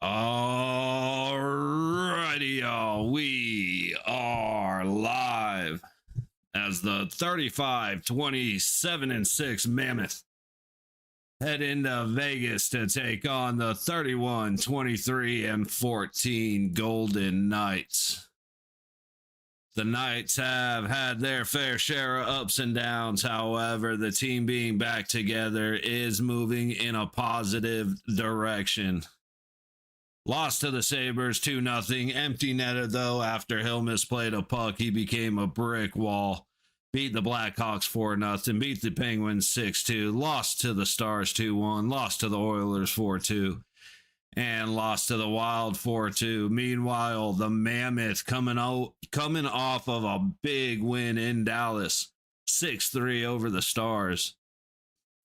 Alrighty, y'all. We are live as the 35, 27, and 6 Mammoth head into Vegas to take on the 31, 23, and 14 Golden Knights. The Knights have had their fair share of ups and downs. However, the team being back together is moving in a positive direction. Lost to the Sabres 2-0. Empty netted though after Hill misplayed a puck. He became a brick wall. Beat the Blackhawks 4-0. Beat the Penguins 6-2. Lost to the Stars 2-1. Lost to the Oilers 4-2. And lost to the Wild 4-2. Meanwhile, the Mammoth coming off of a big win in Dallas, 6-3 over the Stars,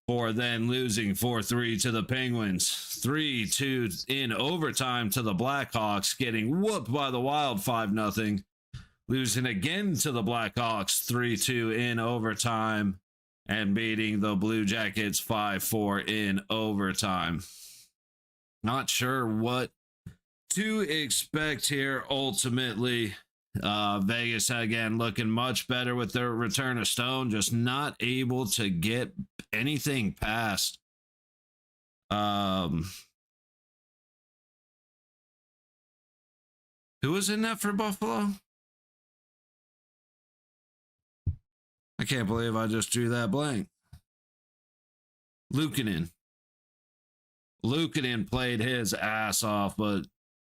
for then losing 4-3 to the Penguins, 3-2 in overtime to the Blackhawks, getting whooped by the Wild 5-0, losing again to the Blackhawks 3-2 in overtime, and beating the Blue Jackets 5-4 in overtime. Not sure what to expect here ultimately. Vegas again looking much better with their return of Stone, just not able to get anything past who was in that for Buffalo? I can't believe I just drew that blank. Luukkonen played his ass off, but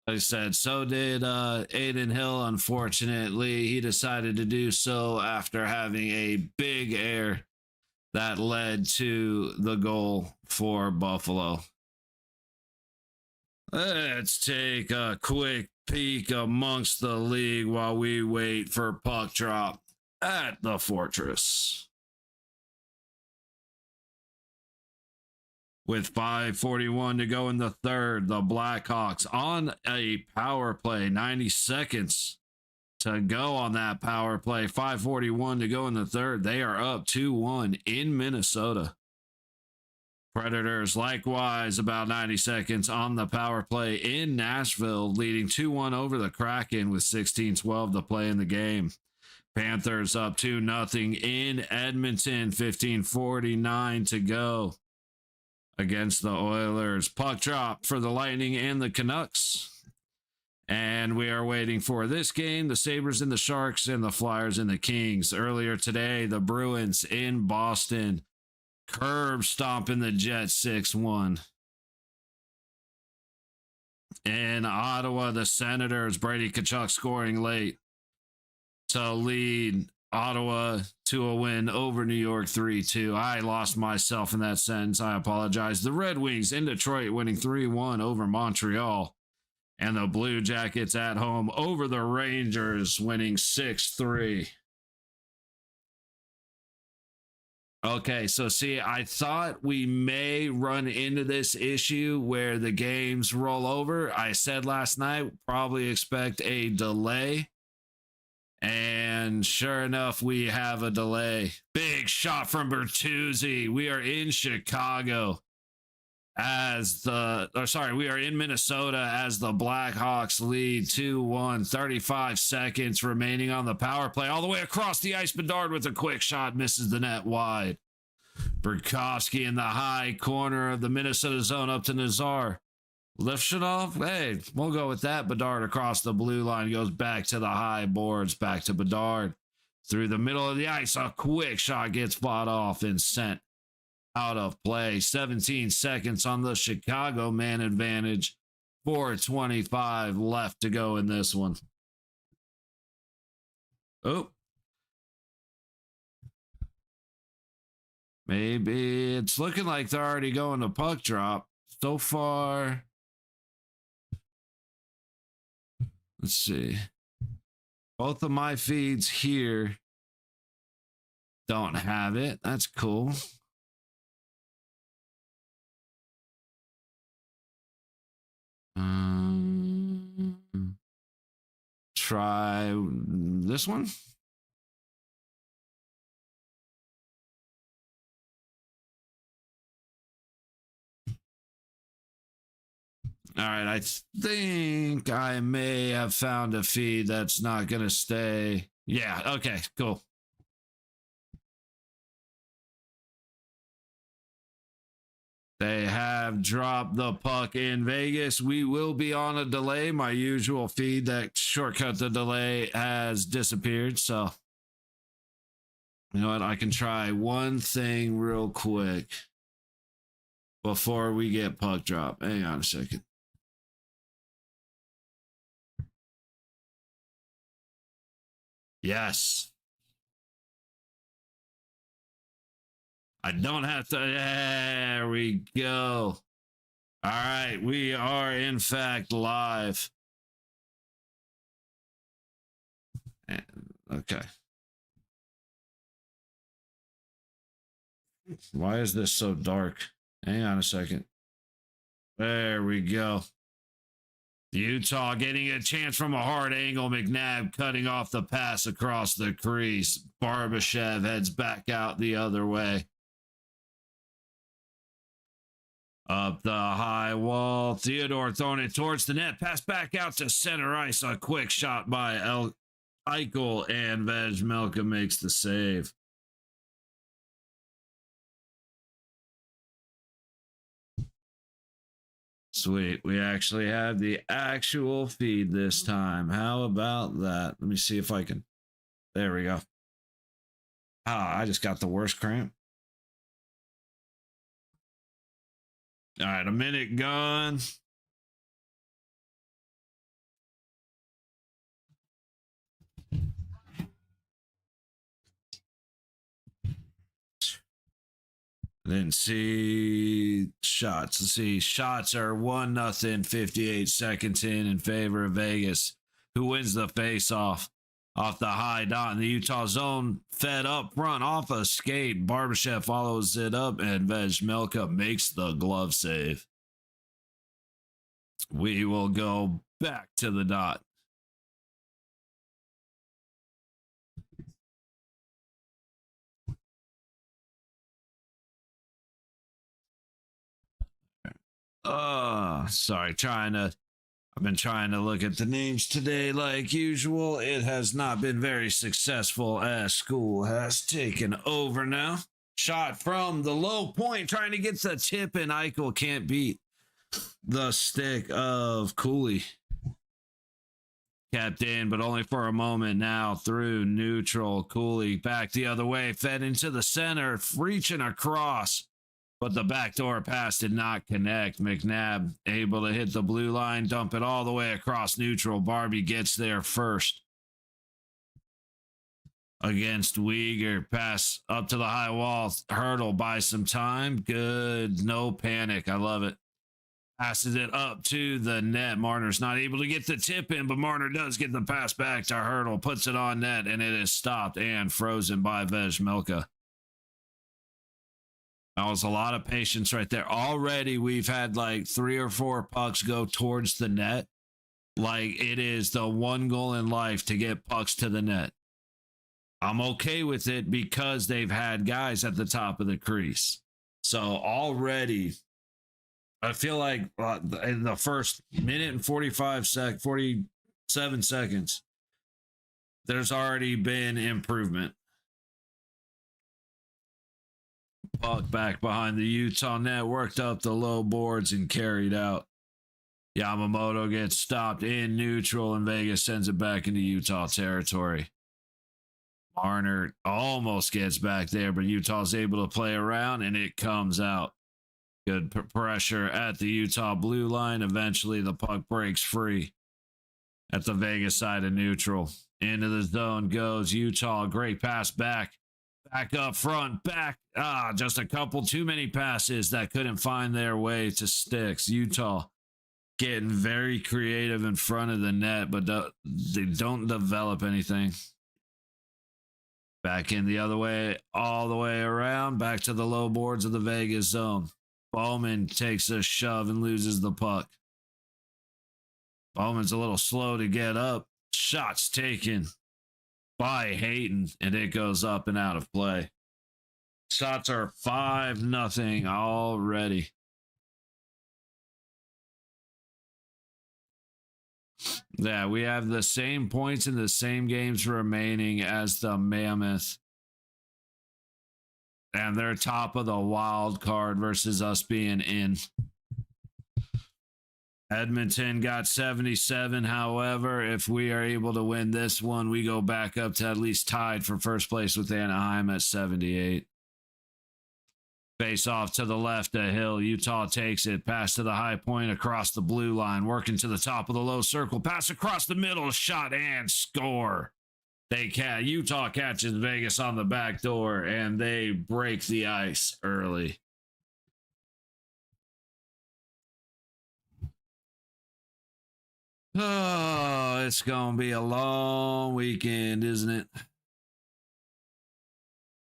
like I said, so did Aiden Hill. Unfortunately, he decided to do so after having a big error that led to the goal for Buffalo. Let's take a quick peek amongst the league while we wait for puck drop at the Fortress. With 5:41 to go in the third, the Blackhawks on a power play, 90 seconds to go on that power play, 5:41 to go in the third. They are up 2-1 in Minnesota. Predators likewise about 90 seconds on the power play in Nashville, leading 2-1 over the Kraken with 16:12 to play in the game. Panthers up 2-0 in Edmonton, 15:49 to go against the Oilers. Puck drop for the Lightning and the Canucks. And we are waiting for this game, the Sabres and the Sharks and the Flyers and the Kings. Earlier today, the Bruins in Boston curb stomping the Jets 6-1. In Ottawa, the Senators, Brady Tkachuk scoring late to lead Ottawa to a win over New York 3-2. I lost myself in that sentence. I apologize. The Red Wings in Detroit winning 3-1 over Montreal. And the Blue Jackets at home over the Rangers winning 6-3. Okay, so see, I thought we may run into this issue where the games roll over. I said last night, probably expect a delay. And sure enough, we have a delay. Big shot from Bertuzzi. We are in Chicago we are in Minnesota as the Blackhawks lead 2-1. 35 seconds remaining on the power play. All the way across the ice, Bedard with a quick shot, misses the net wide. Burkowski in the high corner of the Minnesota zone up to Nazar. Lifts it off. Hey, we'll go with that. Bedard across the blue line goes back to the high boards. Back to Bedard. Through the middle of the ice. A quick shot gets fought off and sent out of play. 17 seconds on the Chicago man advantage. 4:25 left to go in this one. Oh. Maybe it's looking like they're already going to puck drop. So far. Let's see. Both of my feeds here don't have it. That's cool. Try this one. All right, I think I may have found a feed that's not going to stay. Yeah, okay, cool. They have dropped the puck in Vegas. We will be on a delay. My usual feed that shortcut the delay has disappeared. So, you know what? I can try one thing real quick before we get puck drop. Hang on a second. Yes. I don't have to. There we go. All right. We are, in fact, live. Okay. Why is this so dark? Hang on a second. There we go. Utah getting a chance from a hard angle. McNabb cutting off the pass across the crease. Barbashev heads back out the other way. Up the high wall. Theodore throwing it towards the net. Pass back out to center ice. A quick shot by Eichel, and Vejmelka makes the save. Sweet. We actually have the actual feed this time. How about that? Let me see if I can. There we go. Ah, I just got the worst cramp. All right, a minute gone. Didn't see shots. Let's see. Shots are 1-0, 58 seconds in favor of Vegas, who wins the face-off off the high dot in the Utah zone. Fed up front off a skate. Barbashev follows it up, and Vejmelka makes the glove save. We will go back to the dot. Sorry, I've been trying to look at the names today like usual. It has not been very successful as school has taken over now. Shot from the low point, trying to get the tip, and Eichel can't beat the stick of Cooley. Kept in, but only for a moment now through neutral. Cooley back the other way, fed into the center, reaching across. But the backdoor pass did not connect. McNabb able to hit the blue line, dump it all the way across neutral. Barbie gets there first. Against Uyghur, pass up to the high wall. Hurdle buys some time. Good. No panic. I love it. Passes it up to the net. Marner's not able to get the tip in, but Marner does get the pass back to Hurdle. Puts it on net, and it is stopped and frozen by Vejmelka. That was a lot of patience right there. Already, we've had like 3 or 4 pucks go towards the net. Like it is the one goal in life to get pucks to the net. I'm okay with it because they've had guys at the top of the crease. So already, I feel like in the first minute and 47 seconds, there's already been improvement. Puck back behind the Utah net, worked up the low boards and carried out. Yamamoto gets stopped in neutral, and Vegas sends it back into Utah territory. Marner almost gets back there, but Utah's able to play around, and it comes out. Good pressure at the Utah blue line. Eventually, the puck breaks free at the Vegas side of neutral. Into the zone goes Utah. Great pass back. Back up front, back. Just a couple too many passes that couldn't find their way to sticks. Utah getting very creative in front of the net, but they don't develop anything. Back in the other way, all the way around, back to the low boards of the Vegas zone. Bowman takes a shove and loses the puck. Bowman's a little slow to get up. Shots taken by Hayton, and it goes up and out of play. Shots are 5-0 already. Yeah, we have the same points in the same games remaining as the Mammoth. And they're top of the wild card versus us being in. Edmonton got 77. However, if we are able to win this one, we go back up to at least tied for first place with Anaheim at 78. Face off to the left of Hill. Utah takes it. Pass to the high point across the blue line. Working to the top of the low circle. Pass across the middle. Shot and score. Utah catches Vegas on the back door and they break the ice early. Oh, it's going to be a long weekend, isn't it?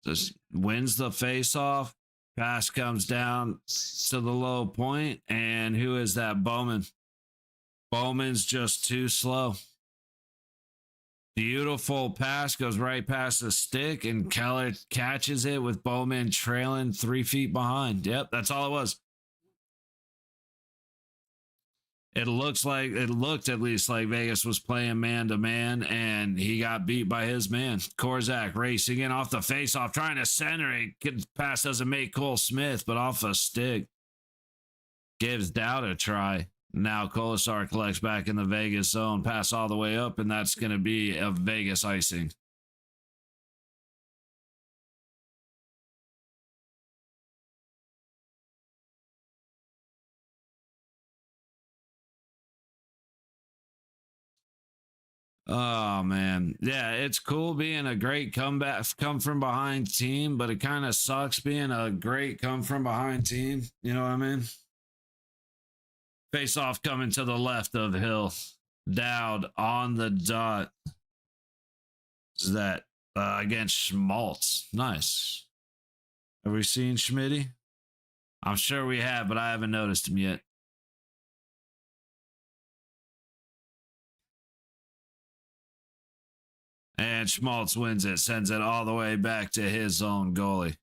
Just wins the face-off. Pass comes down to the low point. And who is that? Bowman. Bowman's just too slow. Beautiful pass goes right past the stick, and Keller catches it with Bowman trailing 3 feet behind. Yep, that's all it was. It looked at least like Vegas was playing man-to-man, and he got beat by his man. Korzak racing in off the face-off, trying to center it. Pass doesn't make Cole Smith, but off a stick. Gives Dowd a try. Now Kolasar collects back in the Vegas zone. Pass all the way up, and that's going to be a Vegas icing. Oh man, yeah, it's cool being a great come from behind team, but it kind of sucks being a great come from behind team. You know what I mean? Face off coming to the left of Hill. Dowd on the dot. Is that against Schmaltz? Nice. Have we seen Schmitty? I'm sure we have, but I haven't noticed him yet. And Schmaltz wins it, sends it all the way back to his own goalie.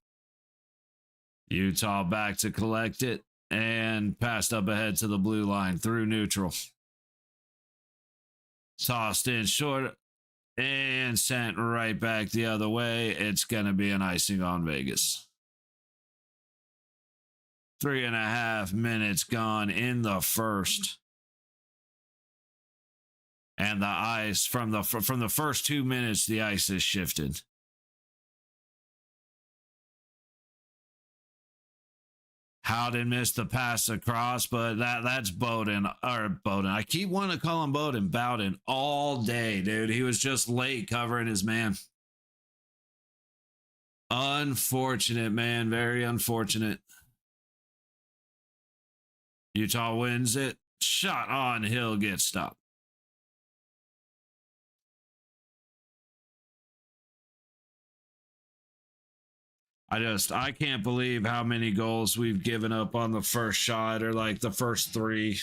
Utah back to collect it and passed up ahead to the blue line through neutral. Tossed in short and sent right back the other way. It's going to be an icing on Vegas. 3.5 minutes gone in the first. And the ice from the first 2 minutes, the ice has shifted. Howden missed the pass across, but that's Bowden. I keep wanting to call him Bowden all day, dude. He was just late covering his man. Unfortunate, man. Very unfortunate. Utah wins it. Shot on Hill gets stopped. I can't believe how many goals we've given up on the first shot or like the first 3.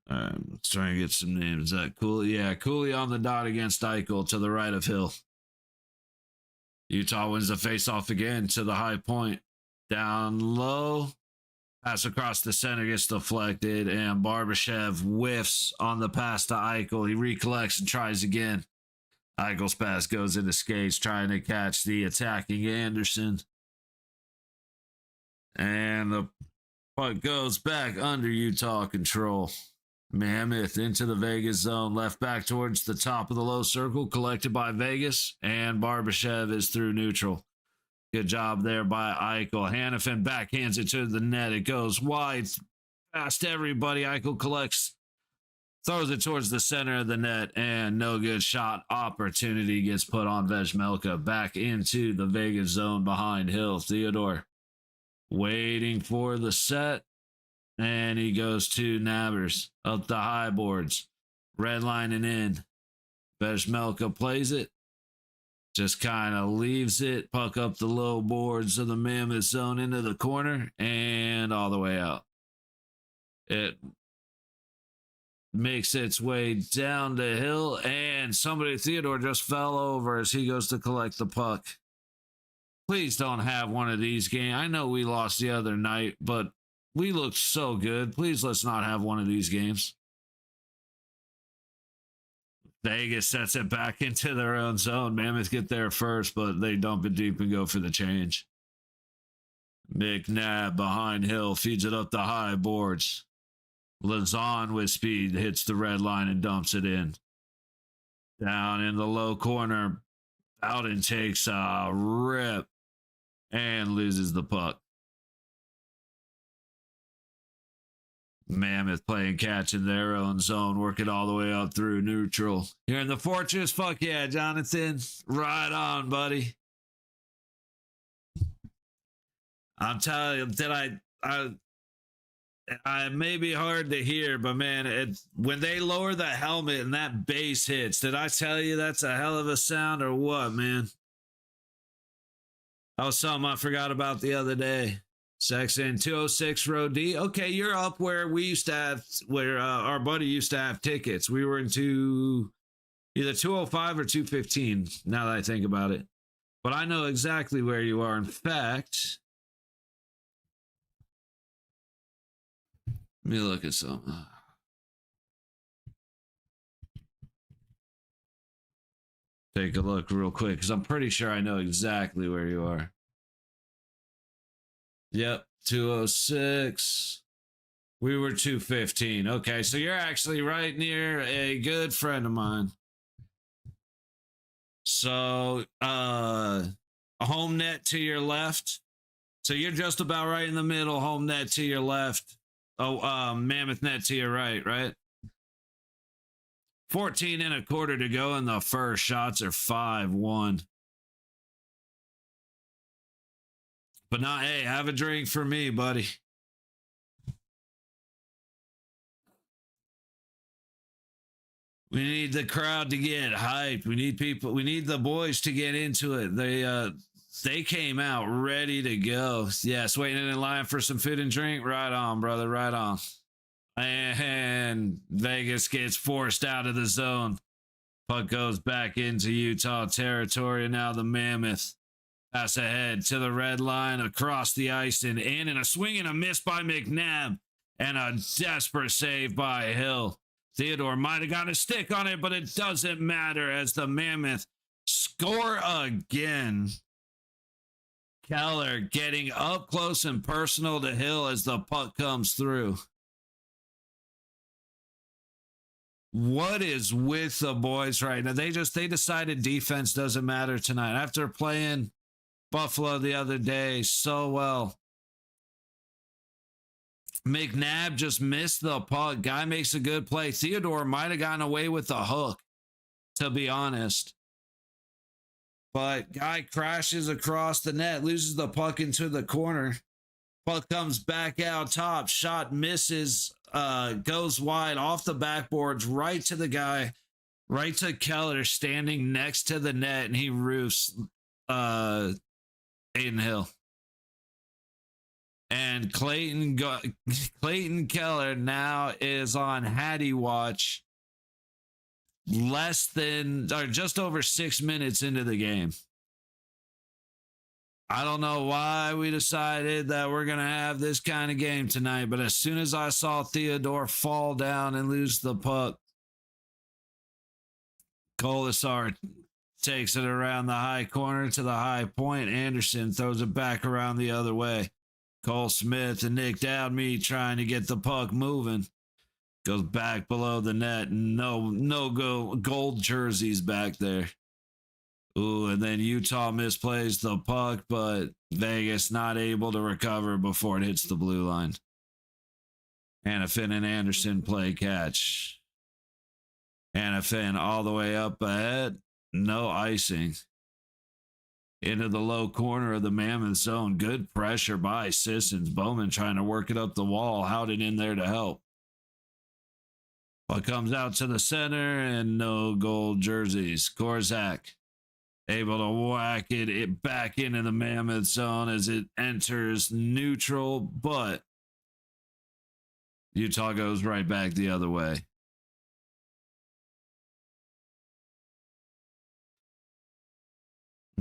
Let's try and get some names. Is that Cooley? Yeah, Cooley on the dot against Eichel to the right of Hill. Utah wins the faceoff again to the high point. Down low. Pass across the center gets deflected, and Barbashev whiffs on the pass to Eichel. He recollects and tries again. Eichel's pass goes into skates, trying to catch the attacking Anderson. And the puck goes back under Utah control. Mammoth into the Vegas zone, left back towards the top of the low circle, collected by Vegas, and Barbashev is through neutral. Good job there by Eichel. Hannafin backhands it to the net. It goes wide past everybody. Eichel collects, throws it towards the center of the net, and no good shot opportunity gets put on Vejmelka. Back into the Vegas zone behind Hill. Theodore waiting for the set, and he goes to Nabbers up the high boards. Redlining in. Vejmelka plays it. Just kind of leaves it, puck up the low boards of the Mammoth zone into the corner and all the way out. It makes its way down the hill, and Theodore just fell over as he goes to collect the puck. please don't have one of these games. I know we lost the other night, but we looked so good. Please let's not have one of these games. Vegas sets it back into their own zone. Mammoth get there first, but they dump it deep and go for the change. McNabb behind Hill feeds it up the high boards. Lazan with speed hits the red line and dumps it in. Down in the low corner, Bowden takes a rip and loses the puck. Mammoth playing catch in their own zone, working all the way up through neutral. You're in the fortress? Fuck yeah, Jonathan. Right on, buddy. I'm telling you that I may be hard to hear, but man, when they lower the helmet and that bass hits, did I tell you that's a hell of a sound or what, man? That was something I forgot about the other day. Section 206 row D. Okay, you're up where we used to have, where our buddy used to have tickets. We were into either 205 or 215, now that I think about it. But I know exactly where you are. In fact, let me look at something. Take a look real quick, because I'm pretty sure I know exactly where you are. Yep, 206. We were 215. Okay, so you're actually right near a good friend of mine. So, a home net to your left. So you're just about right in the middle, home net to your left. Oh, Mammoth net to your right, right? 14 and a quarter to go in the first. Shots are 5-1. But not, hey, have a drink for me, buddy. We need the crowd to get hyped. We need people. We need the boys to get into it. They came out ready to go. Yes, waiting in line for some food and drink. Right on, brother. Right on. And Vegas gets forced out of the zone. Puck goes back into Utah territory. And now the Mammoth pass ahead to the red line, across the ice and in, and a swing and a miss by McNabb, and a desperate save by Hill. Theodore might have got a stick on it, but it doesn't matter as the Mammoth score again. Keller getting up close and personal to Hill as the puck comes through. What is with the boys right now? They decided defense doesn't matter tonight after playing Buffalo the other day so well. McNabb just missed the puck. Guy makes a good play. Theodore might have gotten away with the hook, to be honest. But guy crashes across the net, loses the puck into the corner. Puck comes back out top. Shot misses, goes wide off the backboards, right to the guy, right to Keller standing next to the net, and he roofs Aiden Hill. And Clayton Keller now is on Hattie watch less than or just over 6 minutes into the game. I don't know why we decided that we're going to have this kind of game tonight, but as soon as I saw Theodore fall down and lose the puck, Colasar takes it around the high corner to the high point. Anderson throws it back around the other way. Cole Smith and Nick Dowdme trying to get the puck moving. Goes back below the net. No gold jerseys back there. Ooh, and then Utah misplays the puck, but Vegas not able to recover before it hits the blue line. Hanifin and Anderson play catch. Hanifin all the way up ahead. No icing. Into the low corner of the Mammoth zone. Good pressure by Sissons. Bowman trying to work it up the wall. Howden in there to help. But comes out to the center and no gold jerseys. Korzak able to whack it back into the Mammoth zone as it enters neutral, but Utah goes right back the other way.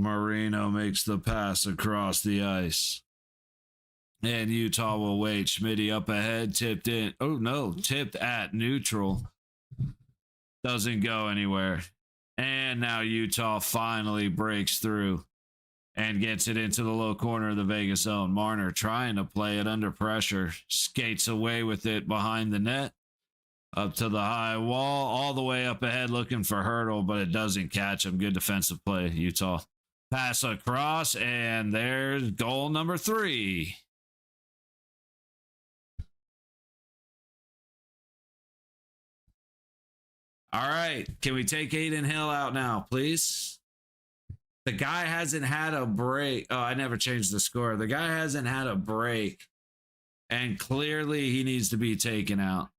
Marino makes the pass across the ice. And Utah will wait. Schmitty up ahead, tipped in. Oh, no, tipped at neutral. Doesn't go anywhere. And now Utah finally breaks through and gets it into the low corner of the Vegas zone. Marner trying to play it under pressure. Skates away with it behind the net. Up to the high wall, all the way up ahead looking for Hurdle, but it doesn't catch him. Good defensive play, Utah. Pass across, and there's goal number 3. All right, can we take Aiden Hill out now, please? The guy hasn't had a break. Oh, I never changed the score. The guy hasn't had a break, and clearly he needs to be taken out.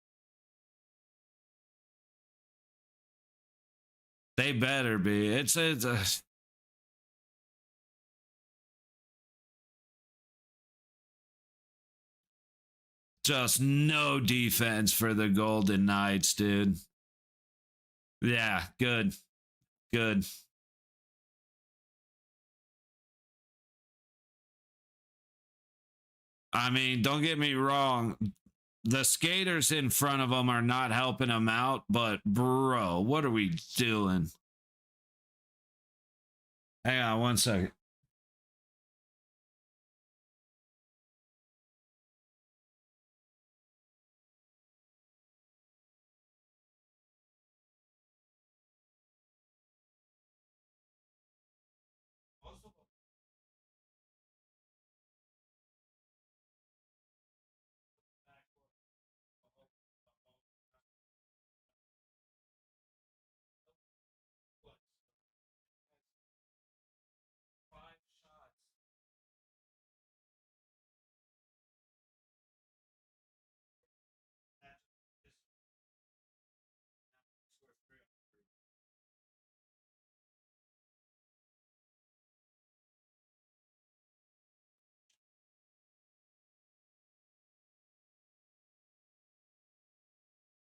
They better be. It's just no defense for the Golden Knights, dude. Yeah, good. Good. I mean, don't get me wrong. The skaters in front of them are not helping them out, but bro, what are we doing? Hang on 1 second.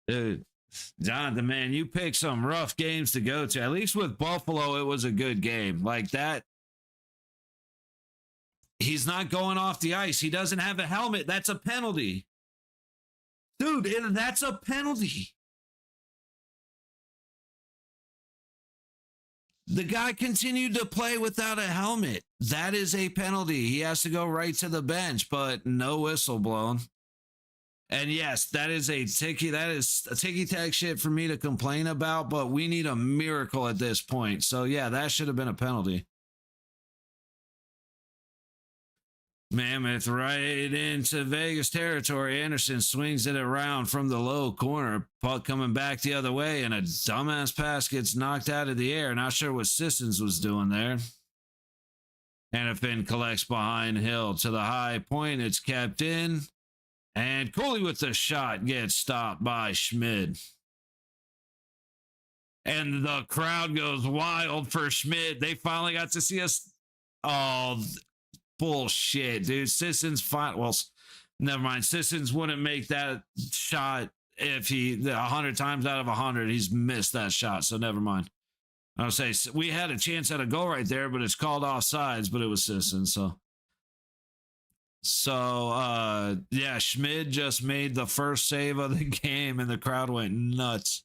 Dude, Jonathan, man, you picked some rough games to go to. At least with Buffalo, it was a good game. Like that. He's not going off the ice. He doesn't have a helmet. That's a penalty. Dude, that's a penalty. The guy continued to play without a helmet. That is a penalty. He has to go right to the bench, but no whistle blown. And yes, that is a ticky-tack shit for me to complain about, but we need a miracle at this point. So yeah, that should have been a penalty. Mammoth right into Vegas territory. Anderson swings it around from the low corner. Puck coming back the other way, and a dumbass pass gets knocked out of the air. Not sure what Sissons was doing there. Hannafin collects behind Hill to the high point. It's kept in. And Cooley with the shot gets stopped by Schmid. And the crowd goes wild for Schmid. They finally got to see us. Oh, bullshit, dude. Sissons well, never mind. Sissons wouldn't make that shot if 100 times out of 100 he's missed that shot. So never mind. I'll say we had a chance at a goal right there, but it's called offsides, but it was Sissons. So yeah, Schmid just made the first save of the game, and the crowd went nuts.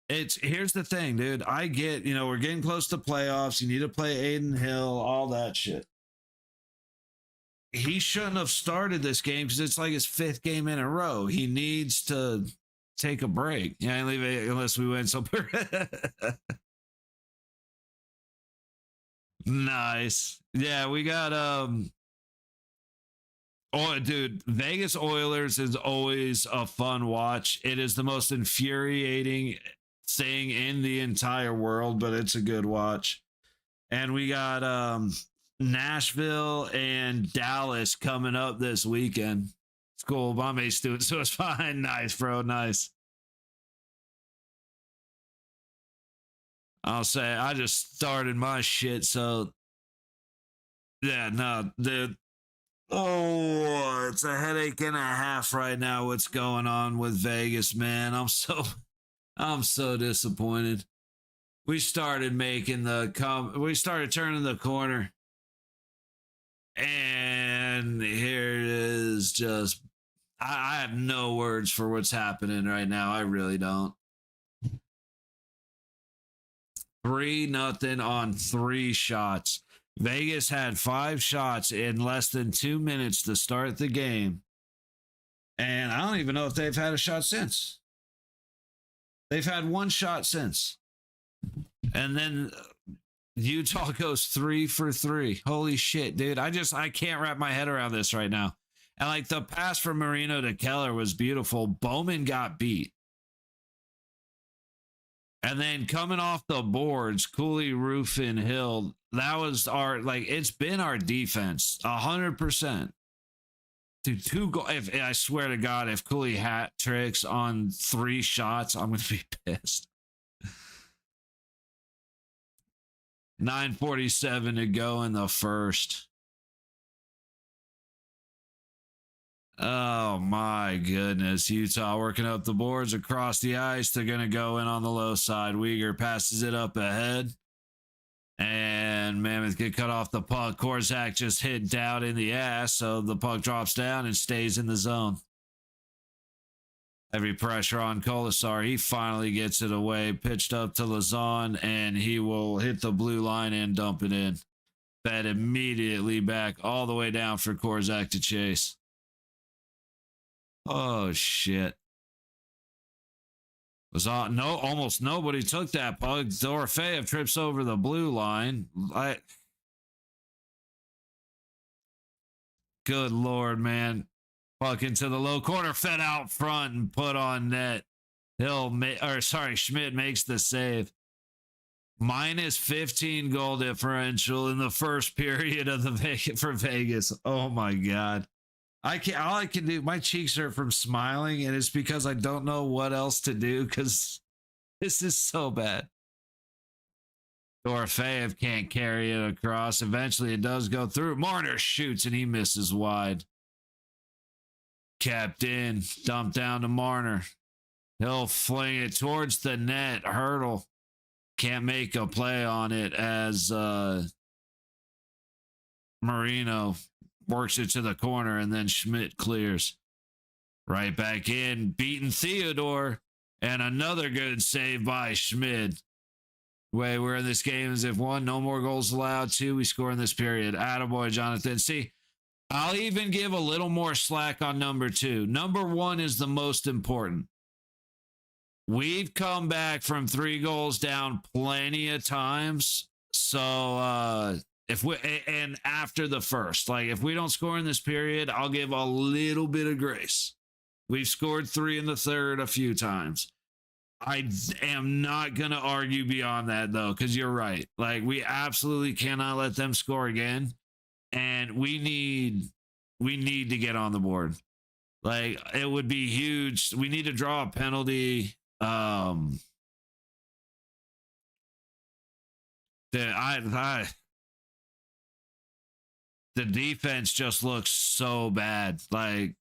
Here's the thing, dude. I get, we're getting close to playoffs. You need to play Aiden Hill, all that shit. He shouldn't have started this game because it's like his 5th game in a row. He needs to take a break. Yeah, leave it unless we win somewhere. Nice. Yeah, we got oh, dude, Vegas Oilers is always a fun watch. It is the most infuriating thing in the entire world, but it's a good watch. And we got Nashville and Dallas coming up this weekend. It's cool. My mate's doing so it's fine. Nice, bro. Nice. I'll say I just started my shit, so yeah, no, dude. Oh, it's a headache and a half right now. What's going on with Vegas, man? I'm so disappointed. we started making we started turning the corner. And here it is. Just I have no words for what's happening right now. I really don't. 3-0 on 3 shots. Vegas had 5 shots in less than 2 minutes to start the game. And I don't even know if they've had a shot since. They've had 1 shot since. And then Utah goes 3 for 3. Holy shit, dude. I can't wrap my head around this right now. And like the pass from Marino to Keller was beautiful. Bowman got beat. And then coming off the boards, Cooley, Roof, and Hill, that was it's been our defense 100%. Dude, 2 goals. If I swear to God, if Cooley hat tricks on 3 shots, I'm going to be pissed. 9:47 to go in the first. Oh my goodness. Utah working up the boards across the ice. They're going to go in on the low side. Uyghur passes it up ahead. And Mammoth get cut off the puck. Korzak just hit down in the ass, so the puck drops down and stays in the zone. Heavy pressure on Kolasar. He finally gets it away. Pitched up to Lazan, and he will hit the blue line and dump it in. Fed immediately back all the way down for Korzak to chase. Oh, shit. Almost nobody took that puck. Dorofeyev trips over the blue line. Good Lord, man. Puck into the low corner, fed out front and put on net. Schmidt makes the save. Minus 15 goal differential in the first period of for Vegas. Oh my God. All I can do, my cheeks hurt from smiling, and it's because I don't know what else to do because this is so bad. Dorofeyev can't carry it across. Eventually it does go through. Marner shoots and he misses wide. Kept in, dumped down to Marner. He'll fling it towards the net. Hurdle. Can't make a play on it as Marino works it to the corner, and then Schmidt clears. Right back in, beating Theodore, and another good save by Schmidt. Way we're in this game as if 1, no more goals allowed. 2, we score in this period. Attaboy, Jonathan. See, I'll even give a little more slack on number 2. Number 1 is the most important. We've come back from 3 goals down plenty of times. So, and after the first, if we don't score in this period, I'll give a little bit of grace. We've scored 3 in the third a few times. I am not going to argue beyond that, though, because you're right. We absolutely cannot let them score again. And we need to get on the board. It would be huge. We need to draw a penalty. The defense just looks so bad.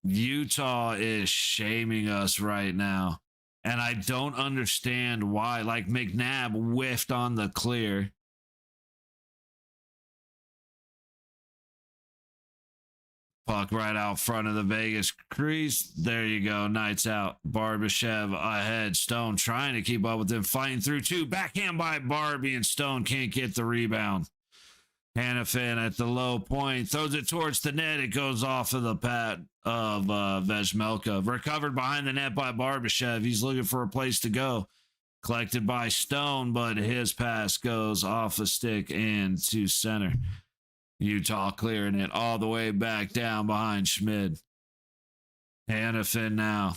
Utah is shaming us right now. And I don't understand why. McNabb whiffed on the clear. Puck right out front of the Vegas crease. There you go. Knights out. Barbashev ahead. Stone trying to keep up with them. Fighting through 2. Backhand by Barbie, and Stone can't get the rebound. Hannafin at the low point. Throws it towards the net. It goes off of the pad of Vezmelka. Recovered behind the net by Barbashev. He's looking for a place to go. Collected by Stone, but his pass goes off the stick and to center. Utah clearing it all the way back down behind Schmid. Hannafin now.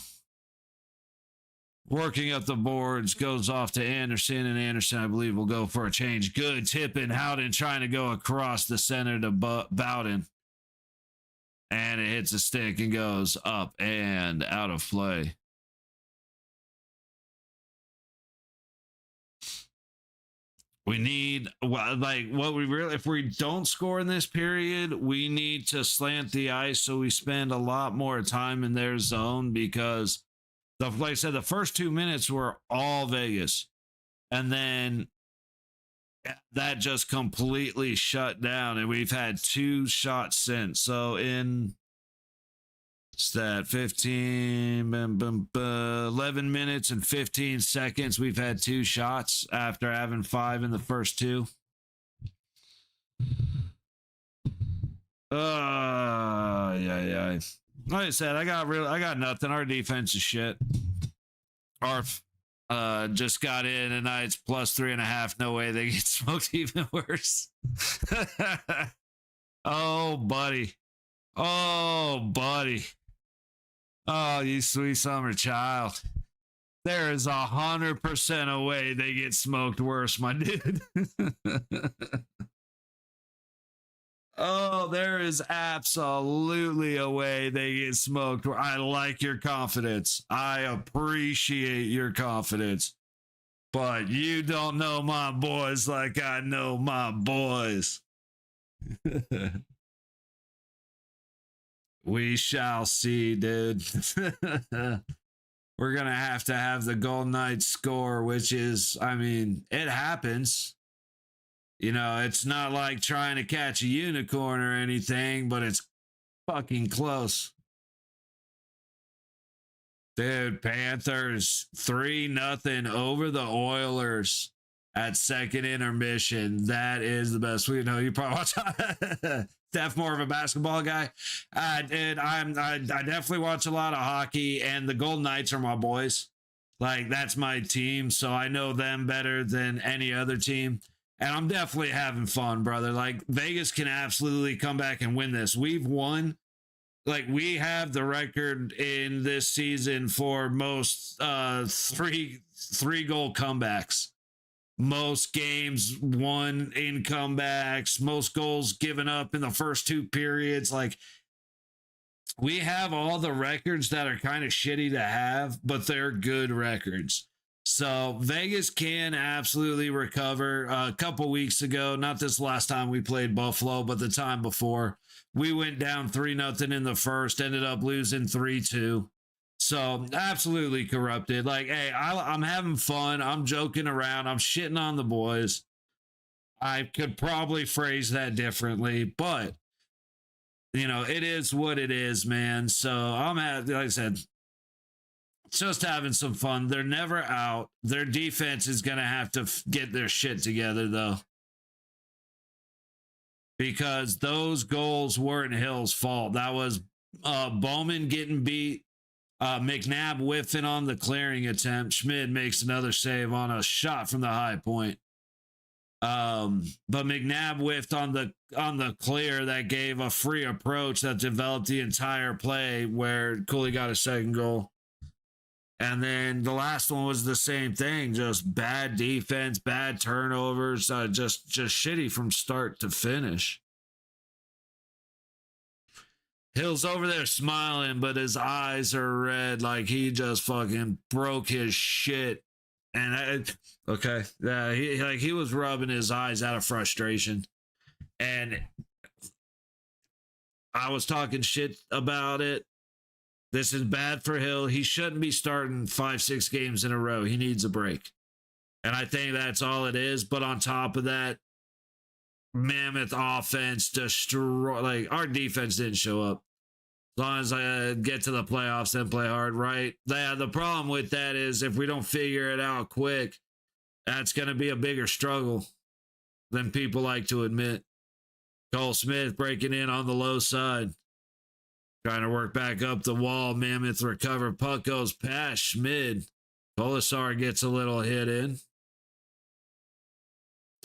Working up the boards, goes off to Anderson, and Anderson, I believe, will go for a change. Good tip in. Howden trying to go across the center to Bowden. And it hits a stick and goes up and out of play. We need, if we don't score in this period, we need to slant the ice so we spend a lot more time in their zone, because like I said, the first 2 minutes were all Vegas. And then that just completely shut down, and we've had 2 shots since. So in that 11 minutes and 15 seconds, we've had 2 shots after having 5 in the first 2. Yeah. Like I said, I got nothing. Our defense is shit. Arf just got in, and now it's +3.5. No way they get smoked even worse. Oh, buddy. Oh, you sweet summer child. There is 100% a way they get smoked worse, my dude. Oh, there is absolutely a way they get smoked. I like your confidence. I appreciate your confidence. But you don't know my boys like I know my boys. We shall see, dude. We're going to have the Golden Knights score, which is, I mean, it happens. You know, it's not like trying to catch a unicorn or anything, but it's fucking close. Dude, Panthers 3-0 over the Oilers at second intermission. That is the best. We know you probably watch. Steph more of a basketball guy. I definitely watch a lot of hockey, and the Golden Knights are my boys. Like, that's my team, so I know them better than any other team. And I'm definitely having fun, brother. Like, Vegas can absolutely come back and win this. We've won. Like, we have the record in this season for most three-goal comebacks. Most games won in comebacks. Most goals given up in the first 2 periods. Like, we have all the records that are kind of shitty to have, but they're good records. So Vegas can absolutely recover. A couple weeks ago, not this last time we played Buffalo, but the time before, we went down 3-0 in the first, ended up losing 3-2. So absolutely corrupted. Like, hey, I'm having fun. I'm joking around. I'm shitting on the boys. I could probably phrase that differently, but you know, it is what it is, man. So I'm like I said, just having some fun. They're never out. Their defense is going to have to get their shit together, though. Because those goals weren't Hill's fault. That was Bowman getting beat. McNabb whiffing on the clearing attempt. Schmid makes another save on a shot from the high point. But McNabb whiffed on the clear that gave a free approach that developed the entire play where Cooley got a second goal. And then the last one was the same thing, just bad defense, bad turnovers, just shitty from start to finish. Hill's over there smiling, but his eyes are red like he just fucking broke his shit. And he was rubbing his eyes out of frustration. And I was talking shit about it. This is bad for Hill. He shouldn't be starting 5-6 games in a row. He needs a break. And I think that's all it is. But on top of that, Mammoth offense destroy. Like, our defense didn't show up. As long as I get to the playoffs, then play hard, right? The problem with that is if we don't figure it out quick, that's going to be a bigger struggle than people like to admit. Cole Smith breaking in on the low side. Trying to work back up the wall. Mammoth recover. Puck goes past Schmid. Polisar gets a little hit in.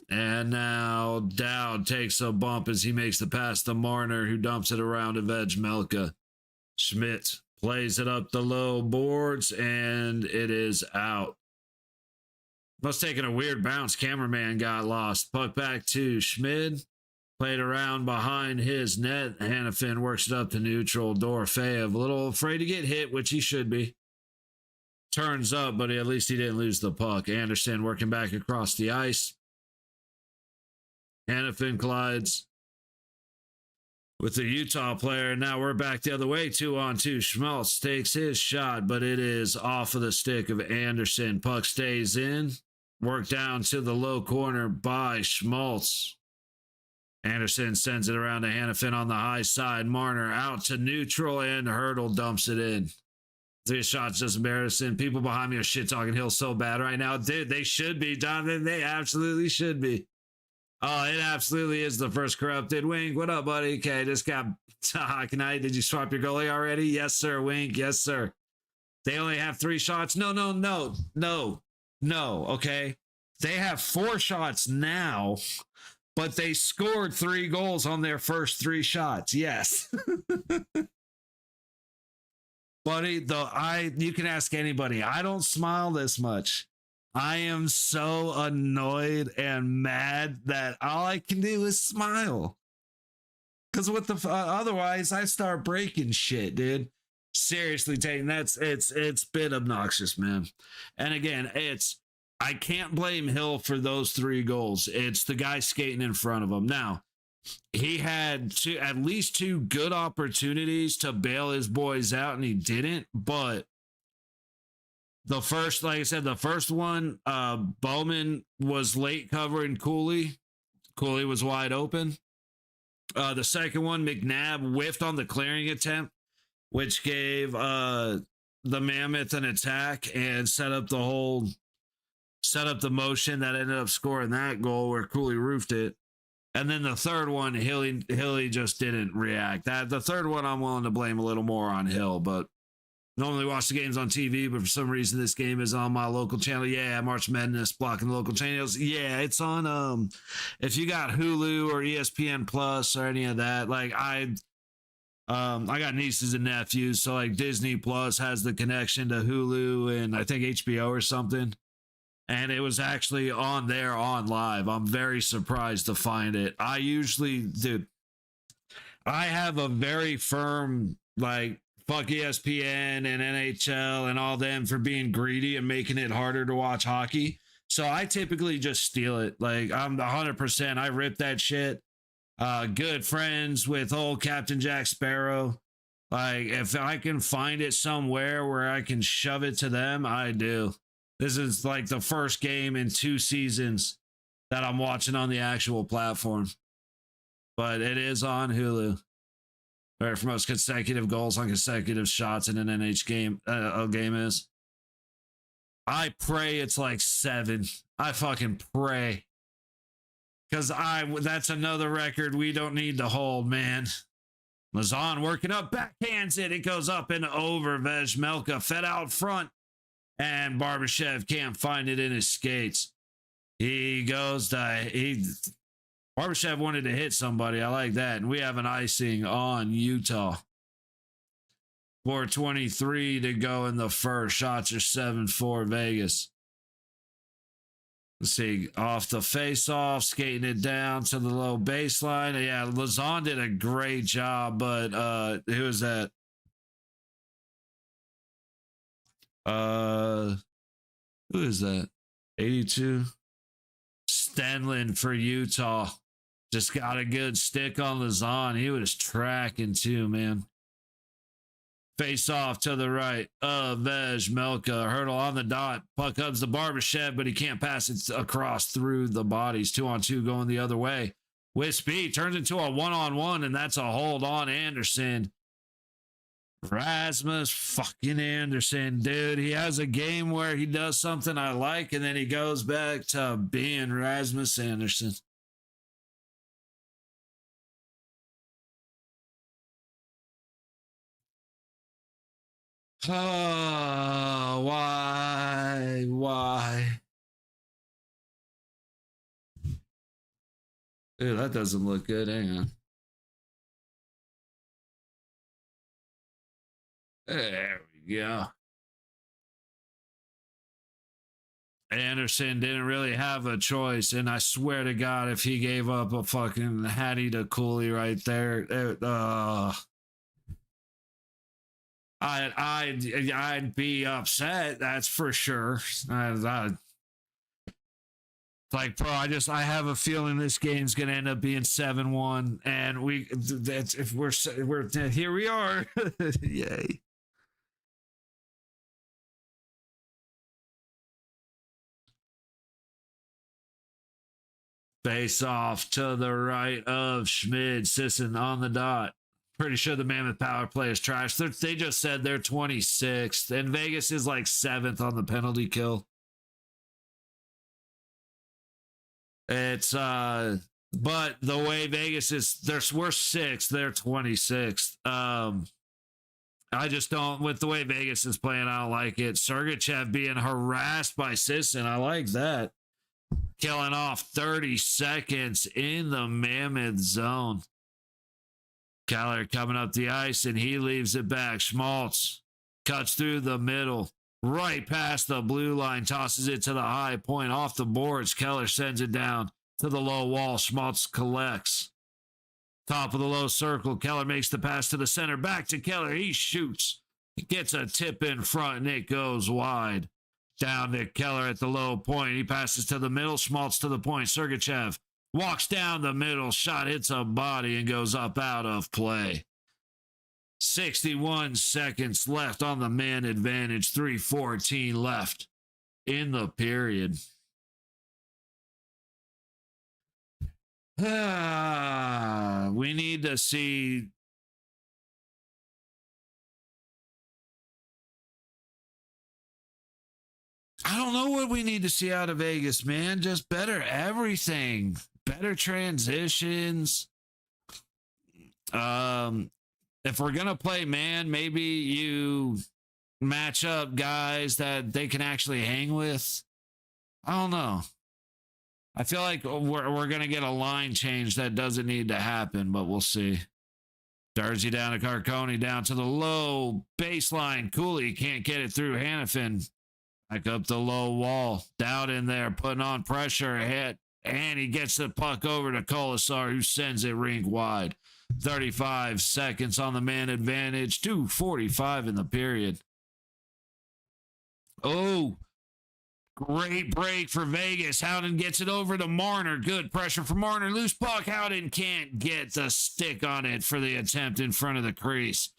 And now Dowd takes a bump as he makes the pass to Marner, who dumps it around to Vejmelka. Schmidt plays it up the low boards, and it is out. Must have taken a weird bounce. Cameraman got lost. Puck back to Schmid. Played around behind his net. Hannafin works it up to neutral. Dorofeyev a little afraid to get hit, which he should be. Turns up, but at least he didn't lose the puck. Anderson working back across the ice. Hannafin collides with the Utah player. Now we're back the other way. 2-on-2. Schmaltz takes his shot, but it is off of the stick of Anderson. Puck stays in. Worked down to the low corner by Schmaltz. Anderson sends it around to Hannafin on the high side. Marner out to neutral, and Hurdle dumps it in. 3 shots, just embarrassing. People behind me are shit talking Hill so bad right now. Dude, they should be, Donovan. They absolutely should be. Oh, it absolutely is the first corrupted. Wink, what up, buddy? Okay, just got Hawkeye. Did you swap your goalie already? Yes, sir. Wink, yes, sir. They only have 3 shots. No. Okay. They have 4 shots now, but they scored 3 goals on their first 3 shots. Yes. Buddy, you can ask anybody. I don't smile this much. I am so annoyed and mad that all I can do is smile. Because with the otherwise, I start breaking shit, dude. Seriously, Tatum, it's been obnoxious, man. And again, I can't blame Hill for those 3 goals. It's the guy skating in front of him. Now, he had at least 2 good opportunities to bail his boys out, and he didn't. But the first, like I said, the first one, Bowman was late covering Cooley. Cooley was wide open. The second one, McNabb whiffed on the clearing attempt, which gave the Mammoth an attack and set up the motion that ended up scoring that goal where Cooley roofed it. And then the third one, Hilly just didn't react. The third one, I'm willing to blame a little more on Hill, but normally watch the games on TV, but for some reason this game is on my local channel. Yeah, March Madness blocking the local channels. Yeah, it's on if you got Hulu or ESPN Plus or any of that, like I got nieces and nephews, so like Disney Plus has the connection to Hulu and I think HBO or something. And it was actually on there on live. I'm very surprised to find it. I have a very firm, like, fuck ESPN and NHL and all them for being greedy and making it harder to watch hockey. So I typically just steal it. Like, I'm 100%. I rip that shit. Good friends with old Captain Jack Sparrow. Like, if I can find it somewhere where I can shove it to them, I do. This is like the first game in 2 seasons that I'm watching on the actual platform. But it is on Hulu. Or for most consecutive goals on consecutive shots in an NH game, a game is. I pray it's like 7. I fucking pray. Because that's another record we don't need to hold, man. Lazan working up, backhands it. It goes up and over. Vejmelka fed out front. And Barbashev can't find it in his skates. Barbashev wanted to hit somebody. I like that. And we have an icing on Utah. 4:23 to go in the first. Shots are 7-4 Vegas. Let's see. Off the face-off, skating it down to the low baseline. Yeah, Lazan did a great job, but who was that? Who is that? 82. Stenlin for Utah. Just got a good stick on Lazan. He was tracking too, man. Face off to the right of Vejmelka. Hurdle on the dot. Puck comes to Barbashev, but he can't pass it across through the bodies. 2-on-2 going the other way. With speed, turns into a 1-on-1, and that's a hold on Anderson. Rasmus fucking Anderson, dude. He has a game where he does something I like, and then he goes back to being Rasmus Anderson. Oh, why? Dude, that doesn't look good. Hang on. There we go. Anderson didn't really have a choice, and I swear to God, if he gave up a fucking Hattie to Cooley right there, I'd be upset. That's for sure. Like, bro, I have a feeling this game's gonna end up being 7-1, and if we're here we are. Yay. Face off to the right of Schmid. Sisson on the dot. Pretty sure the Mammoth power play is trash. They just said they're 26th, and Vegas is like 7th on the penalty kill. It's but the way Vegas is, we're 6th, they're 26th. I just don't, with the way Vegas is playing, I don't like it. Sergachev being harassed by Sisson, I like that. Killing off 30 seconds in the Mammoth zone. Keller coming up the ice, and he leaves it back. Schmaltz cuts through the middle, right past the blue line, tosses it to the high point, off the boards. Keller sends it down to the low wall. Schmaltz collects. Top of the low circle. Keller makes the pass to the center. Back to Keller. He shoots. He gets a tip in front, and it goes wide. Down to Keller at the low point. He passes to the middle. Schmaltz to the point. Sergachev walks down the middle. Shot hits a body and goes up out of play. 61 seconds left on the man advantage. 3:14 left in the period. We need to see. I don't know what we need to see out of Vegas, man. Just better everything. Better transitions. If we're going to play man, maybe you match up guys that they can actually hang with. I don't know. I feel like we're going to get a line change that doesn't need to happen, but we'll see. Jersey down to Carcone, down to the low baseline. Cooley can't get it through Hannafin. Back up the low wall. Down in there, putting on pressure, hit. And he gets the puck over to Colasar, who sends it rink wide. 35 seconds on the man advantage. 2:45 in the period. Oh, great break for Vegas. Howden gets it over to Marner. Good pressure for Marner. Loose puck. Howden can't get the stick on it for the attempt in front of the crease.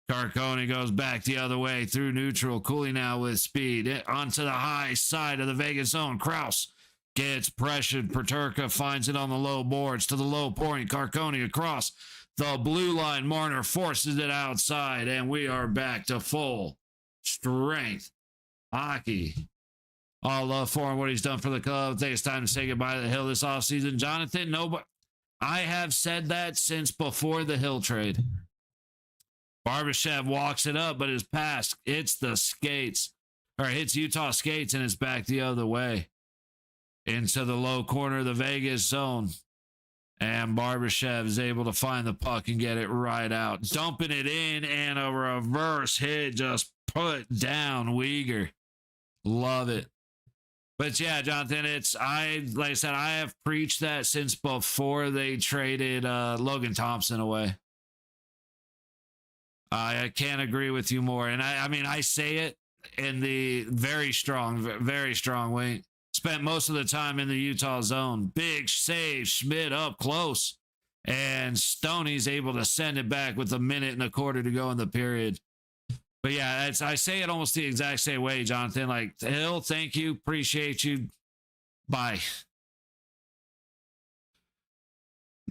Carcone goes back the other way through neutral. Cooley now with speed. Onto the high side of the Vegas zone. Kraus gets pressured. Peterka finds it on the low boards to the low point. Carcone across the blue line. Marner forces it outside, and we are back to full strength hockey. All love for him, what he's done for the club. I think it's time to say goodbye to the Hill this offseason. Jonathan, nobody. I have said that since before the Hill trade. Barbashev walks it up, but his pass hits the skates, or hits Utah skates, and it's back the other way into the low corner of the Vegas zone. And Barbashev is able to find the puck and get it right out. Dumping it in, and a reverse hit just put down Uyghur. Love it. But yeah, Jonathan, like I said, I have preached that since before they traded Logan Thompson away. I can't agree with you more. And I mean, I say it in the very strong way. Spent most of the time in the Utah zone. Big save, Schmidt up close. And Stoney's able to send it back with 1.25 minutes to go in the period. But yeah, I say it almost the exact same way, Jonathan. Like, Hill, thank you. Appreciate you. Bye.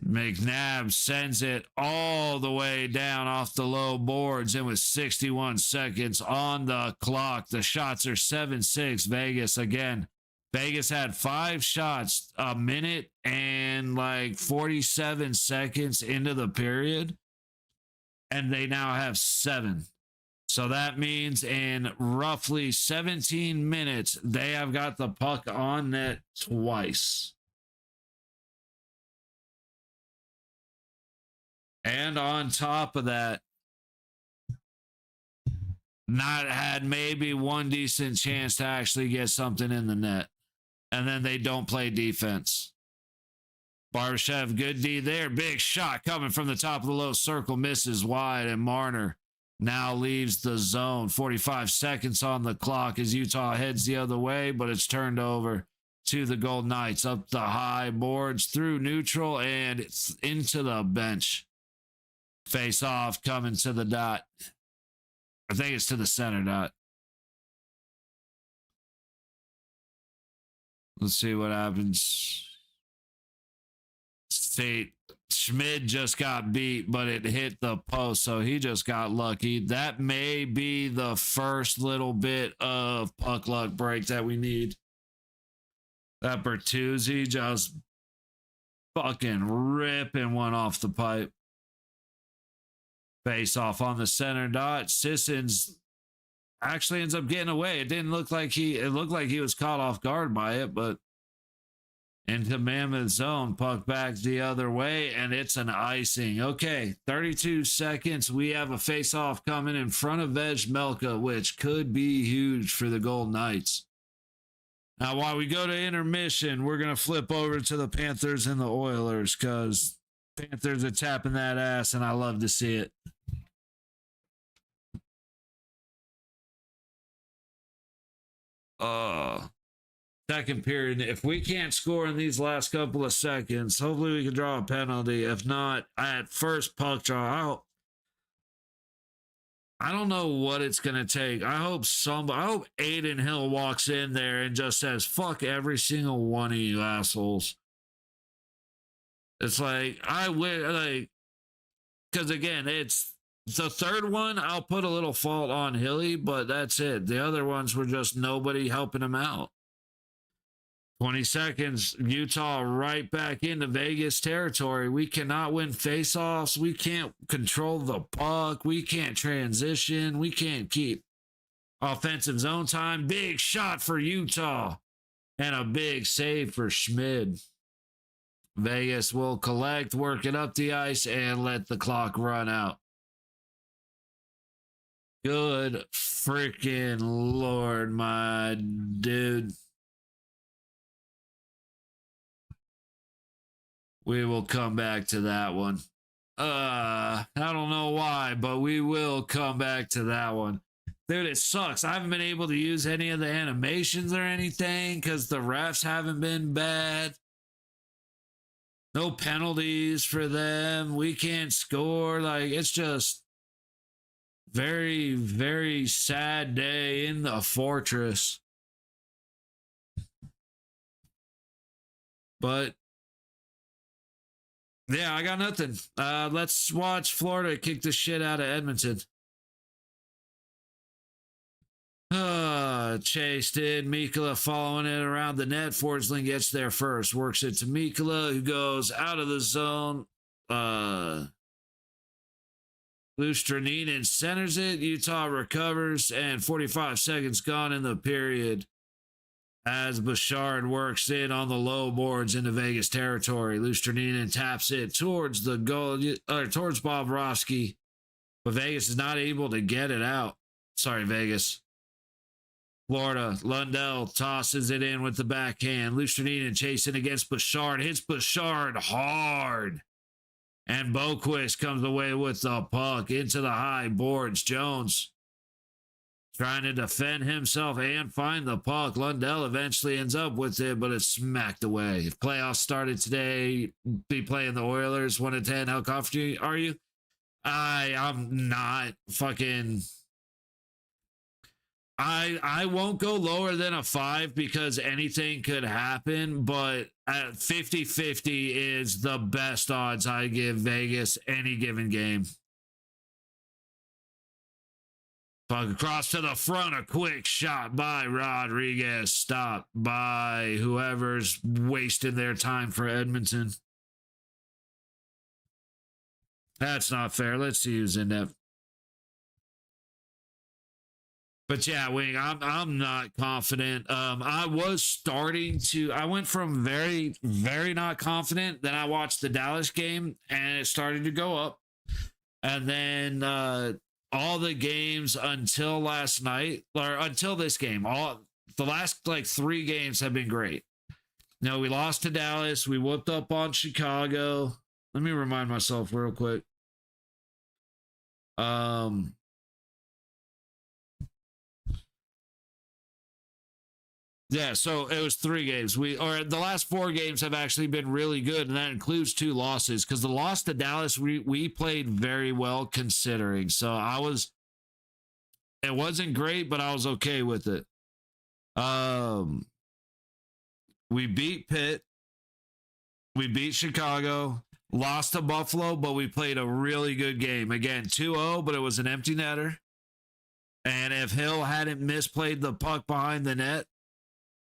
McNabb sends it all the way down off the low boards, and with 61 seconds on the clock, the shots are 7-6 Vegas again. Vegas had 5 shots, 1 minute and like 47 seconds into the period, and they now have 7. So that means in roughly 17 minutes, they have got the puck on net twice. And on top of that, not had maybe one decent chance to actually get something in the net. And then they don't play defense. Barbashev, good D there. Big shot coming from the top of the low circle. Misses wide, and Marner now leaves the zone. 45 seconds on the clock as Utah heads the other way, but it's turned over to the Golden Knights. Up the high boards, through neutral, and it's into the bench. Face off coming to the dot. I think it's to the center dot. Let's see what happens. See, Schmid just got beat, but it hit the post, so he just got lucky. That may be the first little bit of puck luck break that we need. That Bertuzzi just fucking ripping one off the pipe. Face off on the center dot. Sissons actually ends up getting away. It looked like he was caught off guard by it, but into Mammoth zone, puck back the other way, and it's an icing. Okay, 32 seconds. We have a face-off coming in front of Melka, which could be huge for the Golden Knights. Now, while we go to intermission, we're going to flip over to the Panthers and the Oilers because Panthers are tapping that ass, and I love to see it. Second period. If we can't score in these last couple of seconds, hopefully we can draw a penalty. If not, at first puck draw, I don't know what it's gonna take. I hope Aiden Hill walks in there and just says, "Fuck every single one of you assholes." It's like because again, it's the third one. I'll put a little fault on Hilly, but that's it. The other ones were just nobody helping him out. 20 seconds, Utah right back into Vegas territory. We cannot win faceoffs. We can't control the puck. We can't transition. We can't keep offensive zone time. Big shot for Utah and a big save for Schmid. Vegas will collect, work it up the ice, and let the clock run out. Good freaking Lord, my dude. We will come back to that one. I don't know why, but we will come back to that one. Dude, it sucks. I haven't been able to use any of the animations or anything because the refs haven't been bad. No penalties for them. We can't score. Like, it's just very, very sad day in the fortress. But yeah, I got nothing. Let's watch Florida kick the shit out of Edmonton. Chased in. Mikkola following it around the net. Forsling gets there first. Works it to Mikkola, who goes out of the zone. Lustrinin centers it. Utah recovers, and 45 seconds gone in the period as Bouchard works in on the low boards into Vegas territory. Lustrinin taps it towards the goal, or towards Bobrovsky, but Vegas is not able to get it out. Sorry, Vegas. Florida, Lundell tosses it in with the backhand. Lustrinin chasing against Bouchard, hits Bouchard hard. And Boquist comes away with the puck into the high boards. Jones trying to defend himself and find the puck. Lundell eventually ends up with it, but it's smacked away. If playoffs started today, be playing the Oilers 1-10. How confident are you? I'm not fucking. I won't go lower than a 5 because anything could happen, but at 50-50 is the best odds I give Vegas any given game. Puck across to the front, a quick shot by Rodriguez, stopped by whoever's wasting their time for Edmonton. That's not fair. Let's see who's in that. But yeah, Wing, I'm not confident. I was starting to. I went from very, very not confident. Then I watched the Dallas game, and it started to go up. And then all the games until last night, or until this game, the last like 3 games have been great. You know, we lost to Dallas. We whooped up on Chicago. Let me remind myself real quick. Yeah, so it was 3 games. The last 4 games have actually been really good, and that includes 2 losses. Because the loss to Dallas, we played very well considering. So it wasn't great, but I was okay with it. We beat Pitt. We beat Chicago, lost to Buffalo, but we played a really good game. Again, 2-0, but it was an empty netter. And if Hill hadn't misplayed the puck behind the net,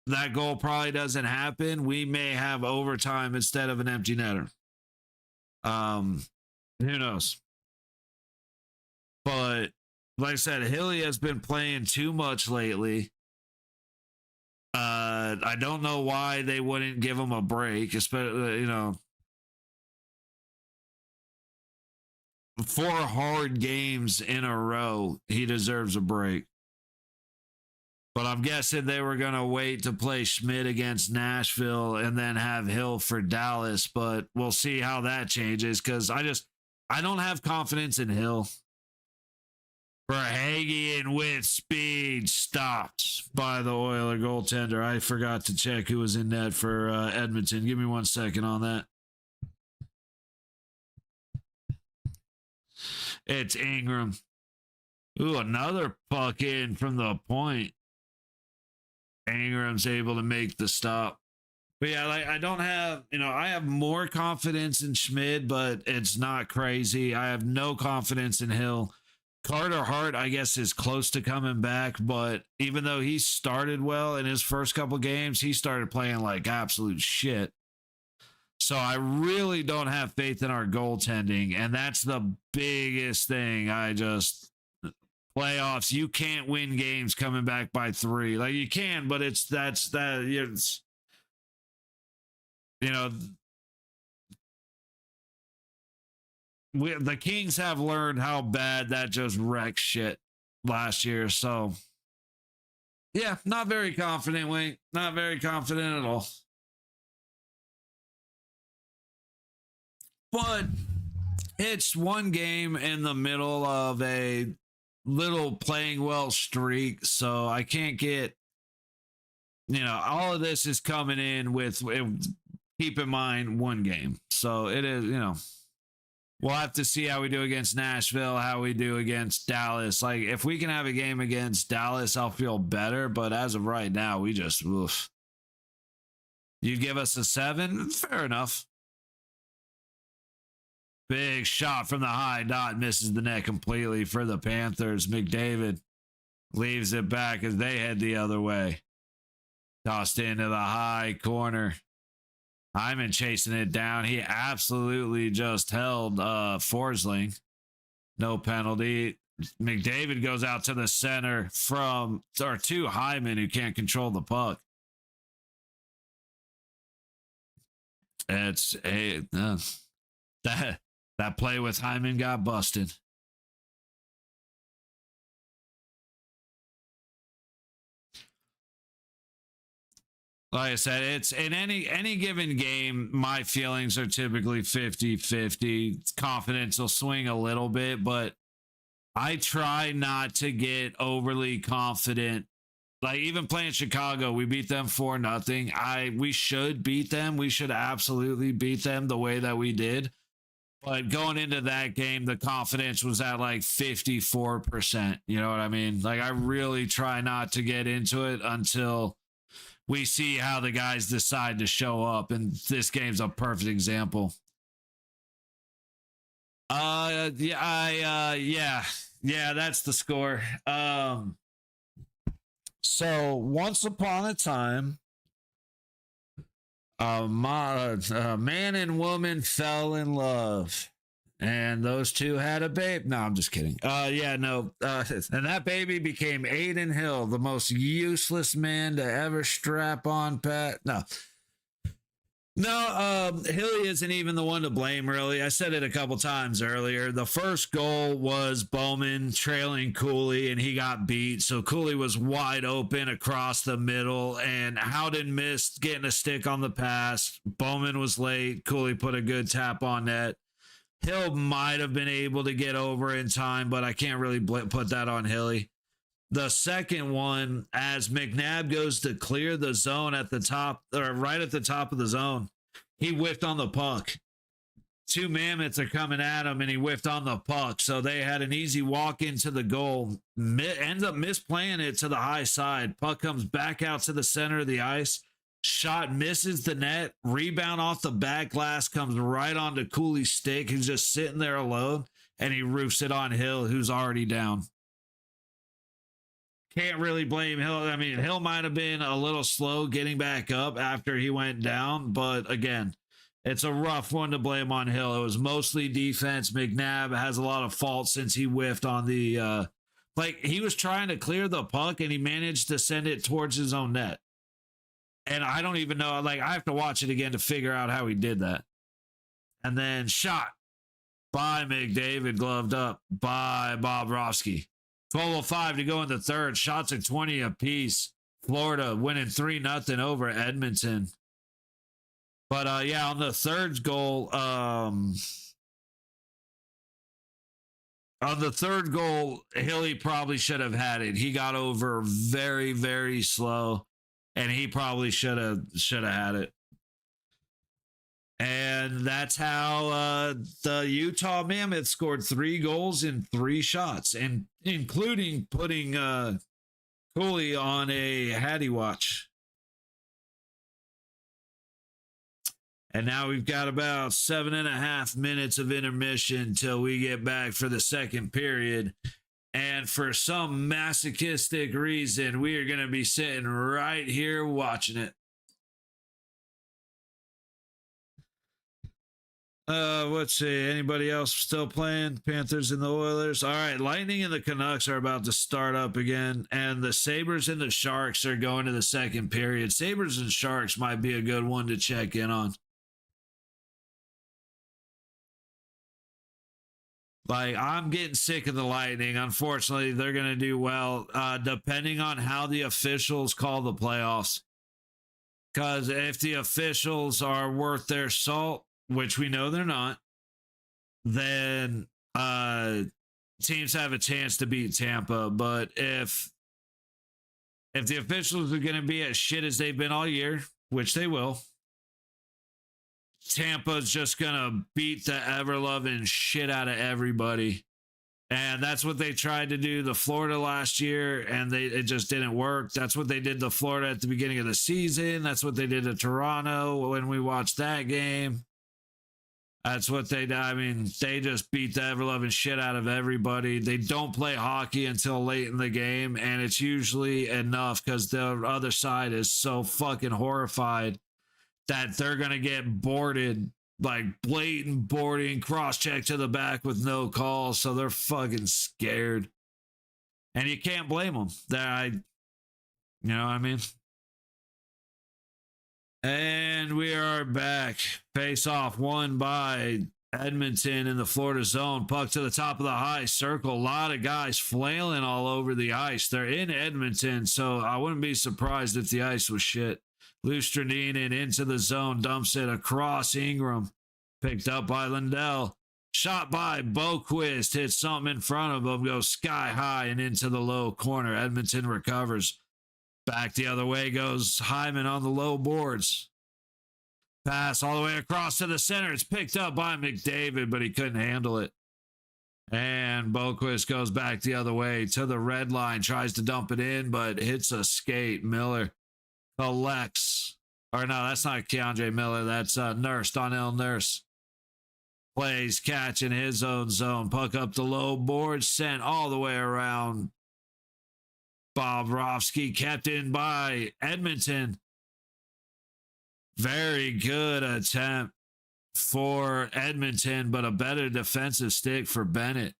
that goal probably doesn't happen. We may have overtime instead of an empty netter. Who knows? But like I said, Hilly has been playing too much lately. I don't know why they wouldn't give him a break, especially, you know, 4 hard games in a row. He deserves a break. But I'm guessing they were going to wait to play Schmidt against Nashville and then have Hill for Dallas. But we'll see how that changes, because I don't have confidence in Hill. Verhagen with speed stopped by the Oiler goaltender. I forgot to check who was in net for Edmonton. Give me 1 second on that. It's Ingram. Ooh, another puck in from the point. Ingram's able to make the stop. But yeah, like, I don't have, you know, I have more confidence in Schmid, but it's not crazy. I have no confidence in Hill. Carter Hart, I guess, is close to coming back, but even though he started well in his first couple games, he started playing like absolute shit. So I really don't have faith in our goaltending, and that's the biggest thing. Playoffs, you can't win games coming back by 3. Like, you can, but it's you know, the Kings have learned how bad that just wrecked shit last year. So, yeah, not very confident, Wink. Not very confident at all. But it's one game in the middle of a little playing well streak, so I can't get, you know, all of this is coming in with, keep in mind, one game. So it is, you know, we'll have to see how we do against Nashville, how we do against Dallas. Like, if we can have a game against Dallas, I'll feel better. But as of right now, we just, oof. You give us a 7? Fair enough. Big shot from the high dot, misses the net completely for the Panthers. McDavid leaves it back as they head the other way. Tossed into the high corner. Hyman chasing it down. He absolutely just held Forsling. No penalty. McDavid goes out to the center to Hyman, who can't control the puck. It's that play with Hyman got busted. Like I said, it's in any given game, my feelings are typically 50-50. Confidence will swing a little bit, but I try not to get overly confident. Like, even playing Chicago, we beat them 4-0. We should beat them. We should absolutely beat them the way that we did. But going into that game, the confidence was at like 54%. You know what I mean? Like, I really try not to get into it until we see how the guys decide to show up. And this game's a perfect example. Yeah, that's the score. So once upon a time, a man and woman fell in love, and those two had a babe. No, I'm just kidding. And that baby became Aiden Hill, the most useless man to ever strap on Pat. No, Hilly isn't even the one to blame, really. I said it a couple times earlier. The first goal was Bowman trailing Cooley, and he got beat. So Cooley was wide open across the middle, and Howden missed getting a stick on the pass. Bowman was late. Cooley put a good tap on net. Hill might have been able to get over in time, but I can't really put that on Hilly. The second one, as McNabb goes to clear the zone at the top, or right at the top of the zone, he whiffed on the puck. 2 Mammoths are coming at him, and he whiffed on the puck. So they had an easy walk into the goal. Ends up misplaying it to the high side. Puck comes back out to the center of the ice. Shot misses the net. Rebound off the back glass comes right onto Cooley's stick, who's just sitting there alone, and he roofs it on Hill, who's already down. Can't really blame Hill. I mean, Hill might have been a little slow getting back up after he went down, but again, it's a rough one to blame on Hill. It was mostly defense. McNabb has a lot of fault since he whiffed on the he was trying to clear the puck and he managed to send it towards his own net. And I don't even know, I have to watch it again to figure out how he did that. And then shot by McDavid, gloved up by Bobrovsky. 12:05 to go in the third. Shots at 20 apiece. Florida winning 3-0 over Edmonton. But on the third goal, Hilly probably should have had it. He got over very, very slow, and he probably should have had it. And that's how the Utah Mammoth scored 3 goals in 3 shots, and including putting Cooley on a Hattie watch. And now we've got about 7.5 minutes of intermission till we get back for the second period. And for some masochistic reason, we are going to be sitting right here watching it. Let's see. Anybody else still playing? Panthers and the Oilers. All right. Lightning and the Canucks are about to start up again. And the Sabres and the Sharks are going to the second period. Sabres and Sharks might be a good one to check in on. I'm getting sick of the Lightning. Unfortunately, they're going to do well, depending on how the officials call the playoffs. Because if the officials are worth their salt, which we know they're not, then teams have a chance to beat Tampa. But if the officials are going to be as shit as they've been all year, which they will, Tampa's just going to beat the ever-loving shit out of everybody. And that's what they tried to do to Florida last year, and it just didn't work. That's what they did to Florida at the beginning of the season. That's what they did to Toronto when we watched that game. That's what they did. I mean, they just beat the ever-loving shit out of everybody. They don't play hockey until late in the game, and it's usually enough because the other side is so fucking horrified that they're going to get boarded, blatant boarding, cross-check to the back with no call, so they're fucking scared. And you can't blame them. You know what I mean? And we are back. Face off won by Edmonton in the Florida zone. Puck to the top of the high circle. A lot of guys flailing all over the ice. They're in Edmonton, so I wouldn't be surprised if the ice was shit. Lustrandinen into the zone, dumps it across Ingram. Picked up by Lindell. Shot by Boquist. Hits something in front of him. Goes sky high and into the low corner. Edmonton recovers. Back the other way goes Hyman on the low boards. Pass all the way across to the center. It's picked up by McDavid, but he couldn't handle it. And Boquist goes back the other way to the red line. Tries to dump it in, but hits a skate. Miller collects. Or no, that's not Keandre Miller. That's Nurse, Donnell Nurse. Plays catch in his own zone. Puck up the low board. Sent all the way around. Bobrovsky kept in by Edmonton. Very good attempt for Edmonton, but a better defensive stick for Bennett.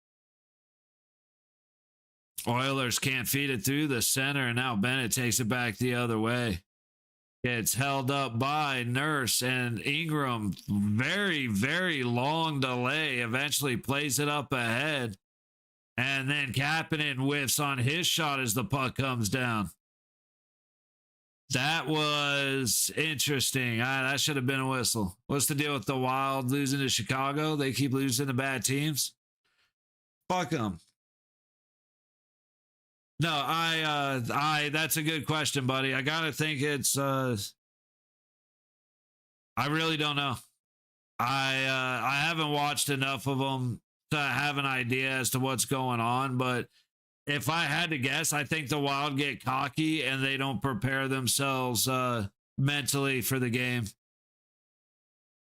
Oilers can't feed it through the center, and now Bennett takes it back the other way. It's held up by Nurse, and Ingram, very, very long delay, eventually plays it up ahead. And then Kapanen whiffs on his shot as the puck comes down. That was interesting. That should have been a whistle. What's the deal with the Wild losing to Chicago? They keep losing to bad teams. Fuck them. No, that's a good question, buddy. I gotta think it's I really don't know. I haven't watched enough of them to have an idea as to what's going on, but if I had to guess, I think the Wild get cocky and they don't prepare themselves mentally for the game.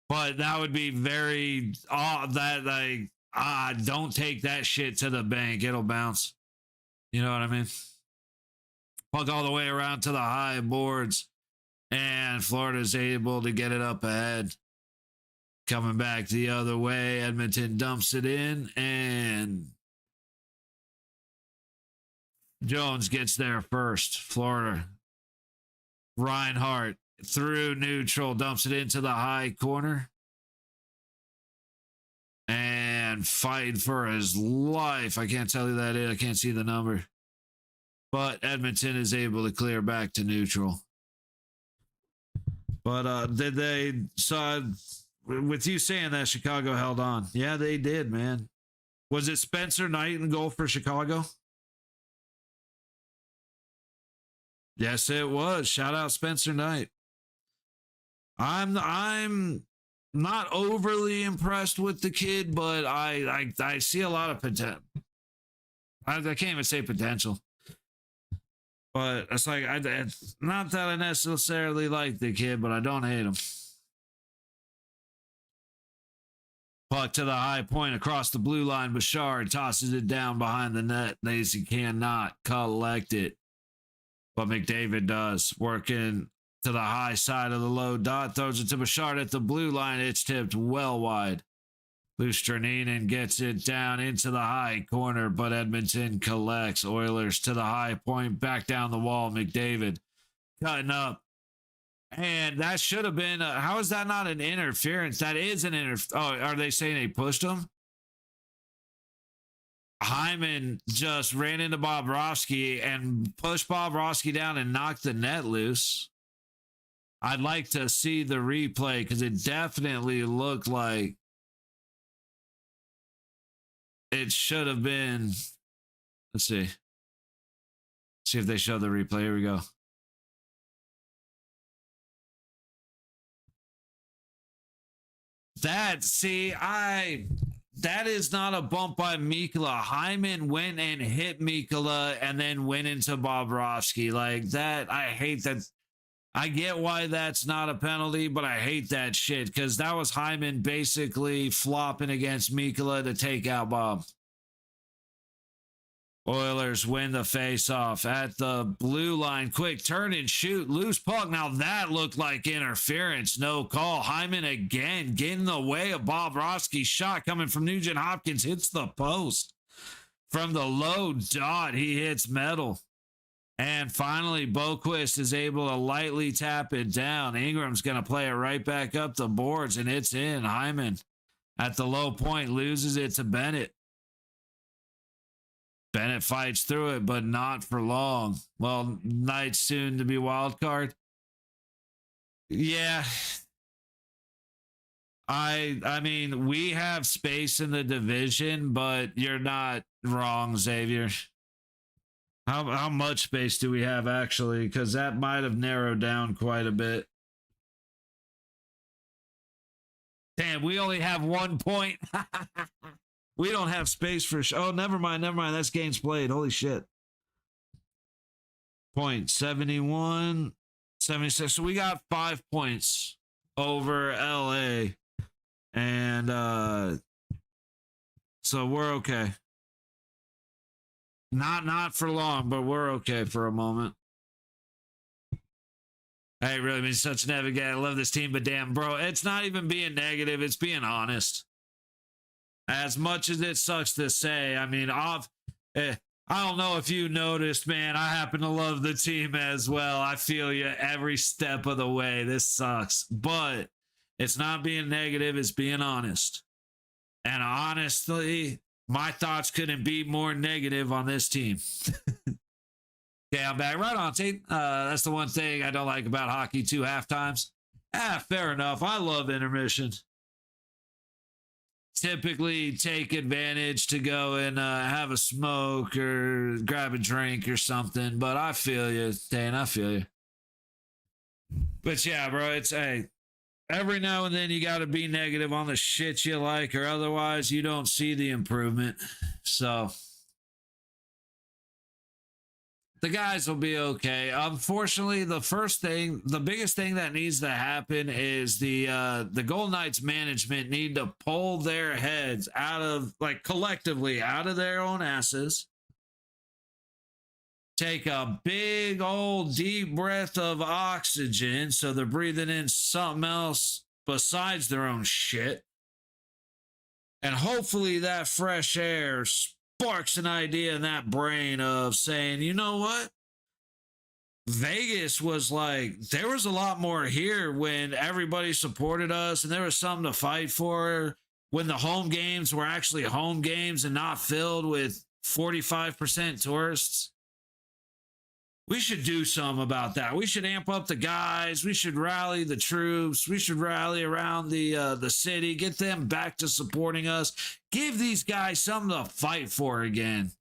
But that would be very don't take that shit to the bank. It'll bounce. You know what I mean? Puck all the way around to the high boards. And Florida's able to get it up ahead. Coming back the other way. Edmonton dumps it in. And Jones gets there first. Florida. Reinhart through neutral, dumps it into the high corner. And fighting for his life. I can't tell you that. I can't see the number. But Edmonton is able to clear back to neutral. But did they saw with you saying that Chicago held on? Yeah, they did, man. Was it Spencer Knight in goal for Chicago? Yes, it was. Shout out Spencer Knight. I'm not overly impressed with the kid, but I see a lot of potential. I can't even say potential. But it's like, it's not that I necessarily like the kid, but I don't hate him. Puck to the high point across the blue line. Bouchard tosses it down behind the net. Lacy cannot collect it. But McDavid does. Working to the high side of the low dot. Throws it to Bouchard at the blue line. It's tipped well wide. Lustrinen gets it down into the high corner, but Edmonton collects. Oilers to the high point, back down the wall. McDavid cutting up. And that should have been, how is that not an interference? That is an oh, are they saying they pushed him? Hyman just ran into Bobrovsky and pushed Bobrovsky down and knocked the net loose. I'd like to see the replay because it definitely looked like it should have been. Let's see. See if they show the replay. Here we go. That is not a bump by Mikkola. Hyman went and hit Mikkola and then went into Bobrovsky. Like that, I hate that. I get why that's not a penalty, but I hate that shit because that was Hyman basically flopping against Mikkola to take out Bob. Oilers win the face-off at the blue line. Quick turn and shoot. Loose puck. Now that looked like interference. No call. Hyman again getting in the way of Bobrovsky's shot coming from Nugent Hopkins. Hits the post. From the low dot, he hits metal. And finally, Boquist is able to lightly tap it down. Ingram's going to play it right back up the boards, and it's in. Hyman at the low point loses it to Bennett. Bennett fights through it, but not for long. Well, Knight's soon to be wild card. Yeah. I mean, we have space in the division, but you're not wrong, Xavier. How much space do we have, actually? Because that might have narrowed down quite a bit. Damn, we only have 1 point. We don't have space for... Oh, never mind. That's games played. Holy shit. Point 71, 76. So we got 5 points over LA. And so we're okay. Not for long, but we're okay for a moment. Hey, really been such a navigator. I love this team, but damn, bro, it's not even being negative. It's being honest. As much as it sucks to say, I mean, I don't know if you noticed, man. I happen to love the team as well. I feel you every step of the way. This sucks, but it's not being negative. It's being honest. And honestly, my thoughts couldn't be more negative on this team. Okay, I'm back. Right on, team. That's the one thing I don't like about hockey, 2 halftimes. Fair enough. I love intermission. Typically take advantage to go and have a smoke or grab a drink or something. But I feel you, Dan. I feel you. But yeah, bro, it's every now and then you got to be negative on the shit you like, or otherwise you don't see the improvement. So The guys will be okay. Unfortunately, the biggest thing that needs to happen is the Golden Knights management need to pull their heads out of, like, collectively out of their own asses. Take a big old deep breath of oxygen so they're breathing in something else besides their own shit. And hopefully that fresh air sparks an idea in that brain of saying, you know what? Vegas was like, there was a lot more here when everybody supported us and there was something to fight for, when the home games were actually home games and not filled with 45% tourists. We should do something about that. We should amp up the guys. We should rally the troops. We should rally around the city, get them back to supporting us. Give these guys something to fight for again.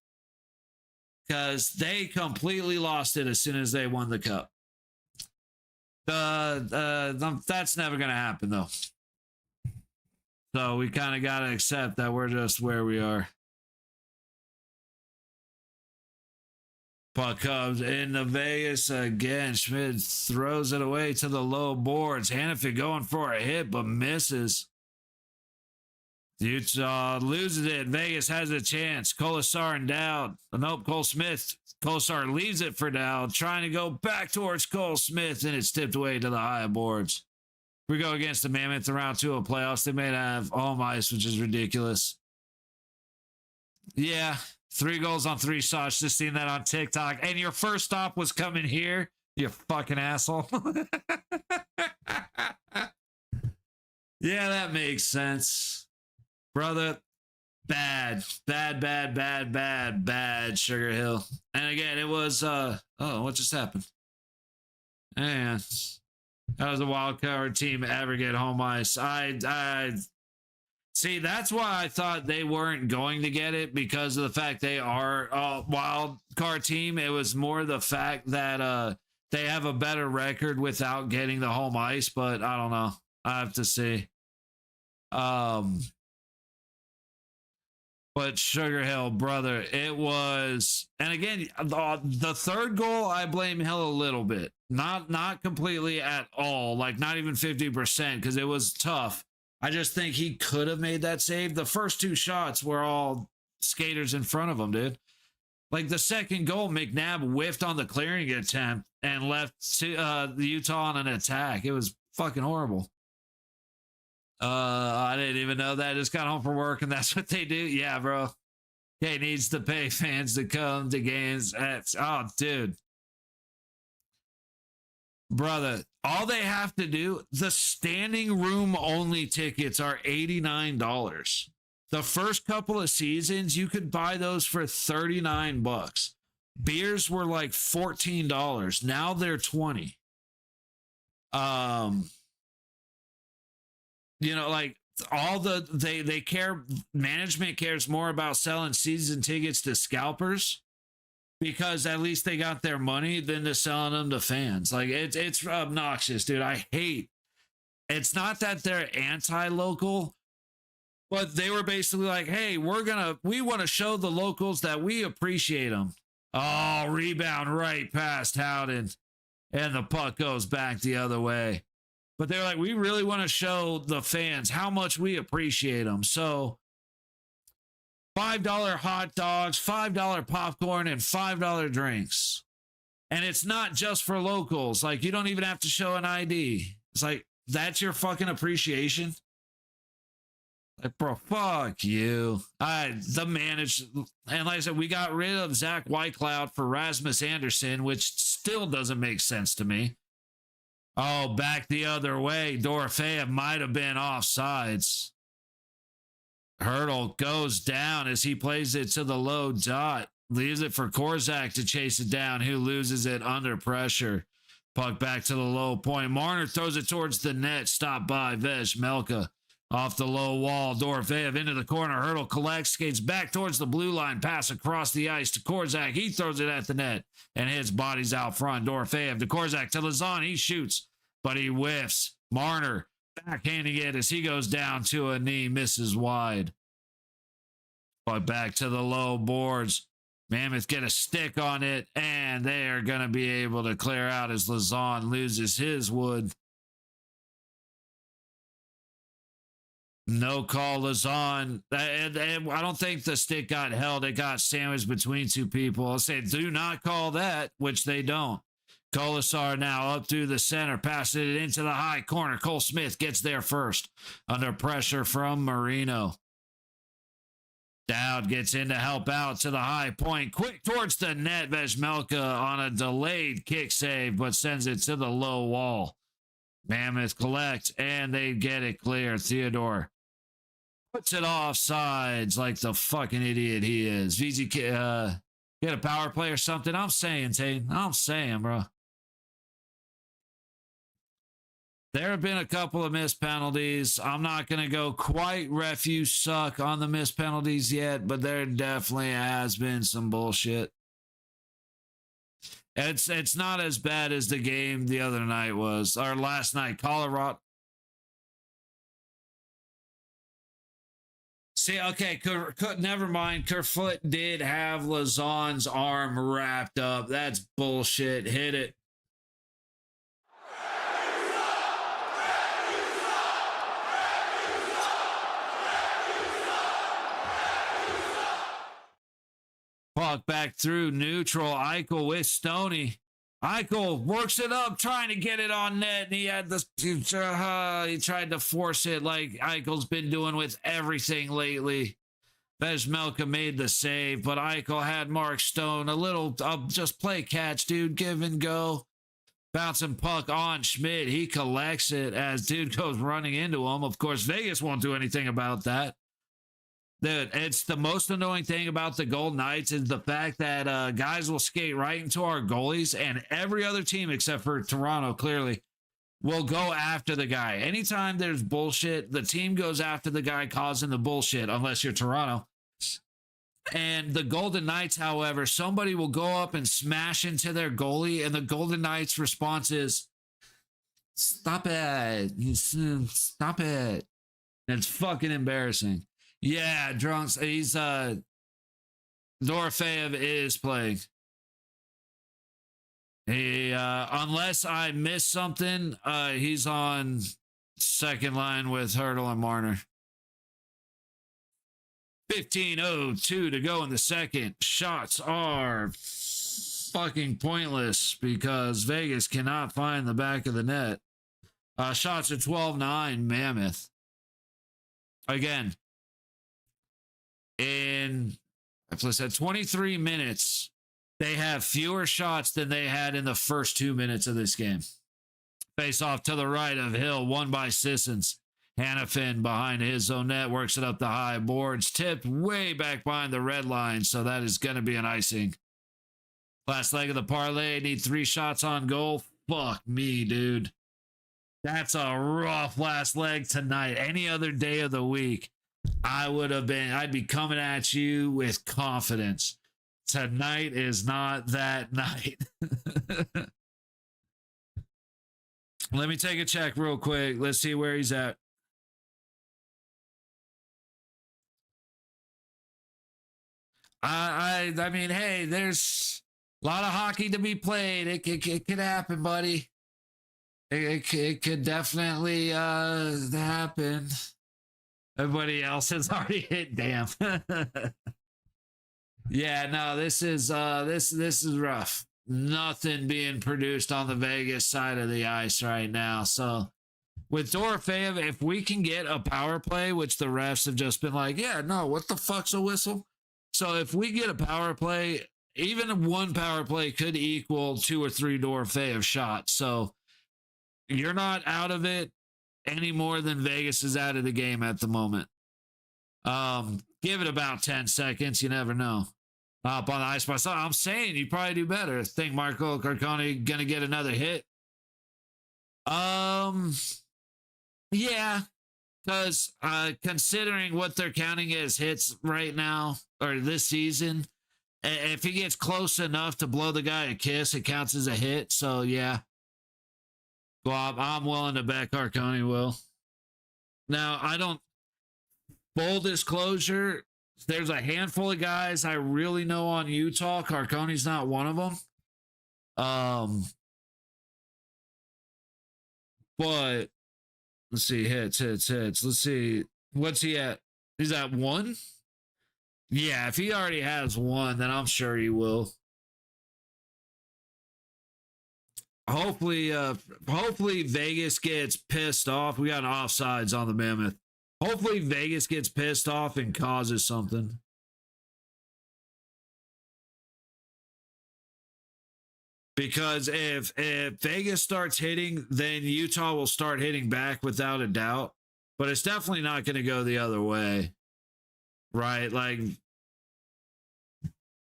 Because they completely lost it as soon as they won the cup. That's never going to happen, though. So we kind of got to accept that we're just where we are. Puck comes into Vegas again. Schmidt throws it away to the low boards. Hannafin going for a hit, but misses. Utah loses it. Vegas has a chance. Colasar and Dowd. Nope, Cole Smith. Colasar leaves it for Dowd, trying to go back towards Cole Smith, and it's tipped away to the high boards. We go against the Mammoth in round 2 of playoffs. They may have home ice, which is ridiculous. Yeah. 3 goals on 3 shots. Just seen that on TikTok. And your first stop was coming here, you fucking asshole. Yeah, that makes sense. Brother, bad, Sugar Hill. And again, it was, what just happened? And that was a wild card team ever get home ice. See, that's why I thought they weren't going to get it, because of the fact they are a wild card team. It was more the fact that they have a better record without getting the home ice, but I don't know. I have to see. But Sugar Hill, brother, it was, and again, the third goal, I blame Hill a little bit. Not completely at all, like not even 50%, because it was tough. I just think he could have made that save. The first 2 shots were all skaters in front of him, dude. Like the second goal, McNabb whiffed on the clearing attempt and left the Utah on an attack. It was fucking horrible. I didn't even know that. Just got home from work and that's what they do. Yeah, bro. He needs to pay fans to come to games. Oh, dude. Brother, all they have to do, the standing room only tickets are $89. The first couple of seasons, you could buy those for $39. Beers were like $14. Now they're $20. You know, like all they care, management cares more about selling season tickets to scalpers, because at least they got their money, than to selling them to fans. Like it's obnoxious, dude. I hate. It's not that they're anti-local, but they were basically like, "Hey, we want to show the locals that we appreciate them." Oh, rebound right past Howden, and the puck goes back the other way. But they're like, we really want to show the fans how much we appreciate them. So $5 hot dogs, $5 popcorn, and $5 drinks. And it's not just for locals. Like, you don't even have to show an ID. It's like, that's your fucking appreciation? Like, bro, fuck you. The managed, and like I said, we got rid of Zach Whitecloud for Rasmus Anderson, which still doesn't make sense to me. Oh, back the other way. Dorofeyev might have been offsides. Hurdle goes down as he plays it to the low dot. Leaves it for Korzak to chase it down, who loses it under pressure. Puck back to the low point. Marner throws it towards the net. Stopped by Vesh Melka. Off the low wall. Dorofeyev into the corner. Hurdle collects. Skates back towards the blue line. Pass across the ice to Korzak. He throws it at the net. And his body's out front. Dorofeyev to Korzak to Lazan. He shoots, but he whiffs. Marner backhanding it as he goes down to a knee. Misses wide. But back to the low boards. Mammoth get a stick on it, and they are going to be able to clear out as Lazon loses his wood. No call, Lazon. And I don't think the stick got held. It got sandwiched between two people. I'll say, do not call that, which they don't. Colasar now up through the center, passing it into the high corner. Cole Smith gets there first under pressure from Marino. Dowd gets in to help out to the high point. Quick towards the net. Vejmelka on a delayed kick save, but sends it to the low wall. Mammoth collects, and they get it clear. Theodore puts it off sides like the fucking idiot he is. VGK, get a power play or something. I'm saying, Tate. I'm saying, bro. There have been a couple of missed penalties. I'm not going to go quite refuse suck on the missed penalties yet, but there definitely has been some bullshit. It's not as bad as the game the other night was, or last night. Colorado. See, okay, never mind. Kerfoot did have Lazon's arm wrapped up. That's bullshit. Hit it. Puck back through neutral. Eichel with Stoney. Eichel works it up, trying to get it on net, and he had this. He tried to force it like Eichel's been doing with everything lately. Vejmelka made the save, but Eichel had Mark Stone a little. Just play catch, dude. Give and go. Bouncing puck on Schmidt. He collects it as dude goes running into him. Of course, Vegas won't do anything about that. Dude, it's the most annoying thing about the Golden Knights is the fact that guys will skate right into our goalies, and every other team except for Toronto clearly will go after the guy. Anytime there's bullshit, the team goes after the guy causing the bullshit, unless you're Toronto. And the Golden Knights, however, somebody will go up and smash into their goalie, and the Golden Knights' response is, stop it. Stop it. And it's fucking embarrassing. Yeah, drunks. He's Dorofeyev is playing. He unless I missed something, he's on second line with Hurdle and Marner. 15:02 to go in the second. Shots are fucking pointless because Vegas cannot find the back of the net. Shots are 12-9 Mammoth. Again, in, as I said, 23 minutes, they have fewer shots than they had in the first 2 minutes of this game. Face off to the right of Hill, won by Sissons. Hannafin behind his own net, works it up the high boards, tipped way back behind the red line, so that is going to be an icing. Last leg of the parlay, need 3 shots on goal. Fuck me, dude. That's a rough last leg tonight. Any other day of the week, I'd be coming at you with confidence. Tonight is not that night. Let me take a check real quick. Let's see where he's at. I mean, hey, there's a lot of hockey to be played. It could happen, buddy. It could definitely happen. Everybody else has already hit. Damn. Yeah, no, this is rough. Nothing being produced on the Vegas side of the ice right now. So with Dorofeyev, if we can get a power play, which the refs have just been like, yeah, no, what the fuck's a whistle? So if we get a power play, even one power play could equal 2 or 3 Dorofeyev shots. So you're not out of it any more than Vegas is out of the game at the moment. Give it about 10 seconds. You never know. Up on the ice by side. I'm saying you probably do better. I think Marco Carcone gonna get another hit. Yeah, because considering what they're counting as hits right now or this season, if he gets close enough to blow the guy a kiss, it counts as a hit. So yeah. Well, I'm willing to bet Carcone will. Now, I don't, full disclosure, there's a handful of guys I really know on Utah. Carcone's not one of them. But let's see, hits. Let's see, what's he at? He's at 1. Yeah, if he already has 1, then I'm sure he will. Hopefully Vegas gets pissed off. We got an offsides on the Mammoth. Hopefully Vegas gets pissed off and causes something. Because if Vegas starts hitting, then Utah will start hitting back without a doubt. But it's definitely not going to go the other way. Right? Like,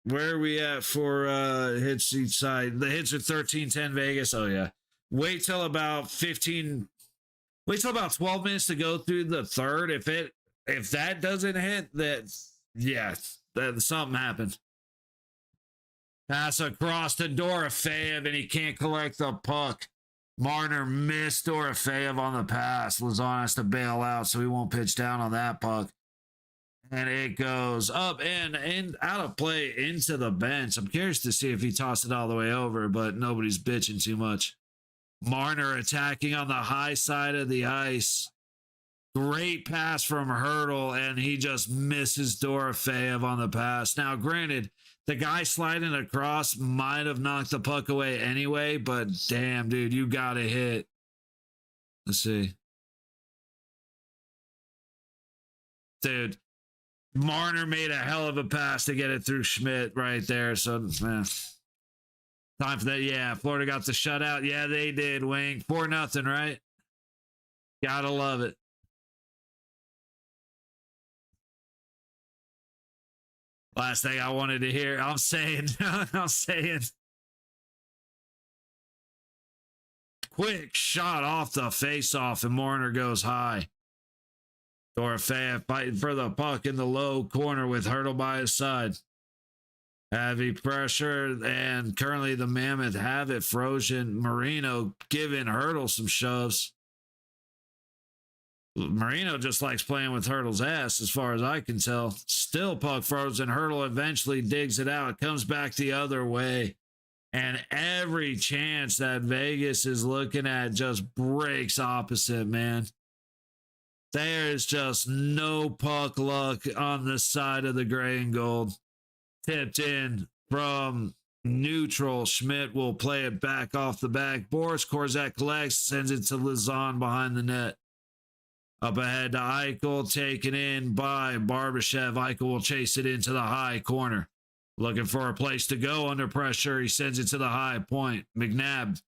where are we at for hits each side? The hits are 13-10 Vegas. Oh, yeah. Wait till about 12 minutes to go through the third. If that doesn't hit, that something happened. Pass across to Dorofeev, and he can't collect the puck. Marner missed Dorofeev on the pass. Lazon has to bail out, so he won't pitch down on that puck. And it goes up and out of play into the bench. I'm curious to see if he tossed it all the way over, but nobody's bitching too much. Marner attacking on the high side of the ice. Great pass from Hurdle, and he just misses Dorofeev on the pass. Now, granted, the guy sliding across might have knocked the puck away anyway, but damn, dude, you got to hit. Let's see. Dude, Marner made a hell of a pass to get it through Schmidt right there. So, time for that. Yeah, Florida got the shutout. Yeah, they did, Wing. 4-0, right? Gotta love it. Last thing I wanted to hear. I'm saying. Quick shot off the face-off, and Marner goes high. Dorofeev fighting for the puck in the low corner with Hurdle by his side. Heavy pressure, and currently the Mammoth have it frozen. Marino giving Hurdle some shoves. Marino just likes playing with Hurdle's ass, as far as I can tell. Still puck frozen. Hurdle eventually digs it out. It comes back the other way. And every chance that Vegas is looking at just breaks opposite, man. There's just no puck luck on the side of the gray and gold. Tipped in from neutral. Schmidt will play it back off the back. Boris Korzak collects, sends it to Lazon behind the net. Up ahead to Eichel, taken in by Barbashev. Eichel will chase it into the high corner. Looking for a place to go under pressure. He sends it to the high point. McNabb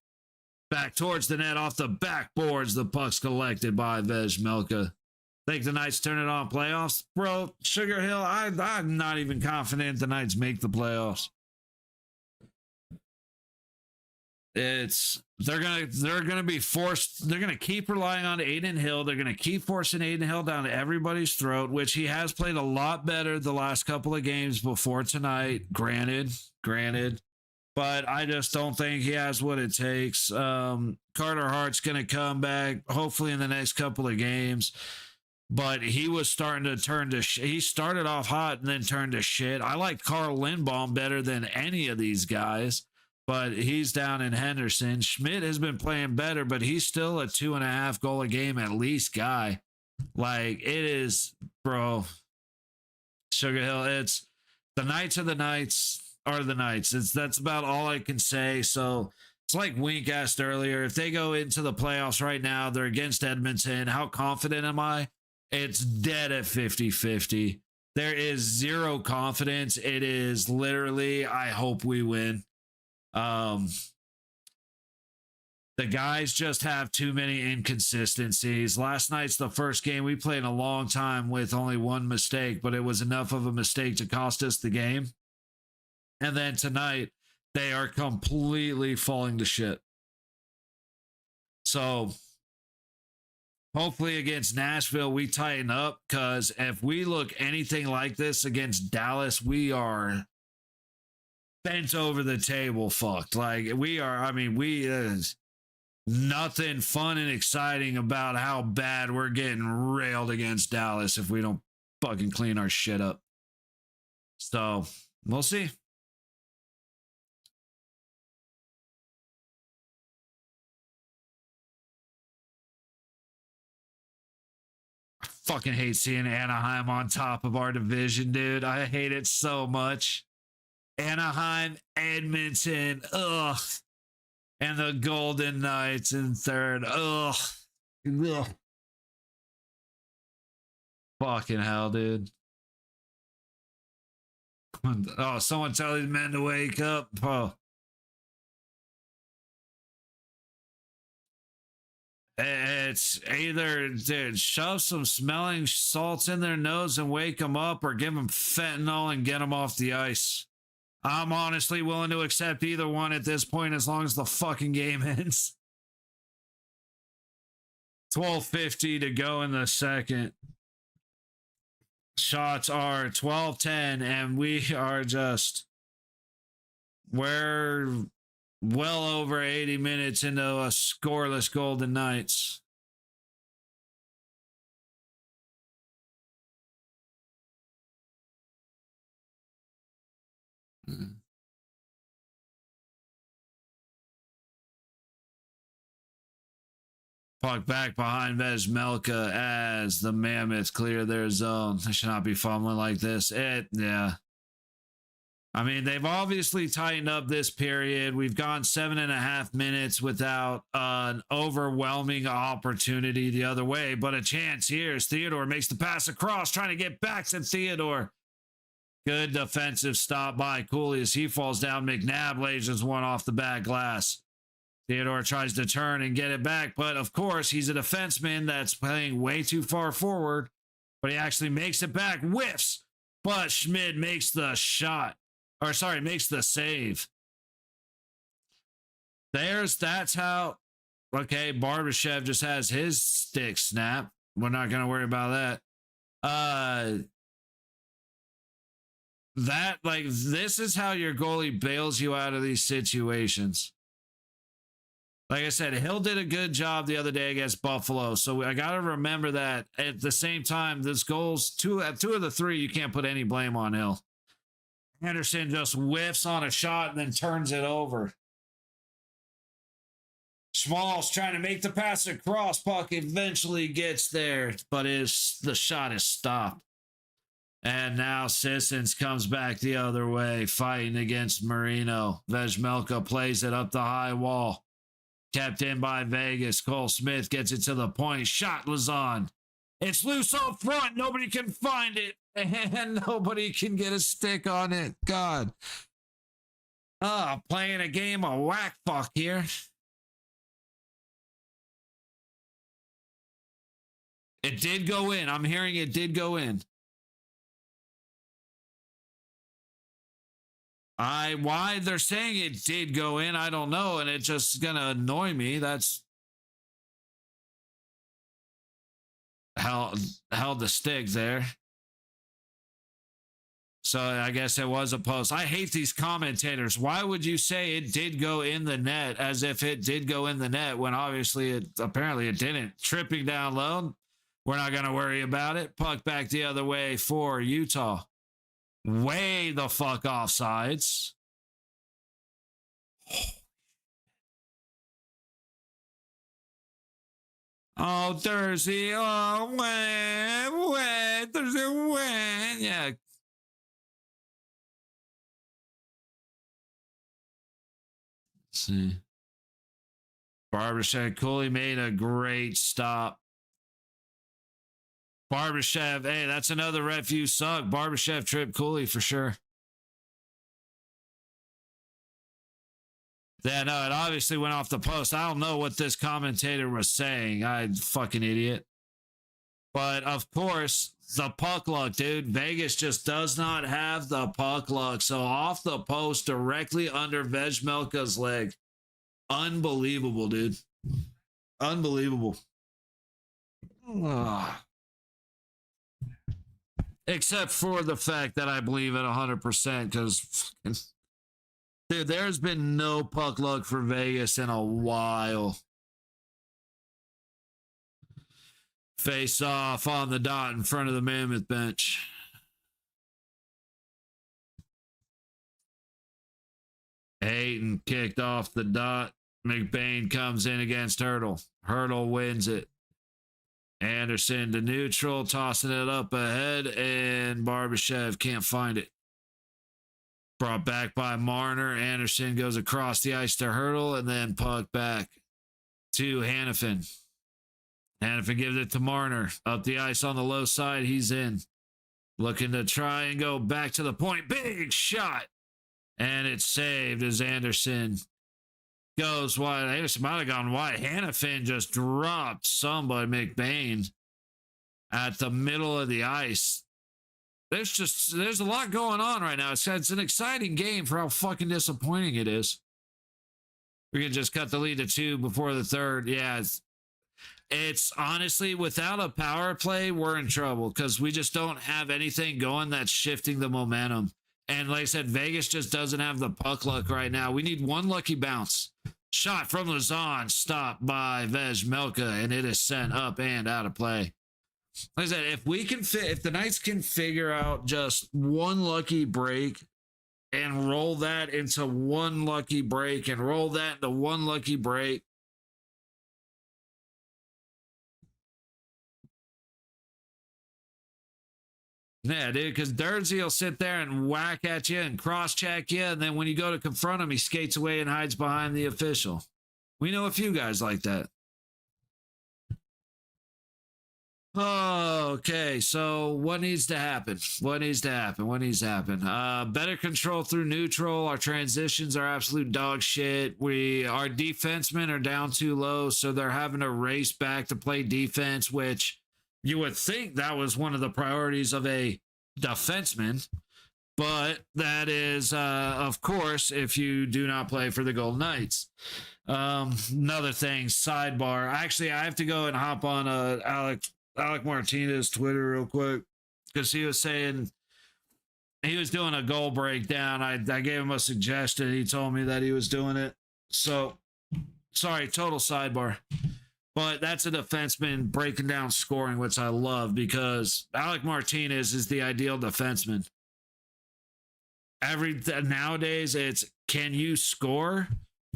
back towards the net off the backboards. The puck's collected by Vejmelka. Think the Knights turn it on playoffs? Bro, Sugar Hill, I'm not even confident the Knights make the playoffs. They're gonna be forced. They're gonna keep relying on Aiden Hill. They're gonna keep forcing Aiden Hill down everybody's throat, which he has played a lot better the last couple of games before tonight. Granted, but I just don't think he has what it takes. Carter Hart's gonna come back hopefully in the next couple of games, but he was starting to turn to. He started off hot and then turned to shit. I like Carl Lindbaum better than any of these guys. But he's down in Henderson. Schmidt has been playing better, but he's still a 2.5 goal a game at least guy. Like, it is, bro. Sugar Hill, it's the Knights are the Knights are the Knights. That's about all I can say. So it's like Wink asked earlier. If they go into the playoffs right now, they're against Edmonton. How confident am I? It's dead at 50-50. There is zero confidence. It is literally, I hope we win. The guys just have too many inconsistencies. Last night's the first game we played in a long time with only one mistake, but it was enough of a mistake to cost us the game. And then tonight, they are completely falling to shit. So hopefully against Nashville, we tighten up, because if we look anything like this against Dallas, we are bent over the table fucked. Like, we are, I mean, nothing fun and exciting about how bad we're getting railed against Dallas if we don't fucking clean our shit up. So we'll see. I fucking hate seeing Anaheim on top of our division, dude. I hate it so much. Anaheim, Edmonton, ugh. And the Golden Knights in third. Ugh. Ugh. Fucking hell, dude. Oh, someone tell these men to wake up. Oh. It's either, dude, shove some smelling salts in their nose and wake them up, or give them fentanyl and get them off the ice. I'm honestly willing to accept either one at this point as long as the fucking game ends. 12:50 to go in the second. Shots are 12:10, and we're well over 80 minutes into a scoreless Golden Knights. Puck back behind Vejmelka as the Mammoths clear their zone. They should not be fumbling like this. Yeah. I mean, they've obviously tightened up this period. We've gone 7.5 minutes without an overwhelming opportunity the other way, but a chance here as Theodore makes the pass across, trying to get back to Theodore. Good defensive stop by Cooley as he falls down. McNabb lasers one off the back glass. Theodore tries to turn and get it back, but of course, he's a defenseman that's playing way too far forward, but he actually makes it back, whiffs, but Schmid makes the shot. Makes the save. That's how, okay, Barbashev just has his stick snap. We're not going to worry about that. This is how your goalie bails you out of these situations. Like I said, Hill did a good job the other day against Buffalo. So I got to remember that at the same time, this goal's two of the three, you can't put any blame on Hill. Henderson just whiffs on a shot and then turns it over. Schmal's trying to make the pass across. Puck eventually gets there, but the shot is stopped. And now Sissons comes back the other way, fighting against Marino. Vejmelka plays it up the high wall. Kept in by Vegas. Cole Smith gets it to the point. Shot was on. It's loose up front. Nobody can find it. And nobody can get a stick on it. God. Playing a game of whack fuck here. It did go in. I'm hearing it did go in. Why they're saying it did go in, I don't know, and it's just gonna annoy me. That's held the stick there. So I guess it was a post. I hate these commentators. Why would you say it did go in the net as if it did go in the net when obviously apparently it didn't? Tripping down low. We're not going to worry about it. Puck back the other way for Utah. Way the fuck offsides. Oh, Thursday. Oh, when. Thursday, when. Yeah. Let's see. Barbashev, Cooley made a great stop. Barbashev, hey, that's another refuse suck. Barbashev tripped Cooley for sure. Yeah, no, it obviously went off the post. I don't know what this commentator was saying. I fucking idiot. But of course, the puck luck, dude. Vegas just does not have the puck luck. So off the post, directly under Vejmelka's leg. Unbelievable, dude. Unbelievable. Ugh. Except for the fact that I believe it 100% because, dude, there's been no puck luck for Vegas in a while. Face off on the dot in front of the Mammoth bench. Hayton kicked off the dot. McBain comes in against Hurdle. Hurdle wins it. Anderson to neutral, tossing it up ahead, and Barbashev can't find it. Brought back by Marner. Anderson goes across the ice to Hurdle, and then puck back to Hannafin. Hannafin gives it to Marner. Up the ice on the low side, he's in. Looking to try and go back to the point. Big shot. And it's saved as Anderson goes wide. Anderson might have gone wide. Hannafin just dropped somebody, McBain, at the middle of the ice. There's a lot going on right now. It's an exciting game for how fucking disappointing it is. We can just cut the lead to 2 before the third. Yeah, it's honestly, without a power play, we're in trouble because we just don't have anything going that's shifting the momentum. And like I said, Vegas just doesn't have the puck luck right now. We need one lucky bounce. Shot from Lazan, stopped by Vejmelka, and it is sent up and out of play. Like I said, if the Knights can figure out just one lucky break and roll that into one lucky break and roll that into one lucky break. Yeah, dude, because Durdsey will sit there and whack at you and cross-check you, and then when you go to confront him, he skates away and hides behind the official. We know a few guys like that. Okay, so what needs to happen? What needs to happen? Better control through neutral. Our transitions are absolute dog shit. Our defensemen are down too low, so they're having to race back to play defense, which you would think that was one of the priorities of a defenseman. But that is, of course, if you do not play for the Golden Knights. Another thing, sidebar. Actually, I have to go and hop on Alec Martinez Twitter real quick because he was saying he was doing a goal breakdown. I gave him a suggestion. He told me that he was doing it. So, sorry, total sidebar. But that's a defenseman breaking down scoring, which I love because Alec Martinez is the ideal defenseman. Nowadays, it's can you score?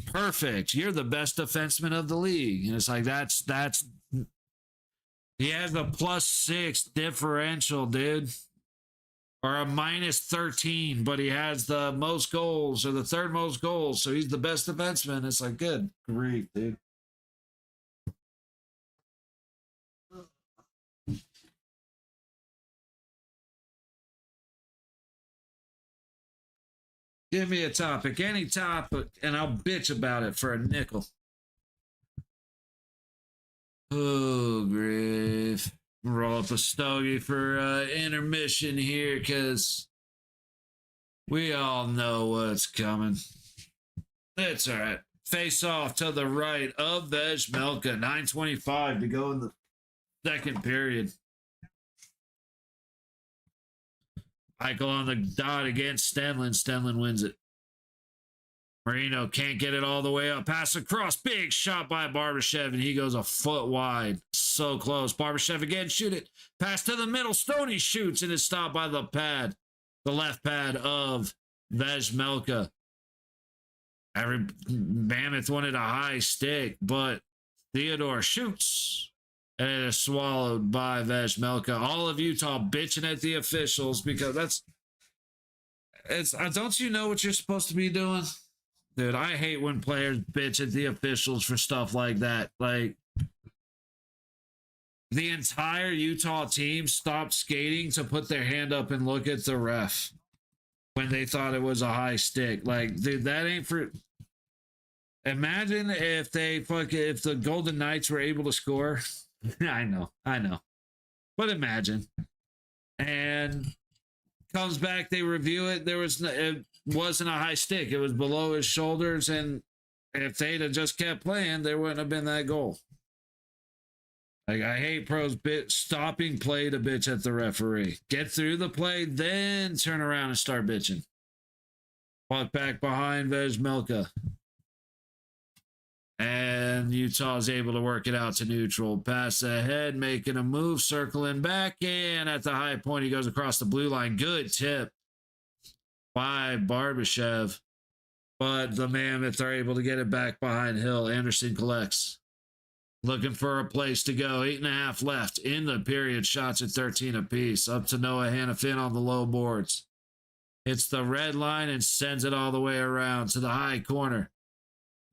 Perfect. You're the best defenseman of the league. And it's like that's he has a +6 differential, dude. Or a -13, but he has the most goals or the third most goals. So he's the best defenseman. It's like, good grief, dude. Give me a topic, any topic, and I'll bitch about it for a nickel. Oh, grief. Roll up a stogie for intermission here because we all know what's coming. That's all right. Face off to the right of Vejmelka. 9:25 to go in the second period. Michael on the dot against Stenlin. Stenlin wins it. Marino can't get it all the way up. Pass across. Big shot by Barbashev, and he goes a foot wide. So close. Barbashev again. Shoot it. Pass to the middle. Stoney shoots, and is stopped by the pad. The left pad of Vejmelka. Mammoth wanted a high stick, but Theodore shoots. And it is swallowed by Vejmelka. All of Utah bitching at the officials because don't you know what you're supposed to be doing? Dude, I hate when players bitch at the officials for stuff like that. Like, the entire Utah team stopped skating to put their hand up and look at the ref when they thought it was a high stick. Like, dude, that ain't for... Imagine if if the Golden Knights were able to score... I know. But imagine. And comes back, they review it. It wasn't a high stick. It was below his shoulders. And if they'd have just kept playing, there wouldn't have been that goal. Like, I hate pros stopping play to bitch at the referee. Get through the play, then turn around and start bitching. Walk back behind Vejmelka. And Utah is able to work it out to neutral. Pass ahead, making a move, circling back, and at the high point, he goes across the blue line. Good tip by Barbashev. But the Mammoth are able to get it back behind Hill. Anderson collects. Looking for a place to go. 8.5 left in the period. Shots at 13 apiece. Up to Noah Hannafin on the low boards. Hits the red line and sends it all the way around to the high corner.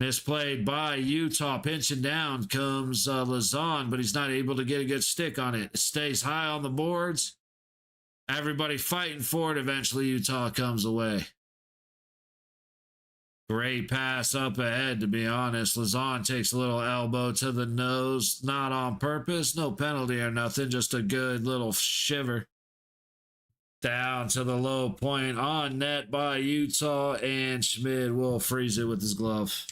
Misplayed by Utah. Pinching down comes Lazon, but he's not able to get a good stick on it. It stays high on the boards. Everybody fighting for it. Eventually, Utah comes away. Great pass up ahead, to be honest. Lazon takes a little elbow to the nose. Not on purpose. No penalty or nothing. Just a good little shiver. Down to the low point. On net by Utah. And Schmid will freeze it with his glove.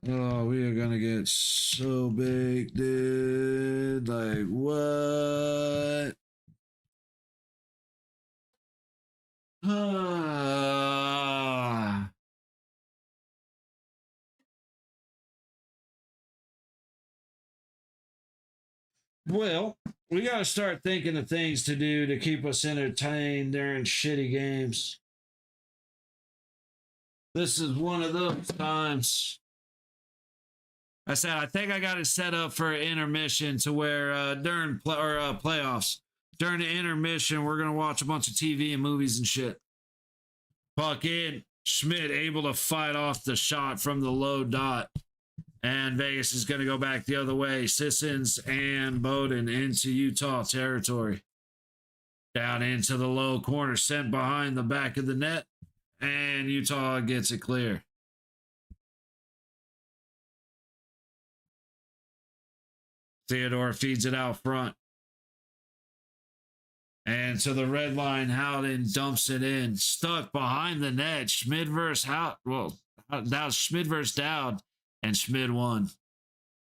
Oh, we are going to get so big, dude. Like, what? Well, we got to start thinking of things to do to keep us entertained during shitty games. This is one of those times. I said, I think I got it set up for intermission to where during playoffs, during the intermission, we're going to watch a bunch of TV and movies and shit. Puck in. Schmidt able to fight off the shot from the low dot. And Vegas is going to go back the other way. Sissons and Bowden into Utah territory. Down into the low corner, sent behind the back of the net. And Utah gets it clear. Theodore feeds it out front. And to the red line, Howden dumps it in. Stuck behind the net. Schmid versus Howden. Well, that was Schmid versus Dowd. And Schmid won.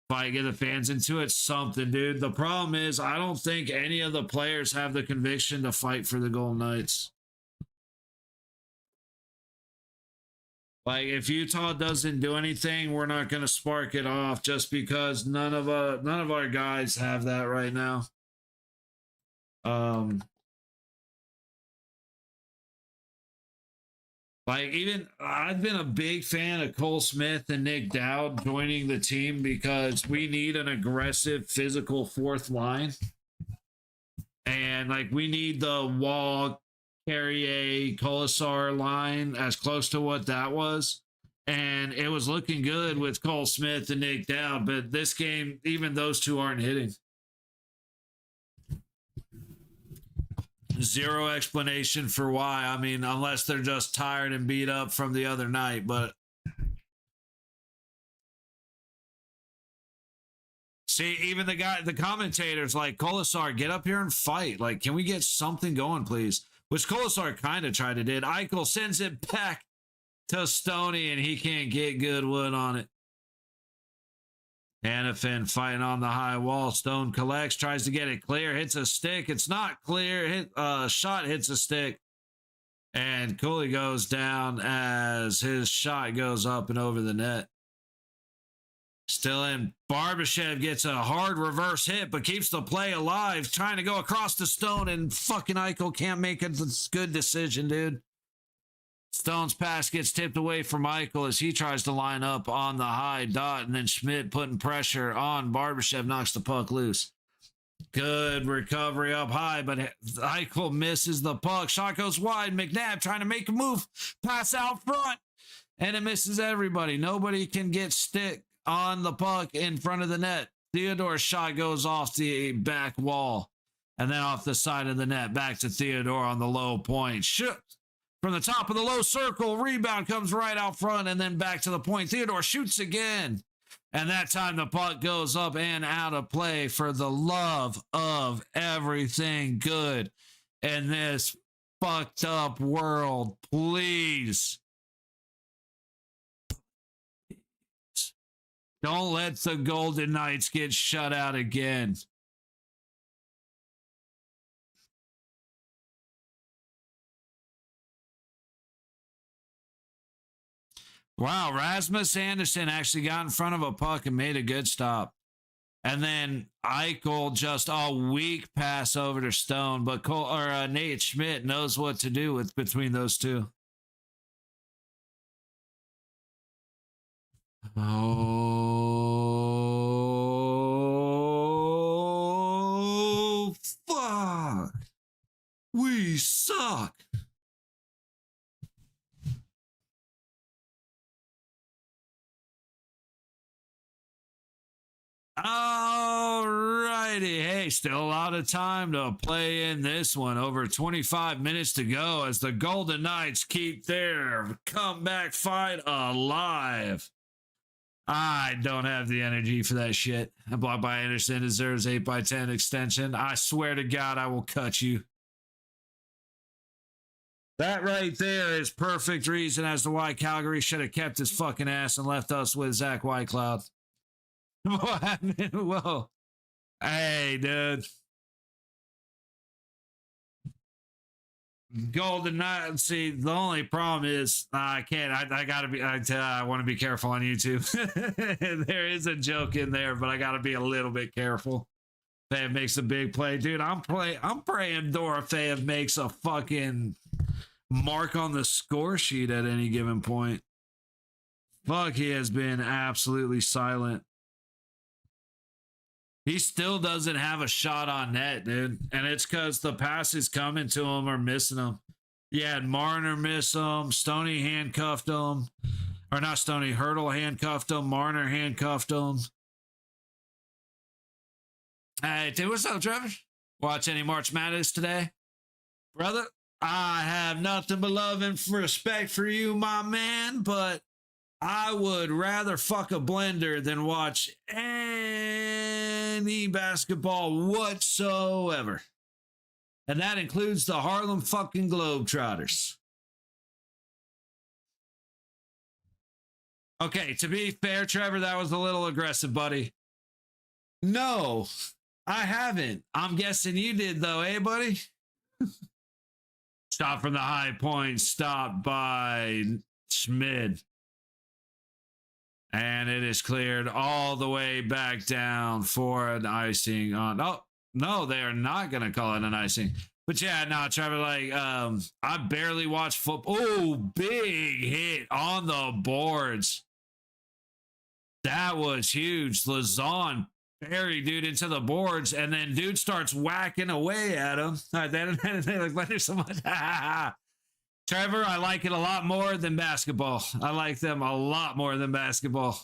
If I get the fans into it, something, dude. The problem is, I don't think any of the players have the conviction to fight for the Golden Knights. Like, if Utah doesn't do anything, we're not going to spark it off just because none of our guys have that right now. Like, even I've been a big fan of Cole Smith and Nick Dowd joining the team because we need an aggressive, physical fourth line. And, like, we need the Wall, Carrier, Colasar line as close to what that was. And it was looking good with Cole Smith and Nick Dowd. But this game, even those two aren't hitting. Zero explanation for why. I mean, unless they're just tired and beat up from the other night, but see, even the commentators like Colasar, get up here and fight. Like, can we get something going, please? Which Colasar kind of tried to did. Eichel sends it back to Stoney, and he can't get good wood on it. Hannafin fighting on the high wall. Stone collects, tries to get it clear, hits a stick. It's not clear. Shot hits a stick. And Cooley goes down as his shot goes up and over the net. Still in. Barbashev gets a hard reverse hit, but keeps the play alive, trying to go across the Stone, and fucking Eichel can't make a good decision, dude. Stone's pass gets tipped away from Eichel as he tries to line up on the high dot, and then Schmidt putting pressure on Barbashev, knocks the puck loose. Good recovery up high, but Eichel misses the puck. Shot goes wide. McNabb trying to make a move. Pass out front, and it misses everybody. Nobody can get stick on the puck in front of the net. Theodore's shot goes off the back wall, and then off the side of the net. Back to Theodore on the low point. Shoot. From the top of the low circle, rebound comes right out front and then back to the point. Theodore shoots again. And that time the puck goes up and out of play. For the love of everything good in this fucked up world, please. Don't let the Golden Knights get shut out again. Wow, Rasmus Anderson actually got in front of a puck and made a good stop. And then Eichel just a weak pass over to Stone, but Nate Schmidt knows what to do with between those two. Oh, fuck. We suck. Alrighty. Hey, still a lot of time to play in this one. Over 25 minutes to go as the Golden Knights keep their comeback fight alive. I don't have the energy for that shit. A block by Anderson deserves 8x10 extension. I swear to God, I will cut you. That right there is perfect reason as to why Calgary should have kept his fucking ass and left us with Zach Whitecloud. What happened? Whoa. Hey, dude. Golden Knight. See, the only problem is I can't. I gotta be. I want to be careful on YouTube. There is a joke in there, but I gotta be a little bit careful. Fave makes a big play, dude. I'm praying Dorofeyev makes a fucking mark on the score sheet at any given point. Fuck, he has been absolutely silent. He still doesn't have a shot on net, dude. And it's because the passes coming to him are missing him. Yeah, Marner missed him. Stoney handcuffed him. Or not Stoney, Hurdle handcuffed him. Marner handcuffed him. Hey, dude, what's up, Trevor? Watch any March Madness today? Brother, I have nothing but love and respect for you, my man, but I would rather fuck a blender than watch any basketball whatsoever. And that includes the Harlem fucking Globetrotters. Okay, to be fair, Trevor, that was a little aggressive, buddy. No, I haven't. I'm guessing you did, though, eh, buddy? Stop from the high point, stopped by Schmid. And it is cleared all the way back down for an icing on. Oh, no, they are not going to call it an icing. But yeah, no, Trevor, like, I barely watch football. Oh, big hit on the boards. That was huge. Lazon buried dude into the boards, and then dude starts whacking away at him. They like, so much. Trevor, I like it a lot more than basketball. I like them a lot more than basketball.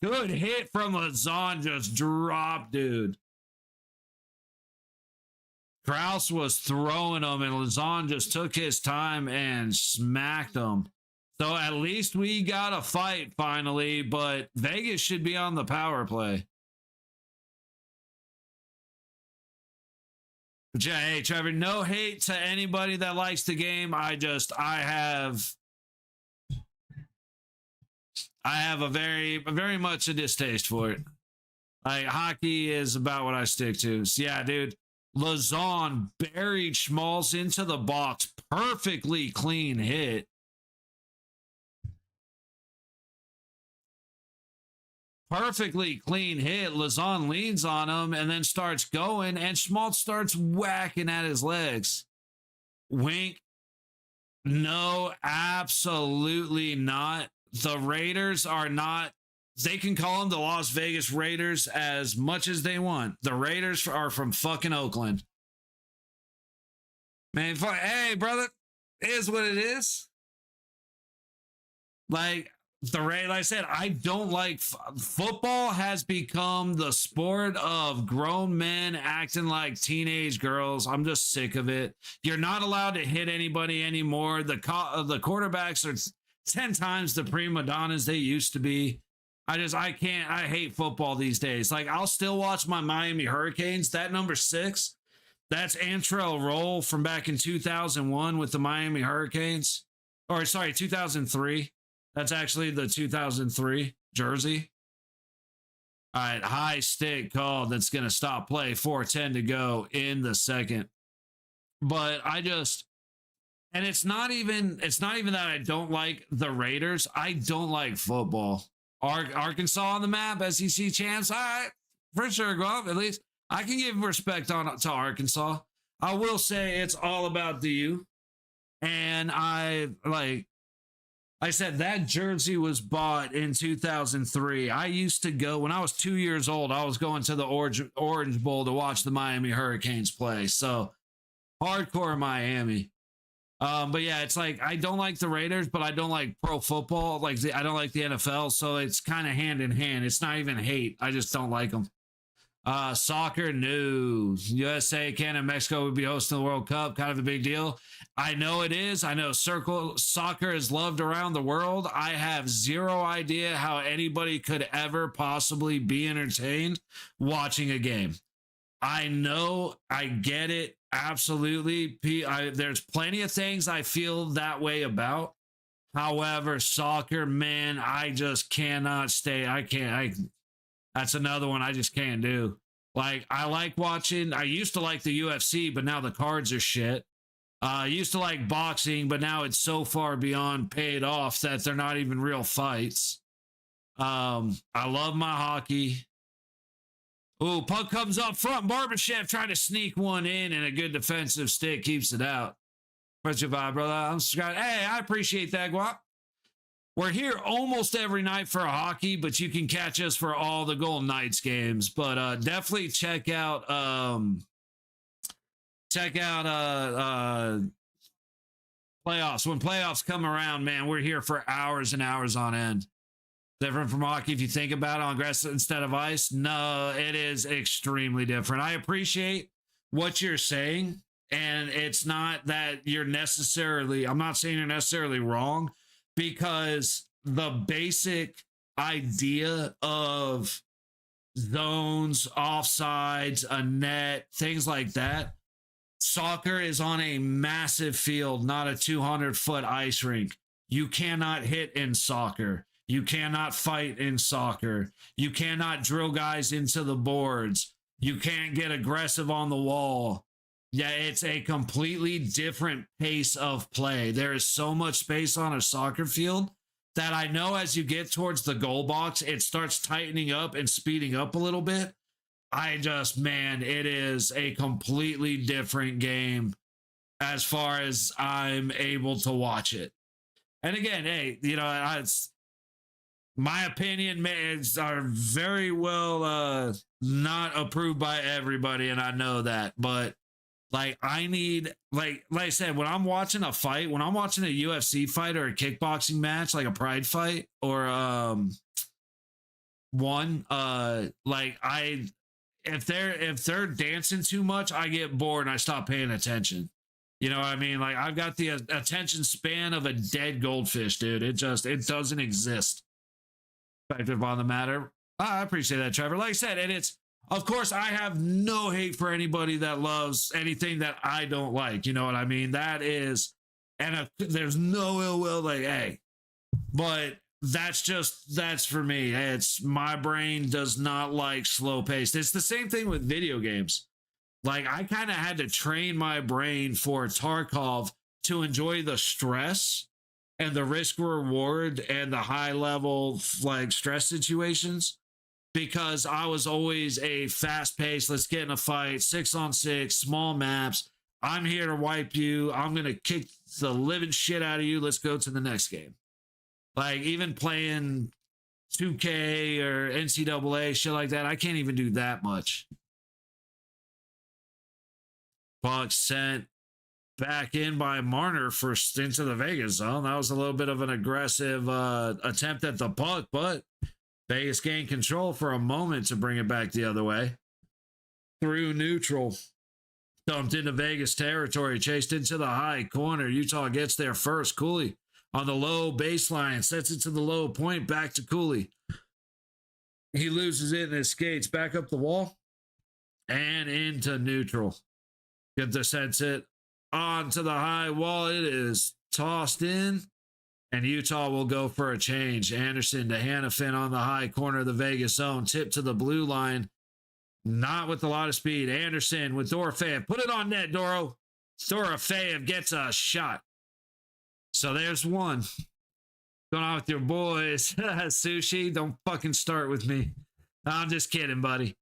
Good hit from Lazon, just dropped, dude. Krause was throwing him, and Lazon just took his time and smacked him. So at least we got a fight finally, but Vegas should be on the power play. But yeah, hey, Trevor, no hate to anybody that likes the game. I have a very much a distaste for it. Like, hockey is about what I stick to. So yeah, dude, Lazon buried Schmaltz into the box. Perfectly clean hit. Perfectly clean hit. Lazon leans on him and then starts going, and Schmaltz starts whacking at his legs. Wink. No, absolutely not. The Raiders are not. They can call them the Las Vegas Raiders as much as they want. The Raiders are from fucking Oakland. Man, hey, brother, it is what it is. Like I said, I don't like football. Has become the sport of grown men acting like teenage girls. I'm just sick of it. You're not allowed to hit anybody anymore. The quarterbacks are 10 times the prima donnas they used to be. I can't. I hate football these days. Like, I'll still watch my Miami Hurricanes. That number 6, that's Antrell Roll from back in 2001 with the Miami Hurricanes. Or sorry, 2003. That's actually the 2003 jersey. All right, high stick call that's going to stop play. 4:10 to go in the second. But and it's not even that I don't like the Raiders. I don't like football. Arkansas on the map, SEC champs. All right, For sure, Guap. At least I can give respect to Arkansas. I will say it's all about the U. And I said that jersey was bought in 2003. I used to go when I was 2 years old. I was going to the Orange Bowl to watch the Miami Hurricanes play. So hardcore Miami. But yeah, it's like I don't like the Raiders, but I don't like pro football. I don't like the NFL, so it's kind of hand in hand. It's not even hate. I just don't like them. Soccer news. USA, Canada, Mexico would be hosting the World Cup. Kind of a big deal. I know it is. I know soccer is loved around the world. I have zero idea how anybody could ever possibly be entertained watching a game. I know, I get it. Absolutely. There's plenty of things I feel that way about. However, soccer, man, I just cannot stay. That's another one I just can't do. Like, I like watching. I used to like the UFC, but now the cards are shit. I used to like boxing, but now it's so far beyond paid off that they're not even real fights. I love my hockey. Ooh, puck comes up front. Barbashev trying to sneak one in, and a good defensive stick keeps it out. What's your vibe, brother? I'm Scott. Hey, I appreciate that, Guap. We're here almost every night for hockey, but you can catch us for all the Golden Knights games. But definitely check out playoffs. When playoffs come around, man, we're here for hours and hours on end. Different from hockey if you think about it, on grass instead of ice. No, it is extremely different. I appreciate what you're saying, and it's not that I'm not saying you're necessarily wrong, because the basic idea of zones, offsides, a net, things like that. Soccer is on a massive field, not a 200-foot ice rink. You cannot hit in soccer. You cannot fight in soccer. You cannot drill guys into the boards. You can't get aggressive on the wall. Yeah, it's a completely different pace of play. There is so much space on a soccer field that I know as you get towards the goal box, it starts tightening up and speeding up a little bit. It is a completely different game as far as I'm able to watch it. And again, hey, it's my opinion are very well not approved by everybody, and I know that. But I need, like I said, when I'm watching a fight, when I'm watching a UFC fight or a kickboxing match, like a pride fight or if they're dancing too much, I get bored and I stop paying attention. You know what I mean? Like, I've got the attention span of a dead goldfish, dude. It doesn't exist. Perspective on the matter. I appreciate that, Trevor. Like I said, and it's, of course, I have no hate for anybody that loves anything that I don't like. You know what I mean? That is, and there's no ill will, like, hey, but that's for me. It's my brain does not like slow paced. It's the same thing with video games. Like, I kind of had to train my brain for Tarkov to enjoy the stress and the risk reward and the high level stress situations, because I was always a fast paced, let's get in a fight, 6-on-6, small maps. I'm here to wipe you. I'm going to kick the living shit out of you. Let's go to the next game. Like, even playing 2K or NCAA, shit like that, I can't even do that much. Puck sent back in by Marner for into the Vegas zone. That was a little bit of an aggressive attempt at the puck, but Vegas gained control for a moment to bring it back the other way. Through neutral. Dumped into Vegas territory. Chased into the high corner. Utah gets there first. Cooley on the low baseline. Sets it to the low point. Back to Cooley. He loses it and it skates back up the wall and into neutral. Get the sets it onto the high wall. It is tossed in, and Utah will go for a change. Anderson to Hannafin on the high corner of the Vegas zone. Tip to the blue line. Not with a lot of speed. Anderson with Dorofeyev. Put it on net, Doro. Dorofeyev gets a shot. So there's one. Going on with your boys. Sushi, don't fucking start with me. I'm just kidding, buddy.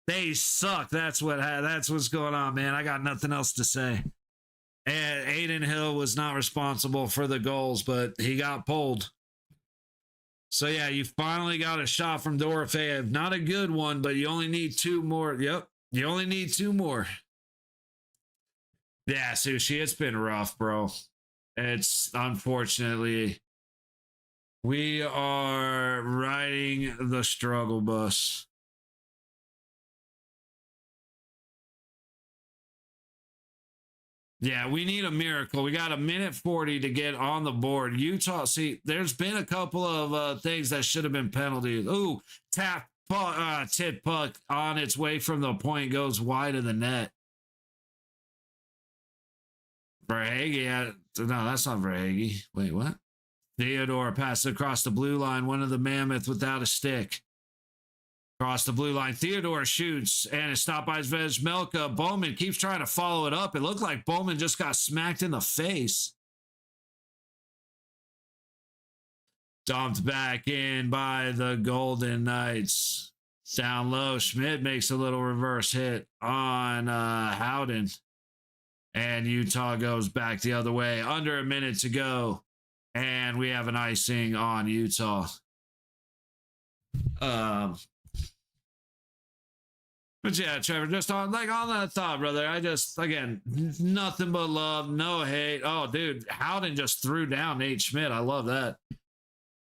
They suck. That's what's going on, man. I got nothing else to say. And Aiden Hill was not responsible for the goals, but he got pulled. So yeah, you finally got a shot from Dorofeyev. Not a good one, but you only need 2 more. Yep, you only need 2 more. Yeah, Sushi, it's been rough, bro. It's unfortunately, we are riding the struggle bus. Yeah, we need a miracle. We got a minute 40 to get on the board. Utah, see, there's been a couple of things that should have been penalties. Ooh, tip puck on its way from the point goes wide of the net. Verhage, no, that's not Verhage. Wait, what? Theodore passes across the blue line. One of the Mammoth without a stick. Across the blue line, Theodore shoots and is stopped by Melka. Bowman keeps trying to follow it up. It looked like Bowman just got smacked in the face. Dumped back in by the Golden Knights. Down low, Schmidt makes a little reverse hit on Howden. And Utah goes back the other way. Under a minute to go. And we have an icing on Utah. But yeah, Trevor, just on that thought, brother. I just, again, nothing but love, no hate. Oh, dude, Howden just threw down Nate Schmidt. I love that.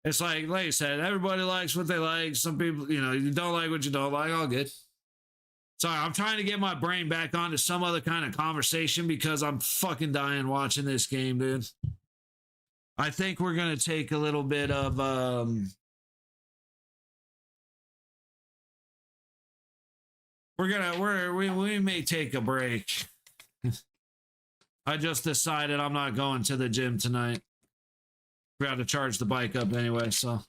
It's like you said, everybody likes what they like. Some people, you don't like what you don't like. All good. Sorry, I'm trying to get my brain back onto some other kind of conversation because I'm fucking dying watching this game, dude. I think we're going to take a little bit of, we may take a break. I just decided I'm not going to the gym tonight. We got to charge the bike up anyway, so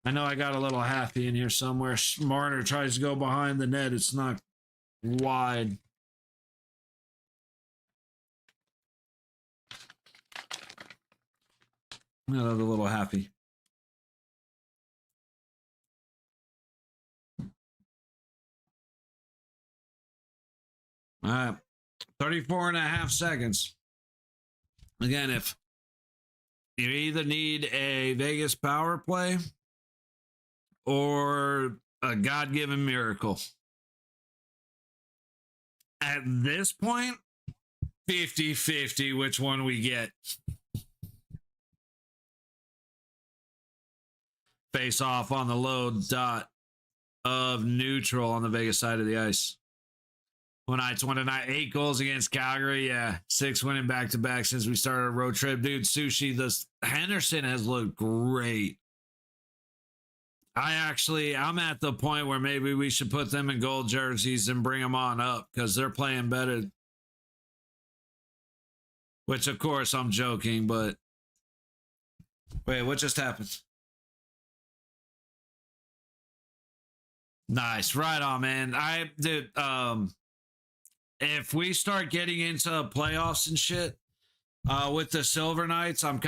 I know I got a little happy in here somewhere. Marner tries to go behind the net. It's not wide. Another little happy. All right. 34 and a half seconds. Again, if you either need a Vegas power play or a God-given miracle. At this point, 50-50 which one we get. Face off on the low dot of neutral on the Vegas side of the ice. Tonight, 8 goals against Calgary. Yeah, 6 winning back-to-back since we started a road trip. Dude, Sushi, Henderson has looked great. I'm at the point where maybe we should put them in gold jerseys and bring them on up because they're playing better. Which, of course, I'm joking, but... Wait, what just happened? Nice. Right on, man. If we start getting into playoffs and shit with the Silver Knights, I'm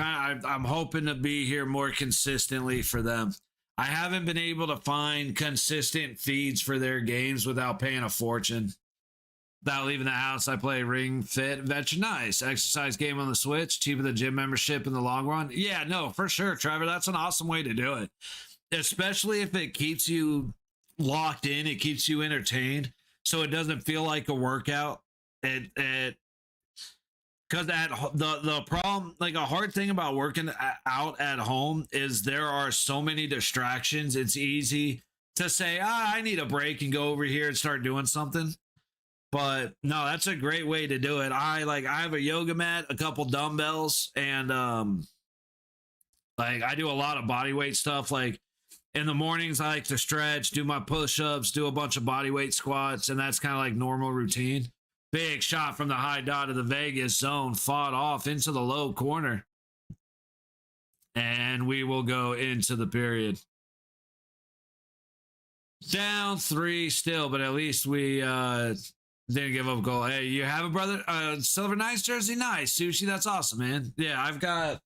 hoping to be here more consistently for them. I haven't been able to find consistent feeds for their games without paying a fortune. Without leaving the house, I play Ring Fit Adventure. Nice. Exercise game on the Switch, cheaper than gym membership in the long run. Yeah, no, for sure, Trevor. That's an awesome way to do it. Especially if it keeps you locked in, it keeps you entertained. So it doesn't feel like a workout. Because the problem, like a hard thing about working out at home is there are so many distractions. It's easy to say, I need a break and go over here and start doing something. But no, that's a great way to do it. I have a yoga mat, a couple dumbbells, and I do a lot of body weight stuff. Like in the mornings, I like to stretch, do my push-ups, do a bunch of body weight squats, and that's kind of like normal routine. Big shot from the high dot of the Vegas zone, fought off into the low corner. And we will go into the period. Down 3 still, but at least we didn't give up a goal. Hey, you have a brother? Silver Knights jersey? Nice. Sushi, that's awesome, man. Yeah, I've got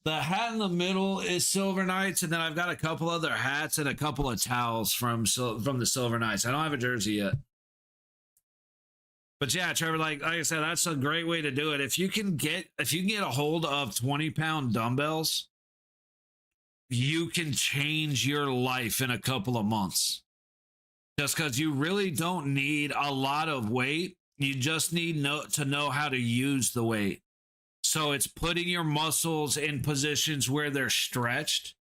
The hat in the middle is Silver Knights, and then I've got a couple other hats and a couple of towels from the Silver Knights. I don't have a jersey yet. But yeah, Trevor, like I said, that's a great way to do it. If you can get a hold of 20-pound dumbbells, you can change your life in a couple of months. Just because you really don't need a lot of weight. You just need to know how to use the weight. So it's putting your muscles in positions where they're stretched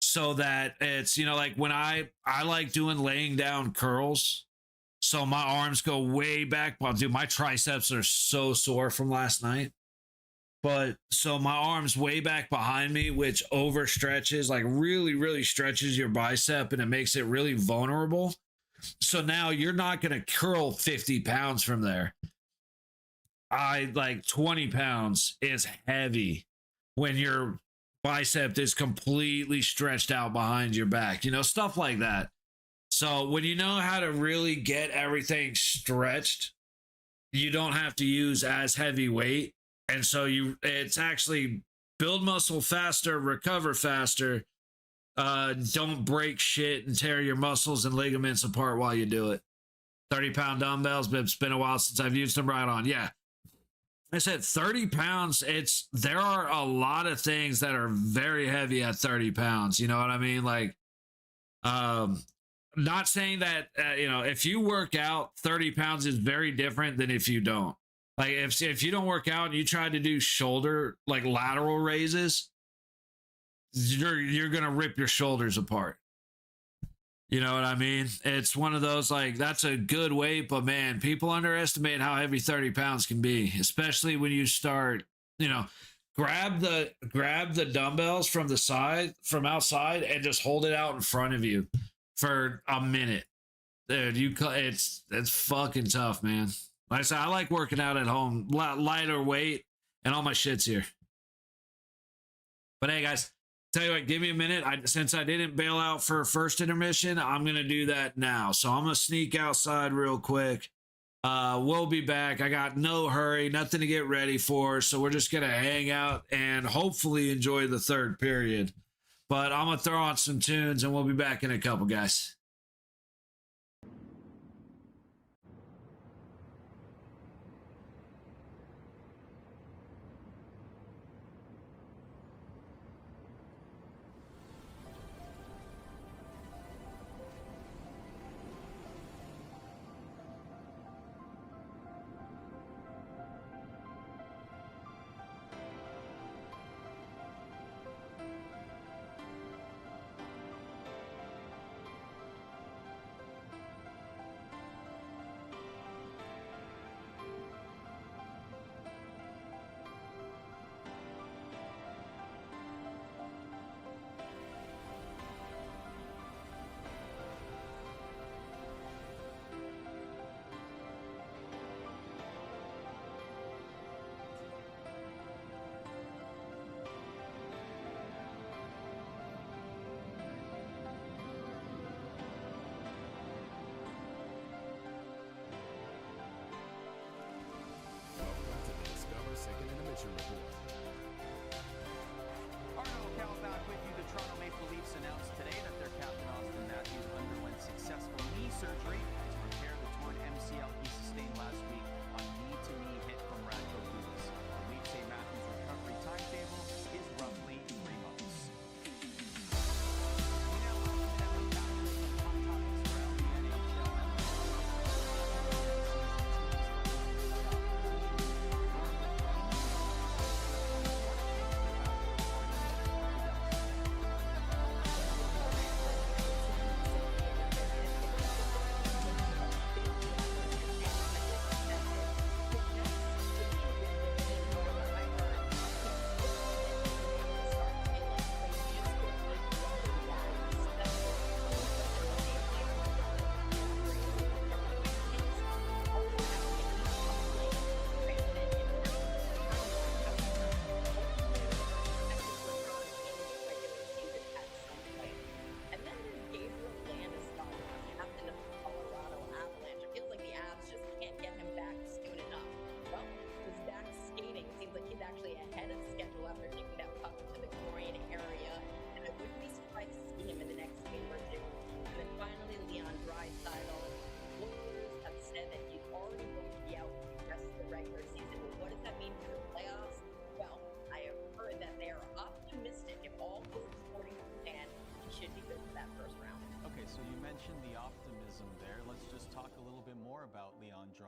so that it's, like when I like doing laying down curls. So my arms go way back. Well, dude, my triceps are so sore from last night. But so my arms way back behind me, which overstretches, like really, really stretches your bicep, and it makes it really vulnerable. So now you're not going to curl 50 pounds from there. Like 20 pounds is heavy when your bicep is completely stretched out behind your back, stuff like that. So when you know how to really get everything stretched, you don't have to use as heavy weight. And so it's actually build muscle faster, recover faster. Don't break shit and tear your muscles and ligaments apart while you do it. 30-pound dumbbells, but it's been a while since I've used them. Right on. Yeah. I said 30 pounds. There are a lot of things that are very heavy at 30 pounds. You know what I mean? Like, not saying that, if you work out, 30 pounds is very different than if you don't. Like if you don't work out and you try to do shoulder, like lateral raises, you're going to rip your shoulders apart. You know what I mean? It's one of those, like, that's a good weight, but man, people underestimate how heavy 30 pounds can be, especially when you start, grab the dumbbells from outside and just hold it out in front of you for a minute. Dude, it's fucking tough, man. Like I said, I like working out at home, lighter weight, and all my shit's here. But hey, guys, tell you what, give me a minute. Since I didn't bail out for first intermission, I'm going to do that now. So I'm going to sneak outside real quick. We'll be back. I got no hurry, nothing to get ready for. So we're just going to hang out and hopefully enjoy the third period. But I'm going to throw on some tunes and we'll be back in a couple, guys.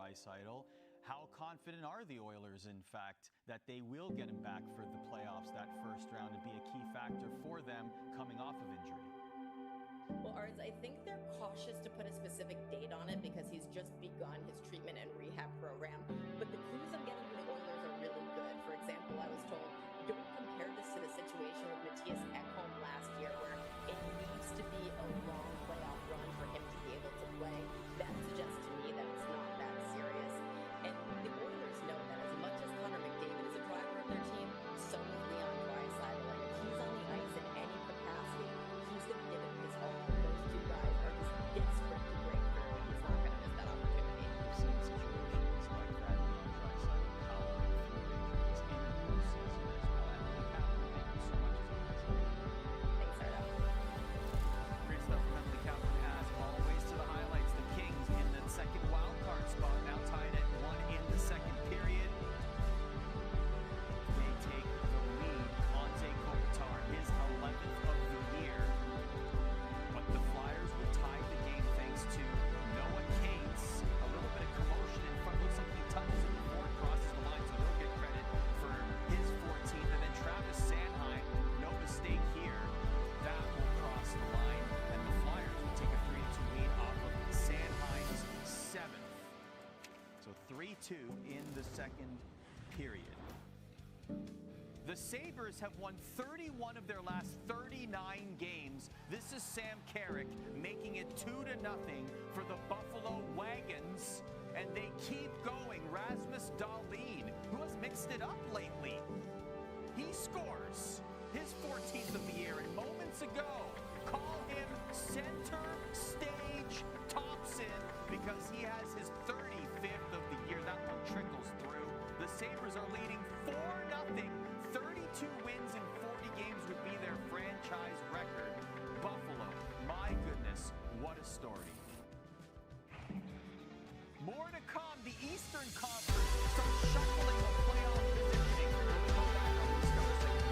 Draisaitl. How confident are the Oilers, in fact, that they will get him back for the playoffs that first round and be a key factor for them coming off of injury? Well, Ards, I think they're cautious to put a specific date on it because he's just begun his treatment and rehab program. But the clues I'm getting from the Oilers are really good. For example, I was told, don't compare this to the situation with Matthias Ekholm last year, where it needs to be a long playoff run for him to be able to play. That suggests to me that it's not that serious. And the Oilers know that as much as Connor McDavid is a driver of their team, so is Leon Draisaitl. And if he's on the ice in any capacity, he's going to give it his all. Those two guys are just desperate to break through, and he's not going to miss that opportunity. We've seen situations like that in Draisaitl powering through injuries in the postseason as well. Emily Kaplan, thank you so much as always. Thanks, Sarah. Great stuff from Emily Kaplan as always. To the highlights, the Kings in the second wild card spot, now tied at 1 in the second period. They take the lead. Anze Kopitar, his 11th of the year. But the Flyers would tie the game thanks to Noah Cates. A little bit of commotion in front. Looks like he tumbles it before it crosses the line, so he'll get credit for his 14th. And then Travis Sanheim, no mistake here. That will cross the line, and the Flyers will take a 3-2 lead off of Sanheim's 7th. So 3-2 in the second period. The Sabres have won 31 of their last 39 games. This is Sam Carrick making it 2-0 for the Buffalo Wagons. And they keep going. Rasmus Dahlin, who has mixed it up lately, he scores his 14th of the year. And moments ago, call him center stage Thompson because he has his 35th of the year. That one trickles through. The Sabres are leading 4-0. 32 wins in 40 games would be their franchise record. Buffalo, my goodness, what a story. More to come. The Eastern Conference starts shuffling the playoff positioning. We'll come back on this conversation.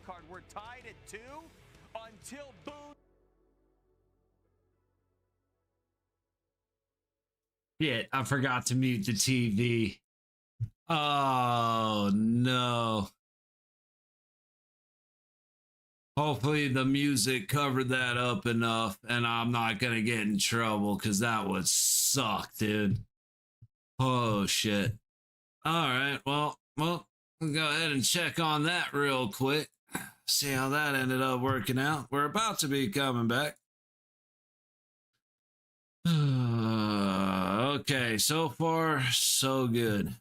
card. We're tied at 2 until Boone. Shit, I forgot to mute the TV. Oh, no. Hopefully the music covered that up enough and I'm not going to get in trouble because that would suck, dude. Oh, shit. All right, well, we'll go ahead and check on that real quick. See how that ended up working out. We're about to be coming back. Okay, so far, so good.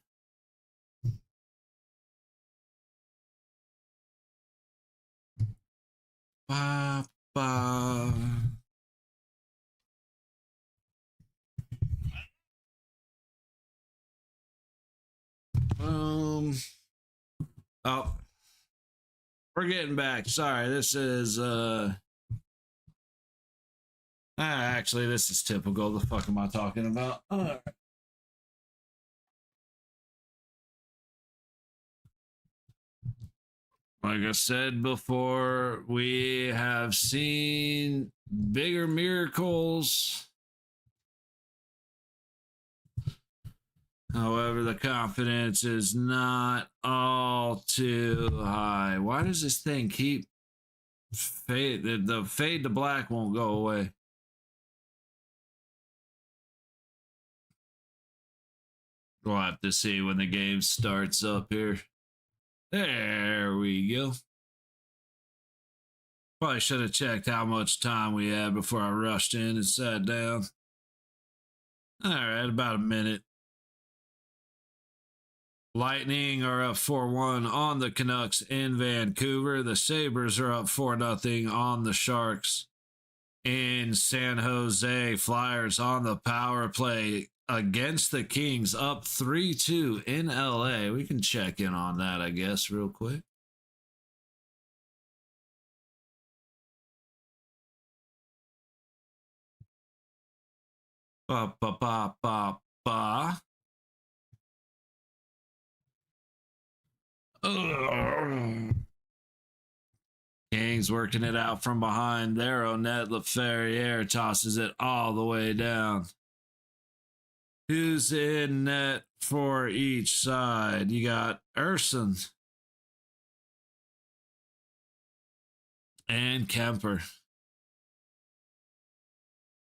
Ba, ba. Oh, we're getting back. Sorry, this is actually this is typical. The fuck am I talking about? All right. Like I said before, we have seen bigger miracles. However, the confidence is not all too high. Why does this thing keep fade? The fade to black won't go away. We'll have to see when the game starts up here. There we go. Probably should have checked how much time we had before I rushed in and sat down. All right, about a minute. Lightning are up 4-1 on the Canucks in Vancouver. The Sabres are up 4-0 on the Sharks in San Jose. Flyers on the power play against the Kings, up 3-2 in LA. We can check in on that, I guess, real quick. Ba ba ba ba ba. Kings working it out from behind their own net. LaFerriere tosses it all the way down. Who's in net for each side? You got Urson and Kemper.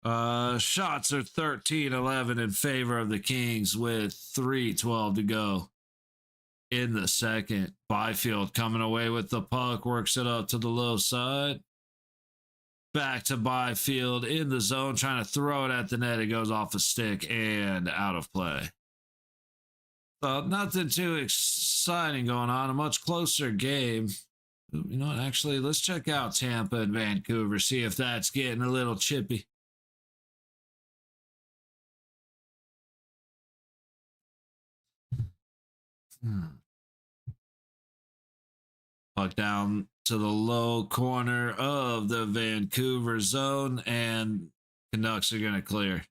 Shots are 13-11 in favor of the Kings with 3:12 to go in the second. Byfield coming away with the puck, works it up to the low side. Back to Byfield in the zone, trying to throw it at the net. It goes off a stick and out of play. So nothing too exciting going on. A much closer game. You know what? Actually, let's check out Tampa and Vancouver, see if that's getting a little chippy. Puck down to the low corner of the Vancouver zone, and Canucks are going to clear.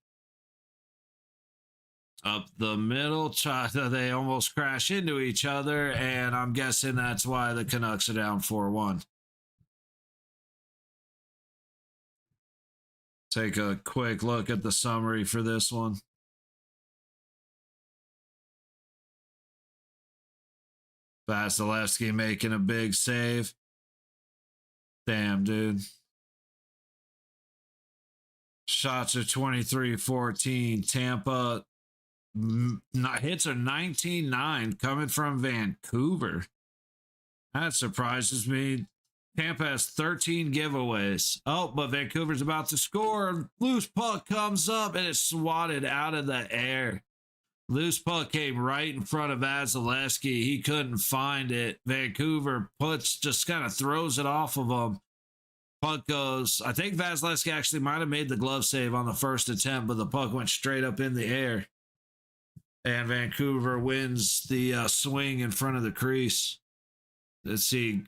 Up the middle, they almost crash into each other, and I'm guessing that's why the Canucks are down 4-1. Take a quick look at the summary for this one. Vasilevsky making a big save. Damn, dude. Shots are 23-14. Tampa hits are 19-9 coming from Vancouver. That surprises me. Tampa has 13 giveaways. Oh, but Vancouver's about to score. Loose puck comes up and it's swatted out of the air. Loose puck came right in front of Vasilevsky. He couldn't find it. Vancouver just kind of throws it off of him. Puck goes, I think Vasilevsky actually might have made the glove save on the first attempt, but the puck went straight up in the air. And Vancouver wins the swing in front of the crease. Let's see.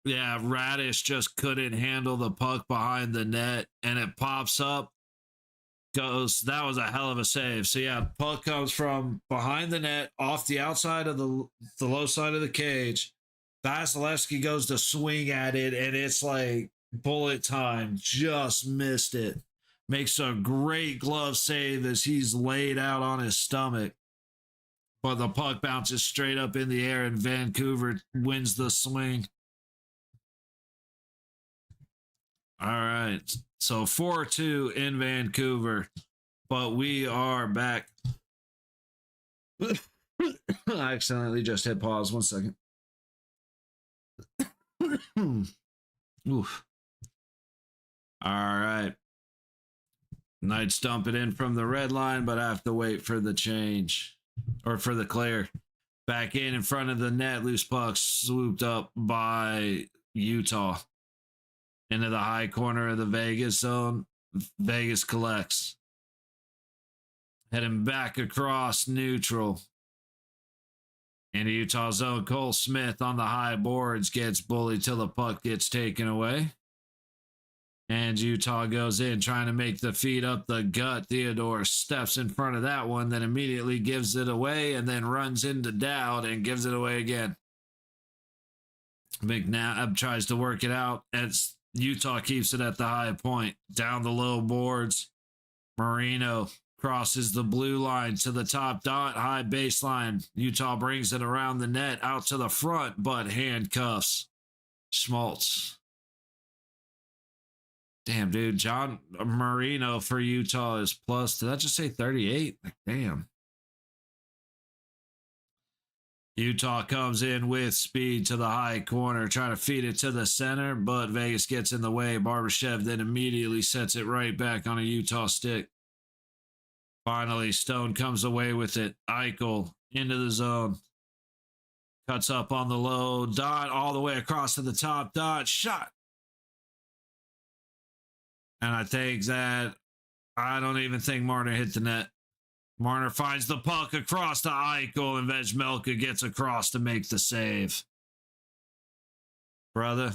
Yeah, Radish just couldn't handle the puck behind the net, and it pops up. That was a hell of a save. So yeah, puck comes from behind the net, off the outside of the low side of the cage. Vasilevsky goes to swing at it, and it's like bullet time. Just missed it. Makes a great glove save as he's laid out on his stomach. But the puck bounces straight up in the air, and Vancouver wins the swing. All right. So 4-2 in Vancouver. But we are back. I accidentally just hit pause. 1 second. Oof. All right. Knights dump it in from the red line, but I have to wait for the change. Or for the clear. Back in front of the net. Loose puck swooped up by Utah. Into the high corner of the Vegas zone. Vegas collects. Heading back across neutral. Into Utah zone. Cole Smith on the high boards gets bullied till the puck gets taken away. And Utah goes in trying to make the feed up the gut. Theodore steps in front of that one, then immediately gives it away and then runs into Dowd and gives it away again. McNabb tries to work it out as Utah keeps it at the high point. Down the low boards. Marino crosses the blue line to the top dot, high baseline. Utah brings it around the net out to the front, but handcuffs Schmaltz. Damn, dude. John Marino for Utah is plus. Did I just say 38? Like, damn. Utah comes in with speed to the high corner, trying to feed it to the center, but Vegas gets in the way. Barbashev then immediately sets it right back on a Utah stick. Finally, Stone comes away with it. Eichel into the zone. Cuts up on the low dot, all the way across to the top dot. Shot. And I don't even think Marner hit the net. Marner finds the puck across to Eichel, and Vejmelka gets across to make the save. Brother.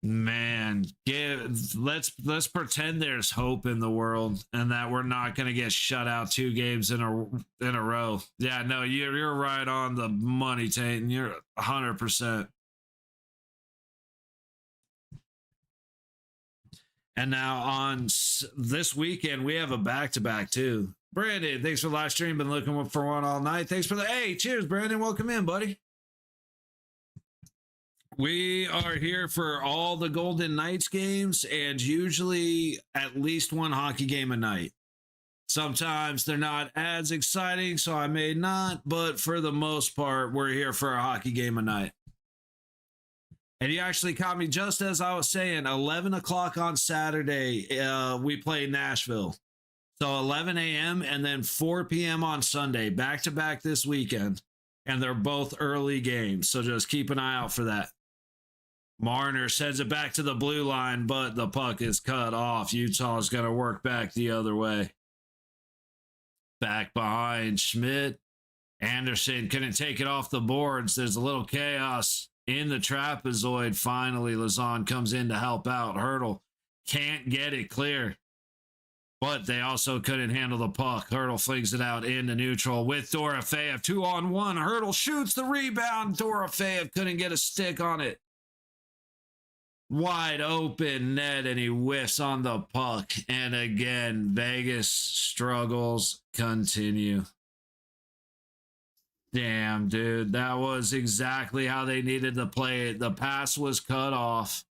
Man, let's pretend there's hope in the world and that we're not going to get shut out 2 games in a row. Yeah, no, you're right on the money, Tate. You're 100%. And now on this weekend, we have a back-to-back too. Brandon, thanks for the live stream. Been looking for one all night. Thanks for hey, cheers, Brandon. Welcome in, buddy. We are here for all the Golden Knights games and usually at least one hockey game a night. Sometimes they're not as exciting, so I may not, but for the most part, we're here for a hockey game a night. And you actually caught me just as I was saying, 11 o'clock on Saturday, we play Nashville. So 11 a.m. and then 4 p.m. on Sunday, back-to-back this weekend. And they're both early games, so just keep an eye out for that. Marner sends it back to the blue line, but the puck is cut off. Utah's going to work back the other way. Back behind Schmidt. Anderson couldn't take it off the boards. There's a little chaos in the trapezoid. Finally, Lazon comes in to help out. Hurdle can't get it clear, but they also couldn't handle the puck. Hurdle flings it out into neutral with Dorofeyev. 2-on-1. Hurdle shoots the rebound. Dorofeyev couldn't get a stick on it. Wide open net, and he whiffs on the puck. And again, Vegas struggles continue. Damn, dude. That was exactly how they needed to play it. The pass was cut off.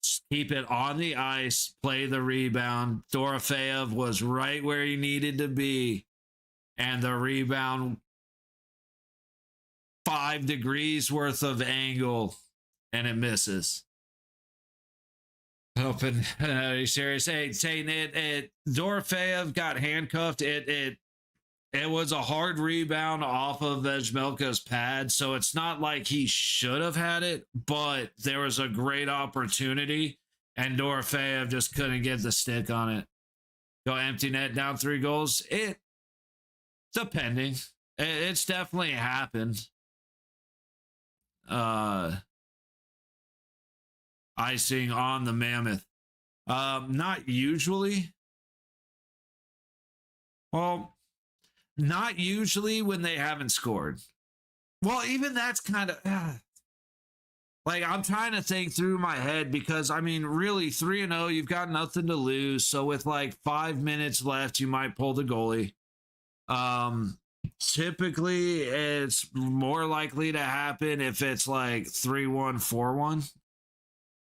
Just keep it on the ice. Play the rebound. Dorofeyev was right where he needed to be. And the rebound, 5 degrees worth of angle, and it misses. Open. Are you serious? Hey, Tate, Dorofeyev got handcuffed. It was a hard rebound off of Vejmelka's pad, so it's not like he should have had it, but there was a great opportunity, and Dorofeyev just couldn't get the stick on it. Go empty net, down 3 goals. Depending. It's definitely happened. Icing on the Mammoth. Not usually. Well, Not usually when they haven't scored. Well, even that's kind of like I'm trying to think through my head because I mean, really 3-0, you've got nothing to lose. So with like 5 minutes left, you might pull the goalie. Typically it's more likely to happen if it's like 3-1, 4-1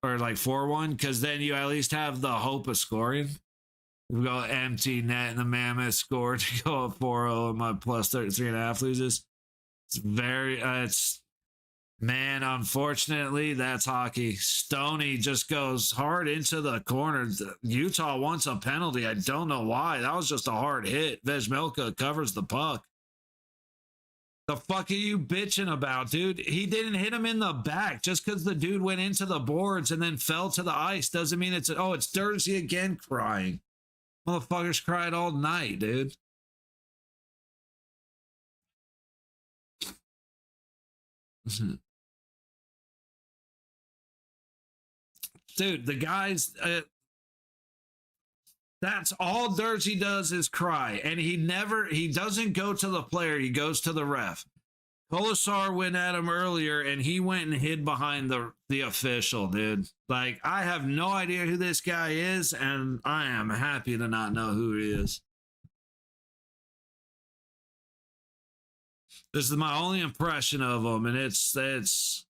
or like 4-1, because then you at least have the hope of scoring. We go empty net and the Mammoth scored to go up 4-0 and my plus 33.5 loses. It's very, man, unfortunately, that's hockey. Stoney just goes hard into the corner. Utah wants a penalty. I don't know why. That was just a hard hit. Vejmelka covers the puck. The fuck are you bitching about, dude? He didn't hit him in the back. Just because the dude went into the boards and then fell to the ice doesn't mean it's Dursey again crying. Motherfuckers cried all night, dude. Dude, the guys, that's all Dursey does is cry. And he doesn't go to the player, he goes to the ref. Colasar went at him earlier and he went and hid behind the official, dude. Like, I have no idea who this guy is, and I am happy to not know who he is. This is my only impression of him, and it's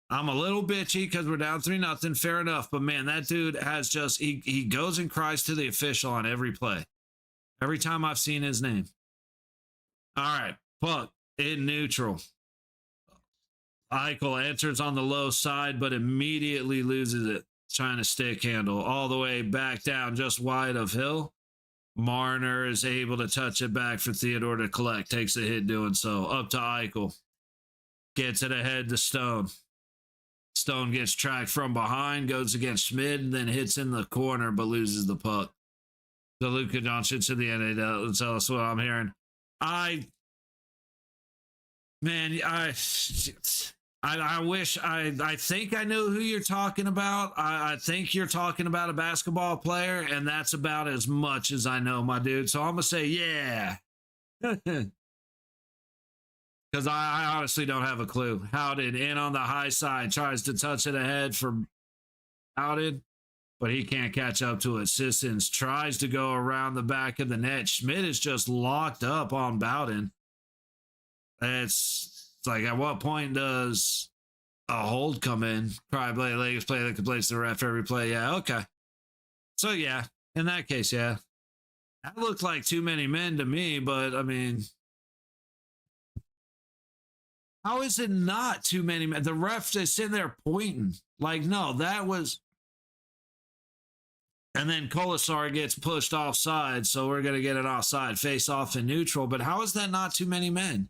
I'm a little bitchy because we're down 3-0, fair enough. But man, that dude has just he goes and cries to the official on every play. Every time I've seen his name. All right, puck in neutral. Eichel enters on the low side, but immediately loses it, trying to stick handle all the way back down just wide of Hill. Marner is able to touch it back for Theodore to collect, takes a hit doing so. Up to Eichel. Gets it ahead to Stone. Stone gets tracked from behind, goes against Schmidt, and then hits in the corner, but loses the puck. So Luka Doncic to the NHL. Tell us what I'm hearing. I wish I think I know who you're talking about. I think you're talking about a basketball player, and that's about as much as I know, my dude. So I'm gonna say yeah. Because I honestly don't have a clue. Howden in on the high side, tries to touch it ahead for Howden, but he can't catch up to it. Sissons tries to go around the back of the net. Schmidt is just locked up on Bowden. It's like, at what point does a hold come in? Probably Lakers play that complains the ref every play. Yeah, okay. So yeah, in that case, yeah. That looked like too many men to me, but I mean, how is it not too many men? The ref is sitting there pointing. Like, no, that was. And then Colasar gets pushed offside, so we're going to get an offside face off in neutral. But how is that not too many men?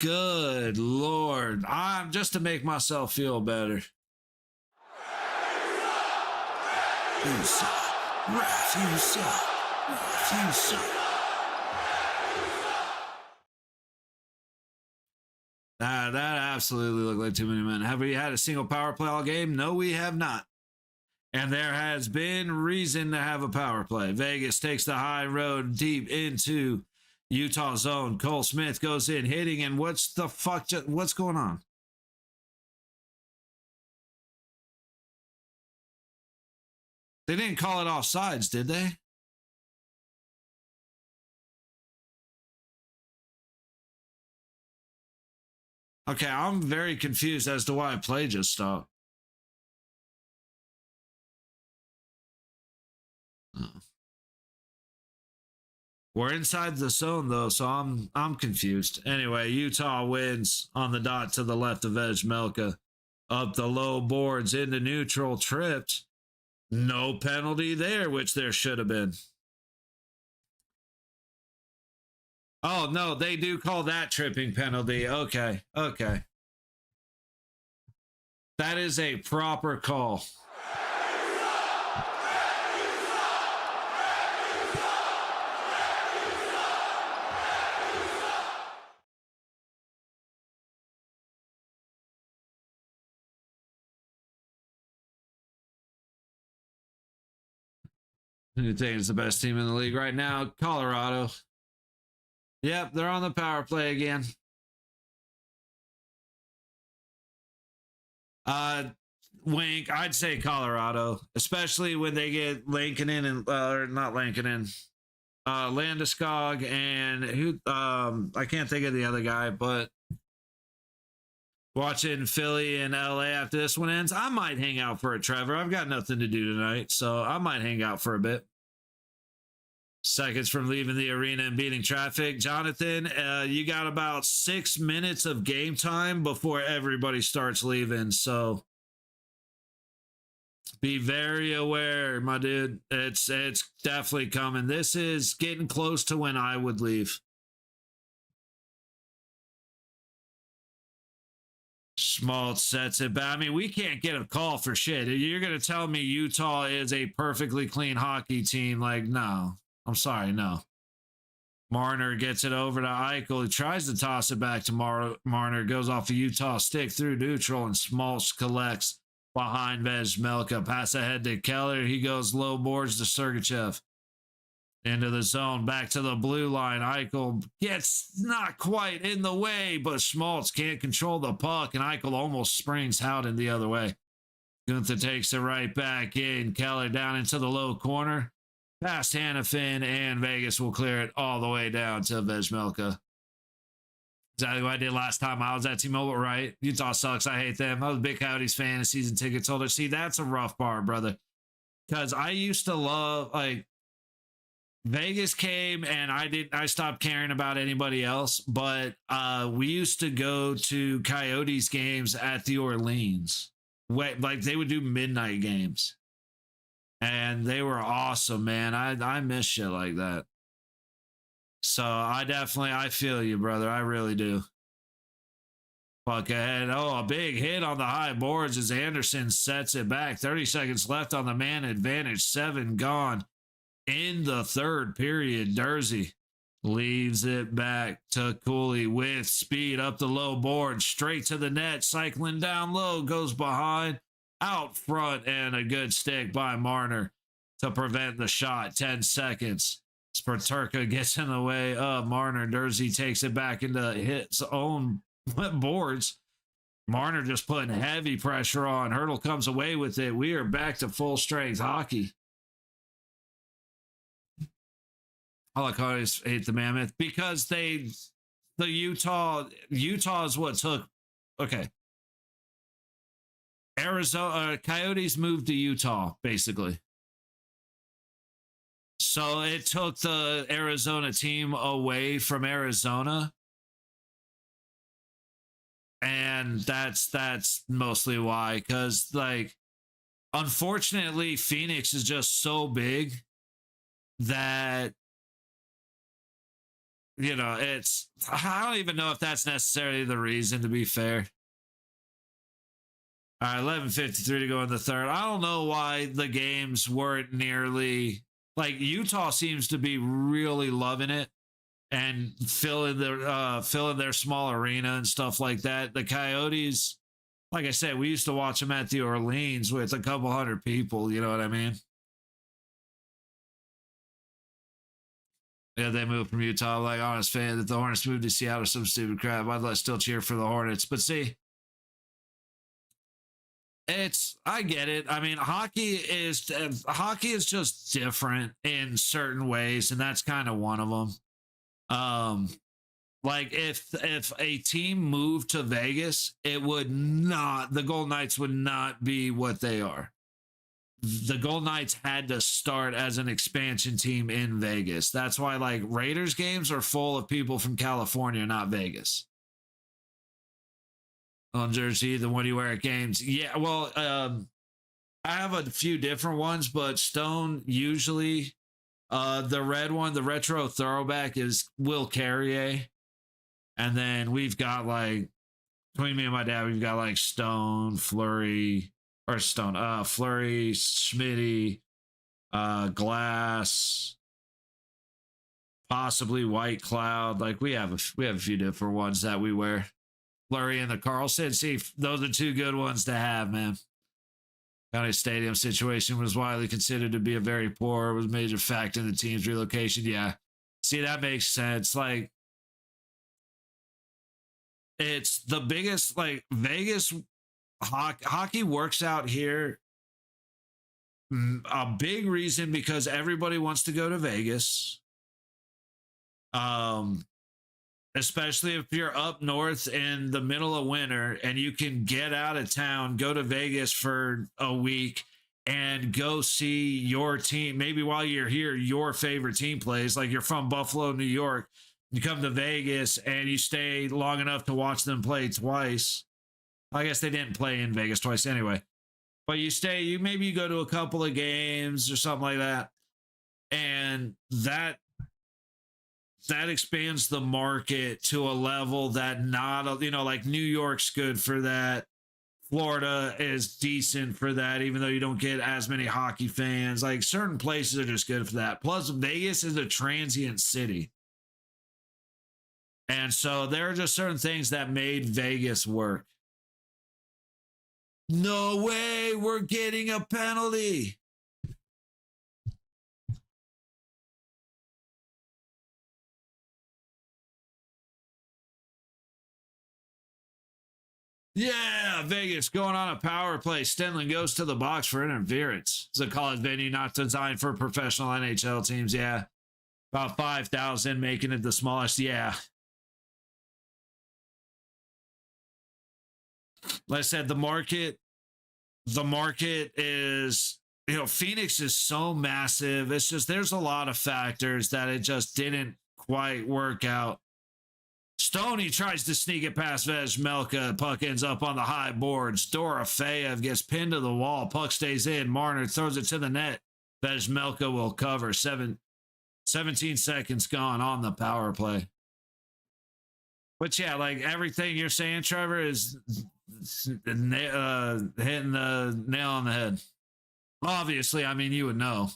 Good Lord. I'm just to make myself feel better. You suck. Ref, you suck. Ref, you suck. That absolutely looked like too many men. Have we had a single power play all game? No, we have not. And there has been reason to have a power play. Vegas takes the high road deep into Utah zone. Cole Smith goes in, hitting, and what's the fuck? What's going on? They didn't call it offsides, did they? Okay, I'm very confused as to why play just stopped. Oh. We're inside the zone though, so I'm confused. Anyway, Utah wins on the dot to the left of Vejmelka. Up the low boards into neutral, tripped. No penalty there, which there should have been. Oh, no, they do call that tripping penalty. Okay. That is a proper call. Who do you think is the best team in the league right now? Colorado. Yep, they're on the power play again. Wink, I'd say Colorado, especially when they get Lankinen and or not Lankinen, Landeskog and who I can't think of the other guy, but watching Philly and LA after this one ends, I might hang out for a Trevor. I've got nothing to do tonight, so I might hang out for a bit. Seconds from leaving the arena and beating traffic. Jonathan, you got about 6 minutes of game time before everybody starts leaving, so be very aware, my dude. It's definitely coming. This is getting close to when I would leave. Schmaltz sets it back. I mean, we can't get a call for shit. You're going to tell me Utah is a perfectly clean hockey team? Like, no. I'm sorry, no. Marner gets it over to Eichel. He tries to toss it back to Marner. Goes off a Utah stick through neutral, and Schmaltz collects behind Vezmelka. Pass ahead to Keller. He goes low boards to Sergachev. Into the zone, back to the blue line. Eichel gets not quite in the way, but Schmaltz can't control the puck, and Eichel almost springs Howden the other way. Gunther takes it right back in. Keller down into the low corner. Past Hannafin, and Vegas will clear it all the way down to Vezmelka. Exactly what I did last time I was at T-Mobile, right? Utah sucks. I hate them. I was a big Coyotes fan and season tickets holder. See, that's a rough bar, brother. Because I used to love, like, Vegas came and I stopped caring about anybody else, but we used to go to Coyotes games at the Orleans. Like, they would do midnight games. And they were awesome, man. I miss shit like that. So I feel you, brother. I really do. Fuck ahead. Oh, a big hit on the high boards as Anderson sets it back. 30 seconds left on the man advantage. 7 gone in the third period. Dursey leaves it back to Cooley with speed up the low board. Straight to the net. Cycling down low. Goes behind. Out front, and a good stick by Marner to prevent the shot. 10 seconds. Spaterka gets in the way of Marner. Dursey takes it back into his own boards. Marner just putting heavy pressure on. Hurdle comes away with it. We are back to full strength hockey. I like how I hate the Mammoth because Utah is what took. Okay. Arizona Coyotes moved to Utah, basically. So it took the Arizona team away from Arizona. And that's mostly why. Because, like, unfortunately, Phoenix is just so big that, you know, I don't even know if that's necessarily the reason, to be fair. All right, 11:53 to go in the third. I don't know why the games weren't nearly like Utah seems to be really loving it and filling their small arena and stuff like that. The Coyotes, like I said, we used to watch them at the Orleans with a couple hundred people. You know what I mean? Yeah, they moved from Utah. Like, honest fan that the Hornets moved to Seattle or some stupid crap. I'd still cheer for the Hornets, but see. I get it. I mean, hockey is just different in certain ways, and that's kind of one of them. Like if a team moved to Vegas, the Golden Knights would not be what they are. The Golden Knights had to start as an expansion team in Vegas. That's why, like, Raiders games are full of people from California, not Vegas. On jersey, the one you wear at games. Yeah, well, I have a few different ones, but Stone usually, the red one, the retro throwback is Will Carrier. And then we've got, like, between me and my dad, we've got, like, Fleury, Schmitty, Glass, possibly White Cloud. Like, we have a few different ones that we wear. Fleury and the Carlson. See, those are two good ones to have, man. County Stadium situation was widely considered to be a very poor, was a major factor in the team's relocation. Yeah. See, that makes sense. Like, it's the biggest, like, Vegas hockey works out here. A big reason because everybody wants to go to Vegas. Especially if you're up north in the middle of winter and you can get out of town, go to Vegas for a week and go see your team. Maybe while you're here, your favorite team plays. Like, you're from Buffalo, New York. You come to Vegas and you stay long enough to watch them play twice. I guess they didn't play in Vegas twice anyway. But you stay, maybe you go to a couple of games or something like that. And that expands the market to a level that not, like New York's good for that. Florida is decent for that, even though you don't get as many hockey fans. Like, certain places are just good for that. Plus, Vegas is a transient city. And so there are just certain things that made Vegas work. No way, we're getting a penalty. Yeah, Vegas going on a power play. Stenlin goes to the box for interference. It's a college venue not designed for professional NHL teams. Yeah. About 5,000, making it the smallest. Yeah. Like I said, the market is, Phoenix is so massive. It's just, there's a lot of factors that it just didn't quite work out. Stoney tries to sneak it past Vezmelka. Puck ends up on the high boards. Dorofeyev gets pinned to the wall. Puck stays in. Marner throws it to the net. Vezmelka will cover. 17 seconds gone on the power play. But yeah, like everything you're saying, Trevor, is hitting the nail on the head. Obviously, I mean, you would know.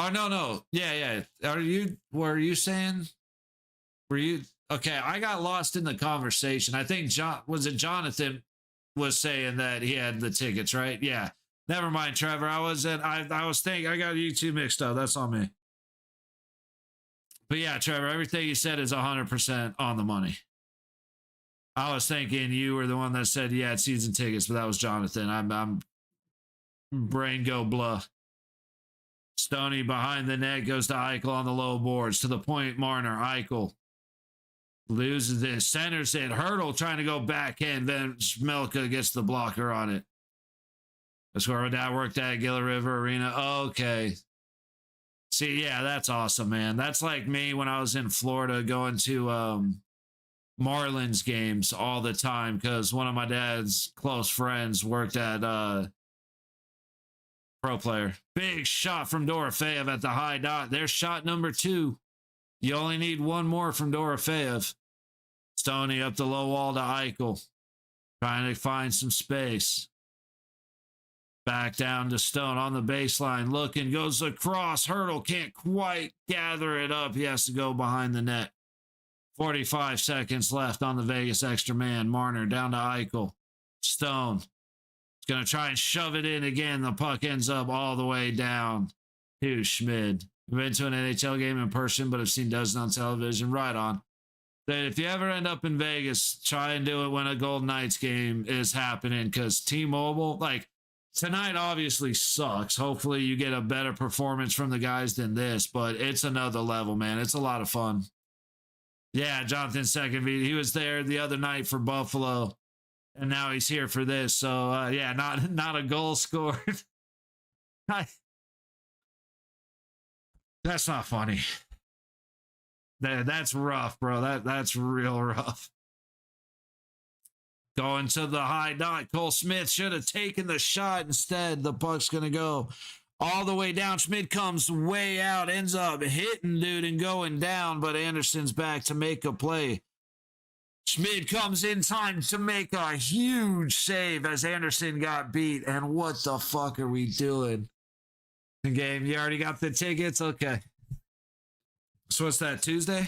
Oh, no. Yeah. Were you saying? Okay, I got lost in the conversation. I think Jonathan was saying that he had the tickets, right? Yeah. Never mind, Trevor. I was thinking, I got you two mixed up. That's on me. But yeah, Trevor, everything you said is 100% on the money. I was thinking you were the one that said you had season tickets, but that was Jonathan. I'm brain go blah. Stoney behind the net, goes to Eichel on the low boards. To the point, Marner. Eichel loses it. Centers it. Hurdle trying to go backhand. Then Schmelka gets the blocker on it. That's where that worked at Gila River Arena. Okay. See, yeah, that's awesome, man. That's like me when I was in Florida going to Marlins games all the time because one of my dad's close friends worked at Pro Player. Big shot from Dorofeyev at the high dot. There's shot number 2. You only need one more from Dorofeyev. Stoney up the low wall to Eichel. Trying to find some space. Back down to Stone on the baseline. Looking, goes across. Hurdle can't quite gather it up. He has to go behind the net. 45 seconds left on the Vegas extra man. Marner down to Eichel. Stone. Going to try and shove it in again. The puck ends up all the way down to Schmid. I've been to an NHL game in person, but I've seen dozens on television. Right on. That if you ever end up in Vegas, try and do it when a Golden Knights game is happening because T-Mobile, like tonight obviously sucks. Hopefully you get a better performance from the guys than this, but it's another level, man. It's a lot of fun. Yeah, Jonathan second. He was there the other night for Buffalo. And now he's here for this. So, yeah, not a goal scored. That's not funny. That's rough, bro. That's real rough. Going to the high dot. Cole Smith should have taken the shot. Instead, the puck's going to go all the way down. Schmid comes way out, ends up hitting dude and going down, but Anderson's back to make a play. Schmid comes in time to make a huge save as Anderson got beat. And what the fuck are we doing? The game, you already got the tickets? Okay. So what's that, Tuesday?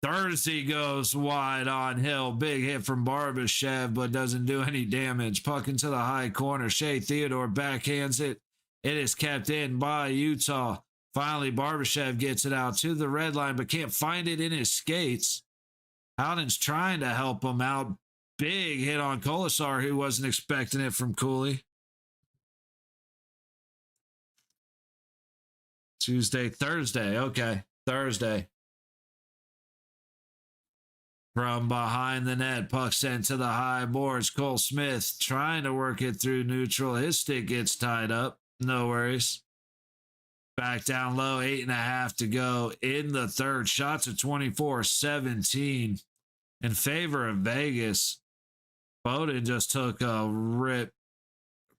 Thursday goes wide on Hill. Big hit from Barbashev, but doesn't do any damage. Puck into the high corner. Shea Theodore backhands it. It is kept in by Utah. Finally, Barbashev gets it out to the red line, but can't find it in his skates. Howden's trying to help him out. Big hit on Kolasar, who wasn't expecting it from Cooley. Thursday. Okay, Thursday. From behind the net, puck sent to the high boards. Cole Smith trying to work it through neutral. His stick gets tied up. No worries. Back down low, 8.5 to go in the third. Shots at 24-17 in favor of Vegas. Bowden just took a rip.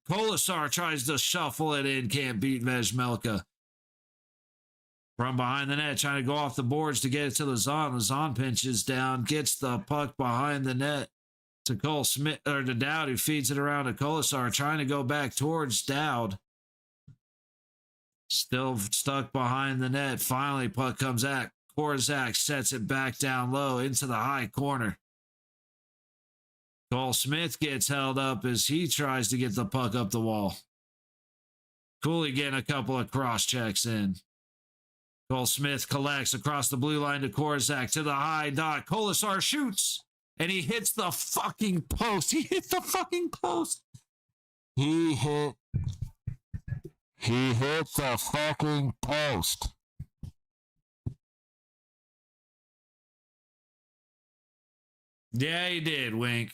Kolasar tries to shuffle it in. Can't beat Vejmelka. From behind the net, trying to go off the boards to get it to Lazan. Lazan pinches down, gets the puck behind the net to Cole Smith, or to Dowd, who feeds it around to Kolasar, trying to go back towards Dowd. Still stuck behind the net. Finally, puck comes out. Korzak sets it back down low into the high corner. Cole Smith gets held up as he tries to get the puck up the wall. Cooley getting a couple of cross checks in. Cole Smith collects across the blue line to Korzak to the high dot. Kolasar shoots and he hits the fucking post. He hit the fucking post. He hit the fucking post. Yeah, he did, Wink.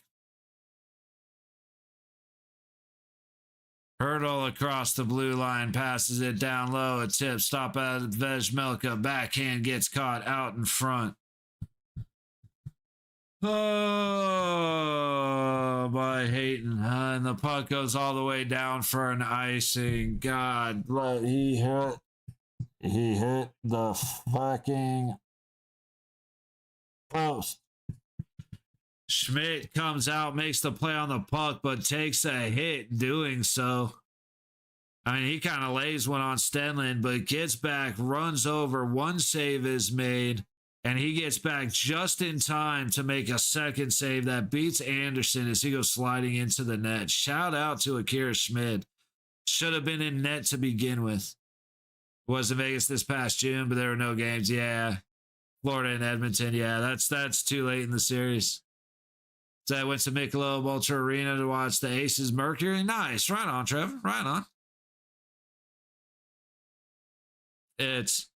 Hurdle across the blue line, passes it down low. A tip, stop out of Vejmelka. Backhand gets caught out in front. Oh, by Hayton. And the puck goes all the way down for an icing. God, but he hit the fucking post. Schmidt comes out, makes the play on the puck, but takes a hit doing so. I mean, he kind of lays one on Stenlin, but gets back, runs over. One save is made, and he gets back just in time to make a second save that beats Anderson as he goes sliding into the net. Shout out to Akira Schmidt. Should have been in net to begin with. Was in Vegas this past June, but there were no games. Yeah. Florida and Edmonton. Yeah, that's too late in the series. So I went to Michelob Ultra Arena to watch the Aces Mercury. Nice. Right on, Trevor. Right on. It's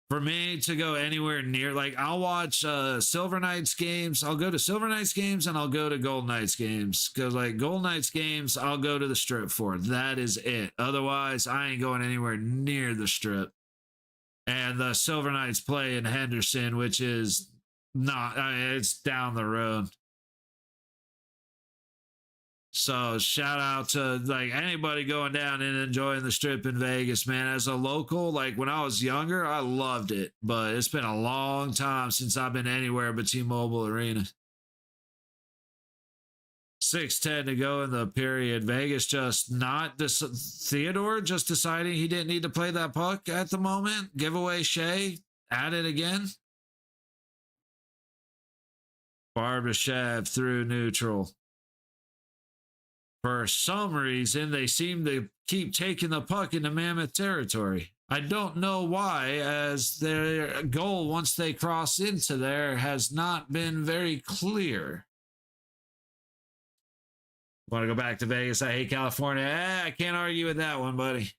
for me to go anywhere near, like, I'll watch Silver Knights games. I'll go to Silver Knights games and I'll go to Gold Knights games. Because, like, Gold Knights games, I'll go to the Strip for. That is it. Otherwise, I ain't going anywhere near the Strip. And the Silver Knights play in Henderson, which is not, I mean, it's down the road. So shout out to, like, anybody going down and enjoying the Strip in Vegas, man. As a local, like, when I was younger, I loved it, but it's been a long time since I've been anywhere but T-Mobile Arena. 6:10 to go in the period. Vegas just not Theodore just deciding he didn't need to play that puck at the moment. Giveaway Shea at it again. Barbashev through neutral. For some reason, they seem to keep taking the puck into Mammoth territory. I don't know why, as their goal once they cross into there has not been very clear. Want to go back to Vegas? I hate California. I can't argue with that one, buddy.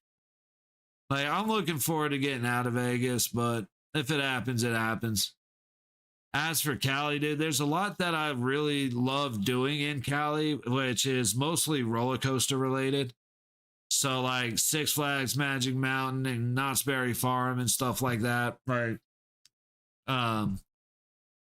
Like, I'm looking forward to getting out of Vegas, but if it happens, it happens. As for Cali, dude, there's a lot that I really love doing in Cali, which is mostly roller coaster related. So, like, Six Flags Magic Mountain and Knott's Berry Farm and stuff like that. Like,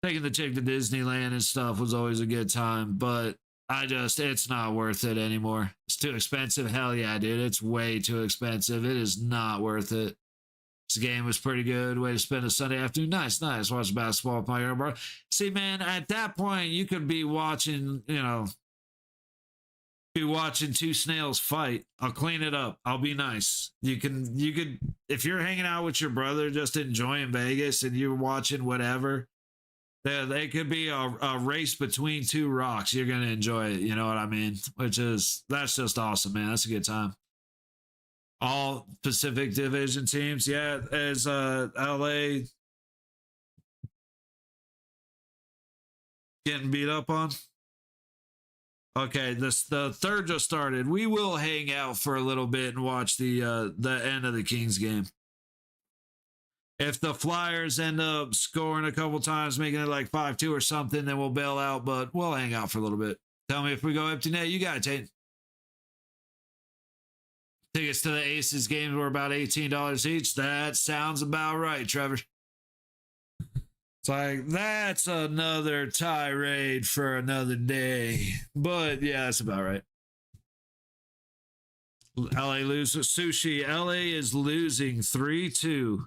taking the chick to Disneyland and stuff was always a good time, but it's not worth it anymore. It's too expensive. Hell yeah, dude. It's way too expensive. It is not worth it. This game was pretty good. Way to spend a Sunday afternoon. Nice. Watch basketball with my young brother. See, man, at that point, you could be watching, be watching two snails fight. I'll clean it up. I'll be nice. You could, if you're hanging out with your brother, just enjoying Vegas and you're watching whatever, they could be a race between two rocks. You're going to enjoy it. You know what I mean? That's just awesome, man. That's a good time. All Pacific Division teams. Yeah. As LA getting beat up on. Okay, the third just started. We will hang out for a little bit and watch the end of the Kings game. If the Flyers end up scoring a couple times, making it like 5-2 or something, then we'll bail out, but we'll hang out for a little bit. Tell me if we go empty net. You got it, Tate. Tickets to the Aces games were about $18 each. That sounds about right, Trevor. It's like, that's another tirade for another day. But yeah, that's about right. LA loses. Sushi, LA is losing 3-2.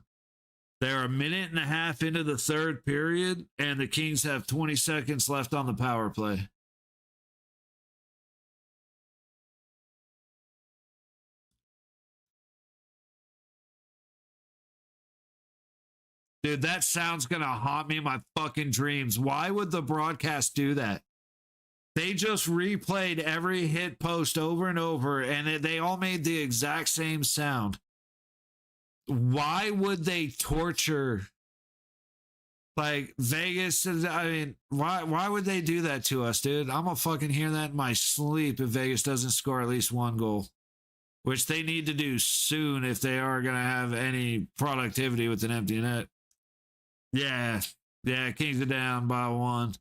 They're a minute and a half into the third period, and the Kings have 20 seconds left on the power play. Dude, that sound's going to haunt me in my fucking dreams. Why would the broadcast do that? They just replayed every hit post over and over, and they all made the exact same sound. Why would they torture, like, Vegas? I mean, why would they do that to us, dude? I'm going to fucking hear that in my sleep if Vegas doesn't score at least one goal, which they need to do soon if they are going to have any productivity with an empty net. Yeah, Kings are down by 1. Is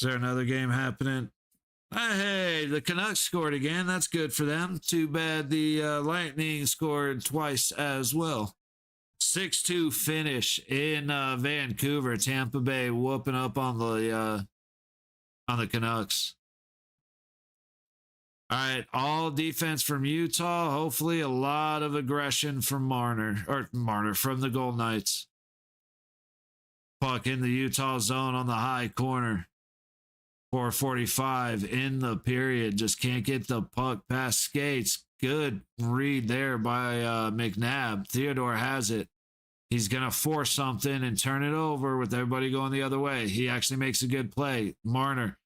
there another game happening? Hey, the Canucks scored again. That's good for them. Too bad the Lightning scored twice as well. 6-2 finish in Vancouver. Tampa Bay whooping up on the Canucks. All right, all defense from Utah. Hopefully a lot of aggression from Marner from the Golden Knights. Puck in the Utah zone on the high corner. 4:45 in the period. Just can't get the puck past skates. Good read there by McNabb. Theodore has it. He's going to force something and turn it over with everybody going the other way. He actually makes a good play. Marner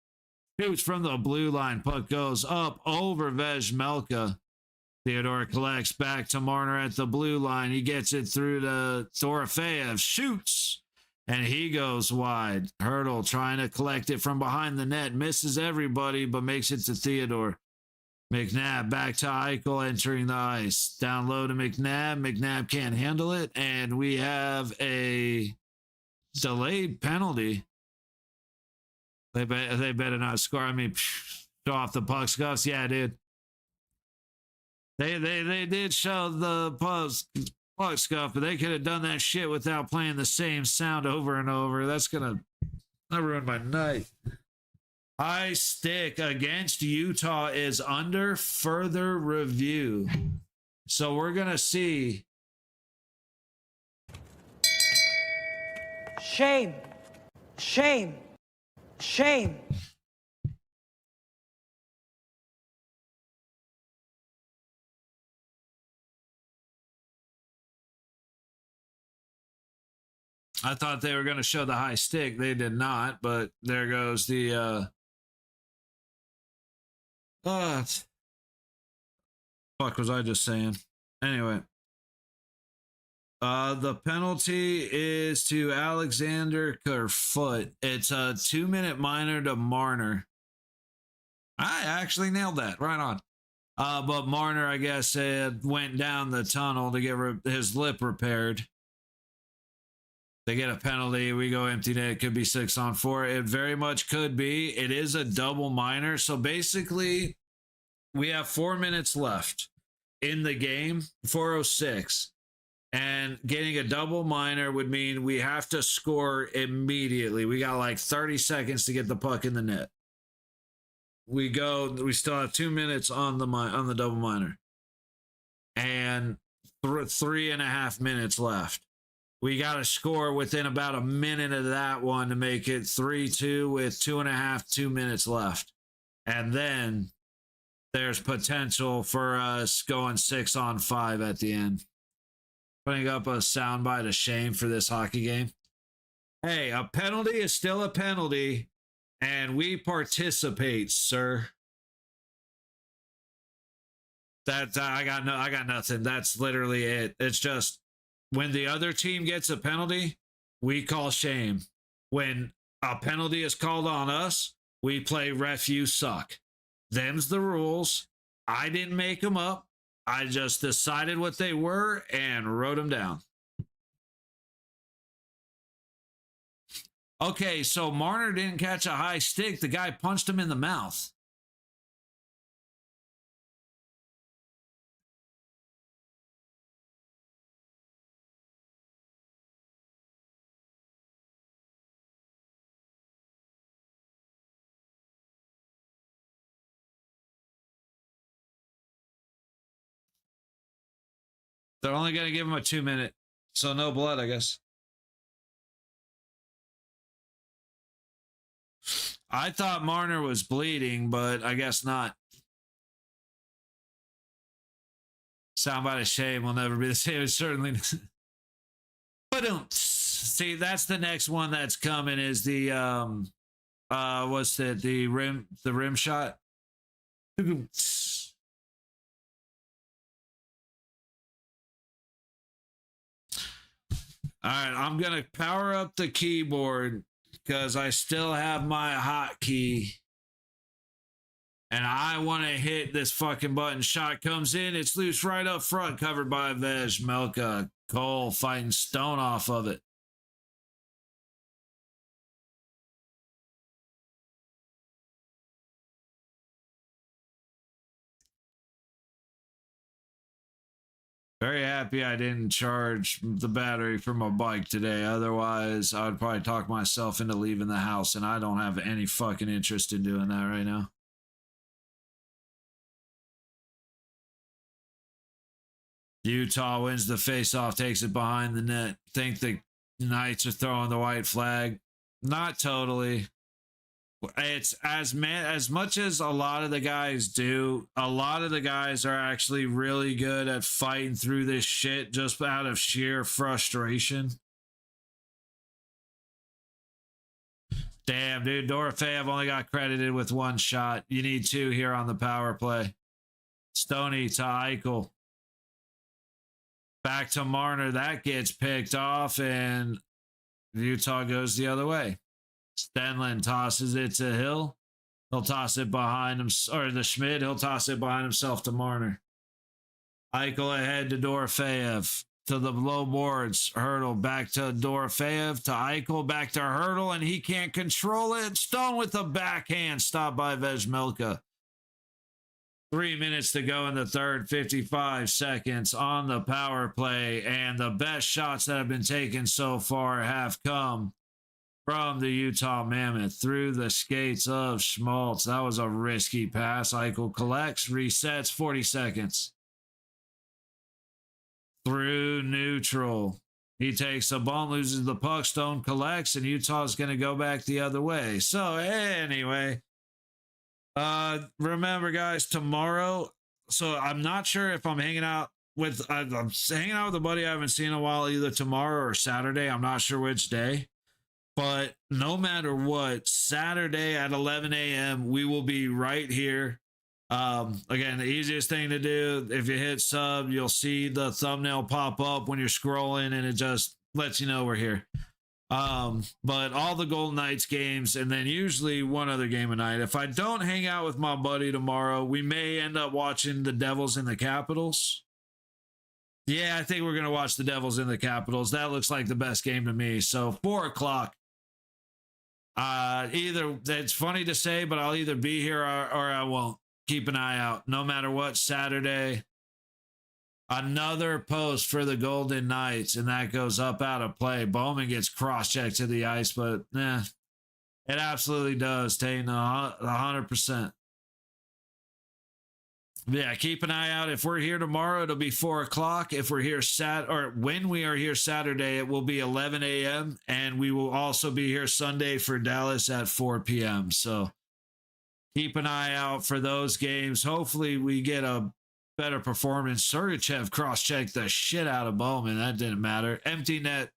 shoots from the blue line. Puck goes up over Vejmelka. Theodore collects back to Marner at the blue line. He gets it through to Dorofeyev. Shoots. And he goes wide. Hurdle trying to collect it from behind the net. Misses everybody, but makes it to Theodore. McNabb back to Eichel entering the ice. Down low to McNabb. McNabb can't handle it. And we have a delayed penalty. They better not score. I mean, show off the puck scuffs. Yeah, dude. They did show the puck scuff, but they could have done that shit without playing the same sound over and over. That ruined my night. High stick against Utah is under further review. So we're going to see. Shame. Shame. Shame. I thought they were going to show the high stick. They did not, but there goes the fuck was I just saying? Anyway. The penalty is to Alexander Kerfoot. It's a 2-minute minor to Marner. I actually nailed that. Right on. But Marner, I guess, went down the tunnel to get his lip repaired. They get a penalty. We go empty net. It could be 6-on-4. It very much could be. It is a double minor. So basically, we have 4 minutes left in the game, 4:06. And getting a double minor would mean we have to score immediately. We got like 30 seconds to get the puck in the net. We still have 2 minutes on the double minor. And 3.5 minutes left. We got to score within about a minute of that one to make it 3-2 with 2 minutes left. And then there's potential for us going 6-on-5 at the end. Putting up a soundbite of shame for this hockey game. Hey, a penalty is still a penalty, and we participate, sir. That I got nothing. That's literally it. It's just when the other team gets a penalty, we call shame. When a penalty is called on us, we play ref you suck. Them's the rules. I didn't make them up. I just decided what they were and wrote them down. Okay, so Marner didn't catch a high stick. The guy punched him in the mouth. They're only going to give him a 2-minute. So no blood, I guess. I thought Marner was bleeding, but I guess not. Soundbite of shame will never be the same. It's certainly. But see, that's the next one that's coming. Is the what's that? The rim shot. All right, I'm going to power up the keyboard because I still have my hotkey. And I want to hit this fucking button. Shot comes in. It's loose right up front, covered by Vejmelka. Cole fighting Stone off of it. Very happy I didn't charge the battery for my bike today. Otherwise, I would probably talk myself into leaving the house, and I don't have any fucking interest in doing that right now. Utah wins the faceoff, takes it behind the net. Think the Knights are throwing the white flag. Not totally. It's as much as a lot of the guys do, a lot of the guys are actually really good at fighting through this shit just out of sheer frustration. Damn, dude, Dorofeyev only got credited with 1 shot. You need 2 here on the power play. Stoney to Eichel. Back to Marner. That gets picked off, and Utah goes the other way. Stenlin tosses it to Hill. He'll toss it behind him, or the Schmidt. He'll toss it behind himself to Marner. Eichel ahead to Dorofeyev. To the low boards. Hurdle back to Dorofeyev. To Eichel. Back to Hurdle, and he can't control it. Stone with the backhand. Stopped by Vejmelka. 3 minutes to go in the third, 55 seconds on the power play, and the best shots that have been taken so far have come from the Utah Mammoth through the skates of Schmaltz. That was a risky pass. Eichel collects, resets, 40 seconds. Through neutral. He takes a bump, loses the puck, Stone collects, and Utah's going to go back the other way. So anyway, remember guys, tomorrow, so I'm not sure if I'm hanging out with, I'm hanging out with a buddy I haven't seen in a while, either tomorrow or Saturday. I'm not sure which day. But no matter what, Saturday at 11 a.m., we will be right here. Again, the easiest thing to do, if you hit sub, you'll see the thumbnail pop up when you're scrolling, and it just lets you know we're here. But all the Golden Knights games, and then usually one other game a night. If I don't hang out with my buddy tomorrow, we may end up watching the Devils and the Capitals. Yeah, I think we're going to watch the Devils and the Capitals. That looks like the best game to me. So 4 o'clock. Either, it's funny to say, but I'll either be here or I won't. Keep an eye out. No matter what, Saturday, another post for the Golden Knights, and that goes up out of play. Bowman gets cross-checked to the ice, but it absolutely does. Taking 100%. Yeah, keep an eye out. If we're here tomorrow, it'll be 4 o'clock. If we're here when we are here Saturday, it will be 11 a.m. And we will also be here Sunday for Dallas at 4 p.m. So keep an eye out for those games. Hopefully we get a better performance. Sergachev cross-checked the shit out of Bowman. That didn't matter. Empty net.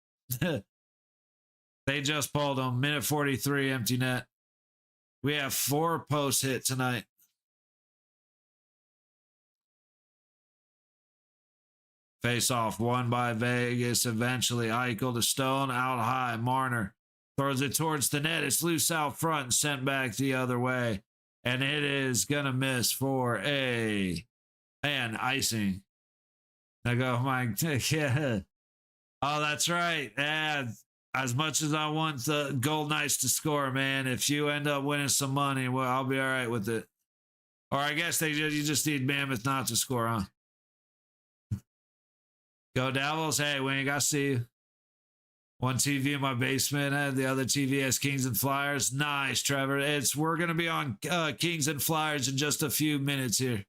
They just pulled him. Minute 43, empty net. We have 4 post hit tonight. Face off won by Vegas. Eventually, Eichel to Stone. Out high. Marner throws it towards the net. It's loose out front and sent back the other way. And it is going to miss for an icing. I go, my, yeah. Oh, that's right. Yeah. As much as I want the Gold Knights to score, man, if you end up winning some money, well, I'll be all right with it. Or I guess you just need Mammoth not to score, huh? Go Devils. Hey, Wayne, I see you. One TV in my basement, and the other TV has Kings and Flyers. Nice, Trevor. We're going to be on Kings and Flyers in just a few minutes here.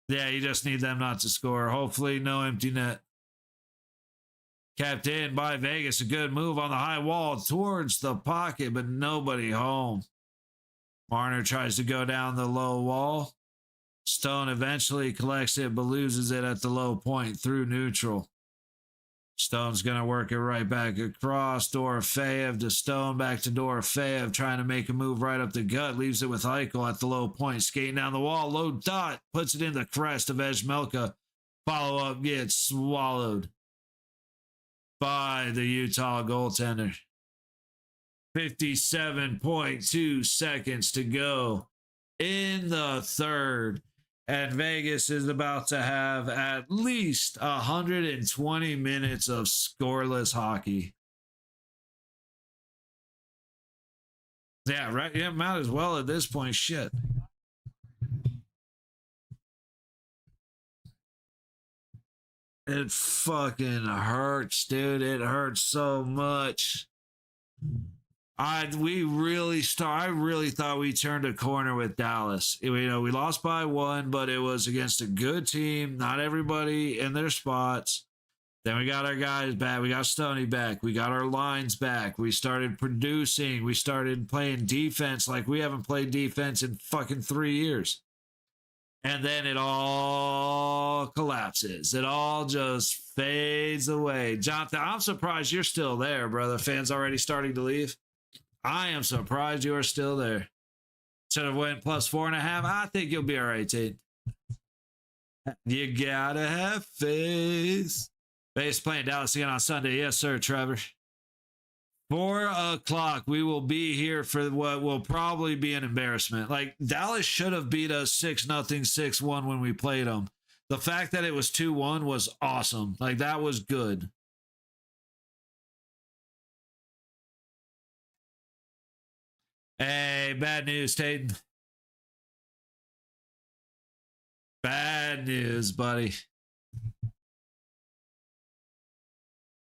Yeah, you just need them not to score. Hopefully, no empty net. Kept in by Vegas. A good move on the high wall towards the pocket, but nobody home. Marner tries to go down the low wall. Stone eventually collects it, but loses it at the low point through neutral. Stone's going to work it right back across. Dorofeyev to Stone, back to Dorofeyev, trying to make a move right up the gut. Leaves it with Eichel at the low point. Skating down the wall. Low dot. Puts it in the crest of Ejmelka. Follow-up gets swallowed by the Utah goaltender. 57.2 seconds to go in the third. And Vegas is about to have at least 120 minutes of scoreless hockey. Yeah, right. Yeah, might as well at this point. Shit. It fucking hurts, dude. It hurts so much. I really thought we turned a corner with Dallas. We lost by 1, but it was against a good team. Not everybody in their spots. Then we got our guys back. We got Stoney back. We got our lines back. We started producing. We started playing defense like we haven't played defense in fucking 3 years. And then it all collapses. It all just fades away. Jonathan, I'm surprised you're still there, brother. Fans already starting to leave. I am surprised you are still there. Should have went plus 4.5. I think you'll be all right, Tate. You gotta have faith. Base playing Dallas again on Sunday. Yes, sir, Trevor. 4 o'clock. We will be here for what will probably be an embarrassment. Like, Dallas should have beat us 6-0, 6-1 when we played them. The fact that it was 2-1 was awesome. Like, that was good. Hey, bad news, Tatum. Bad news, buddy.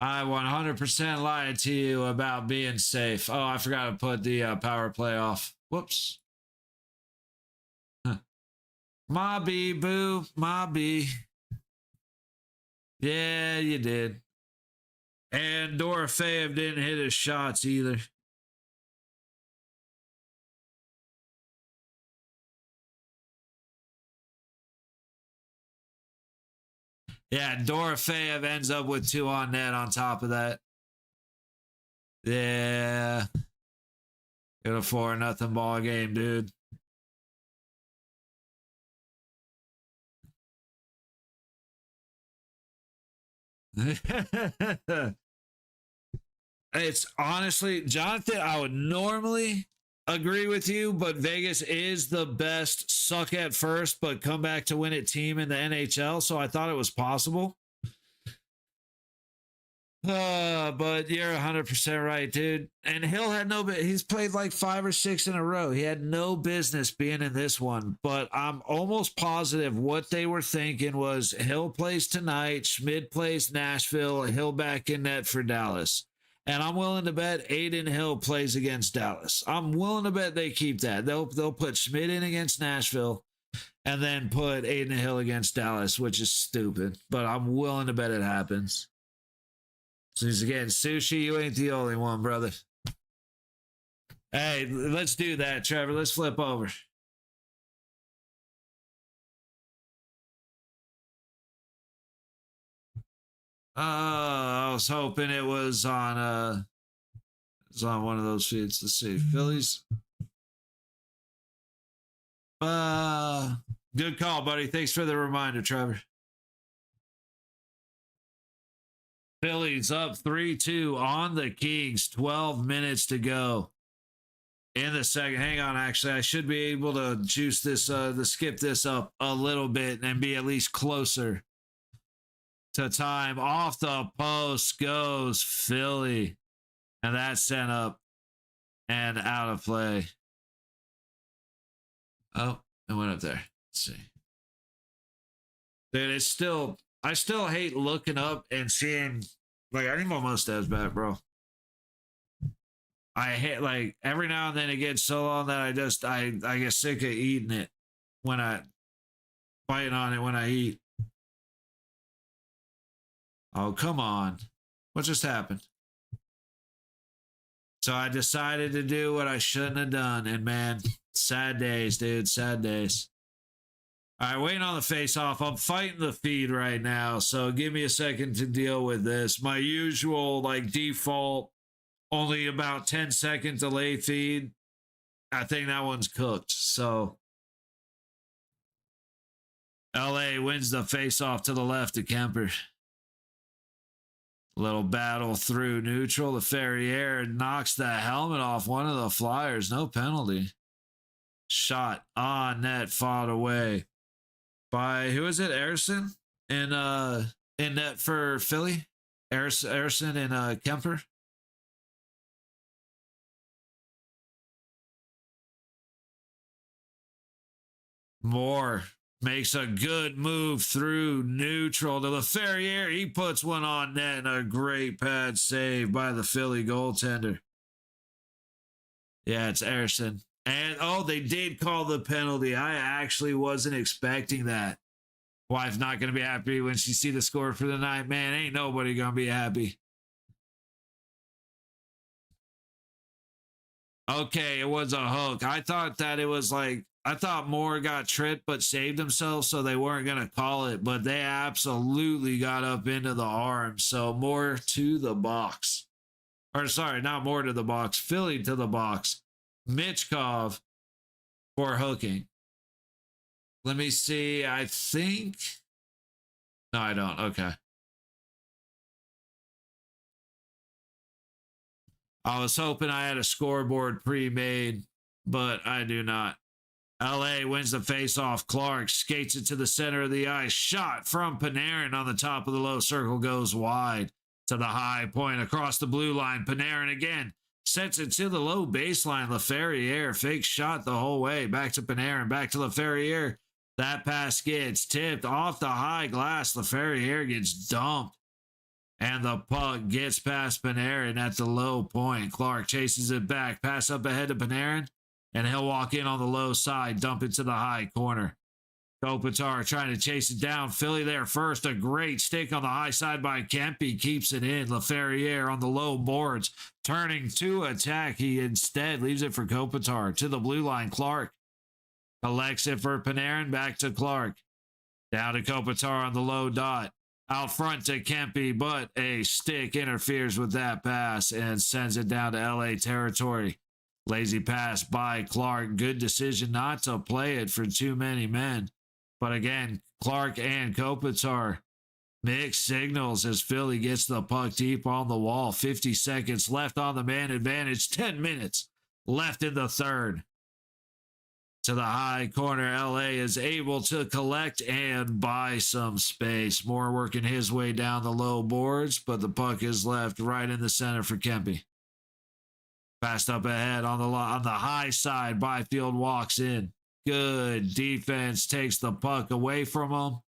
I 100% lied to you about being safe. Oh, I forgot to put the power play off. Whoops. My B, boo. My B. Yeah, you did. And Dorofeyev didn't hit his shots either. Yeah, Dorofeyev ends up with 2 on net on top of that. Yeah. Got a 4-0 ball game, dude. It's honestly, Jonathan, I would normally agree with you, but Vegas is the best suck at first, but come back to win it team in the NHL. So I thought it was possible. But you're 100% right, dude. And Hill had he's played like 5 or 6 in a row. He had no business being in this one, but I'm almost positive what they were thinking was Hill plays tonight, Schmid plays Nashville, Hill back in net for Dallas. And I'm willing to bet Aiden Hill plays against Dallas. I'm willing to bet they keep that. They'll put Schmid in against Nashville and then put Aiden Hill against Dallas, which is stupid. But I'm willing to bet it happens. Since again, Sushi, you ain't the only one, brother. Hey, let's do that, Trevor. Let's flip over. I was hoping it was on one of those feeds. Let's see. Phillies. Good call, buddy. Thanks for the reminder, Trevor. Phillies up 3-2 on the Kings. 12 minutes to go in the second. Hang on, actually, I should be able to juice this, to skip this up a little bit and be at least closer to time. Off the post goes Philly, and that's sent up and out of play. Oh, it went up there. Let's see. Dude, I still hate looking up and seeing, like, I need my mustache back, bro. I hate, like, every now and then it gets so long that I get sick of eating it when I biting on it when I eat. Oh, come on. What just happened? So I decided to do what I shouldn't have done. And man, sad days, dude. Sad days. All right, waiting on the face-off. I'm fighting the feed right now, so give me a second to deal with this. My usual, like, default, only about 10-second delay feed. I think that one's cooked, so. LA wins the face-off to the left of Kemper. Little battle through neutral. The Ferrier knocks the helmet off one of the Flyers. No penalty. Shot on net, fought away by, who is it? Erison in net for Philly. Erison and Kemper. Moore makes a good move through neutral to LaFerriere. He puts one on net and a great pad save by the Philly goaltender. Yeah, it's Erison. And, oh, they did call the penalty. I actually wasn't expecting that. Wife's not going to be happy when she see the score for the night. Man, ain't nobody going to be happy. Okay, it was a hook. I thought that it was like, I thought Moore got tripped but saved himself, so they weren't going to call it, but they absolutely got up into the arm. So Moore to the box. Or sorry, not Moore to the box, Philly to the box. Michkov for hooking. Let me see. I think. No, I don't. Okay. I was hoping I had a scoreboard pre-made, but I do not. LA wins the face-off. Clark skates it to the center of the ice. Shot from Panarin on the top of the low circle goes wide to the high point across the blue line. Panarin again sets it to the low baseline. LaFerriere fake shot the whole way. Back to Panarin. Back to LaFerriere. That pass gets tipped off the high glass. LaFerriere gets dumped. And the puck gets past Panarin at the low point. Clark chases it back. Pass up ahead to Panarin. And he'll walk in on the low side. Dump it to the high corner. Kopitar trying to chase it down. Philly there first. A great stick on the high side by Kempe. Keeps it in. LaFerriere on the low boards. Turning to attack. He instead leaves it for Kopitar. To the blue line. Clark collects it for Panarin. Back to Clark. Down to Kopitar on the low dot. Out front to Kempe, but a stick interferes with that pass and sends it down to LA territory. Lazy pass by Clark. Good decision not to play it for too many men. But again, Clark and Kopitar mixed signals as Philly gets the puck deep on the wall. 50 seconds left on the man advantage. 10 minutes left in the third. To the high corner, LA is able to collect and buy some space. Moore working his way down the low boards, but the puck is left right in the center for Kempe. Passed up ahead on the high side. Byfield walks in. Good defense takes the puck away from him.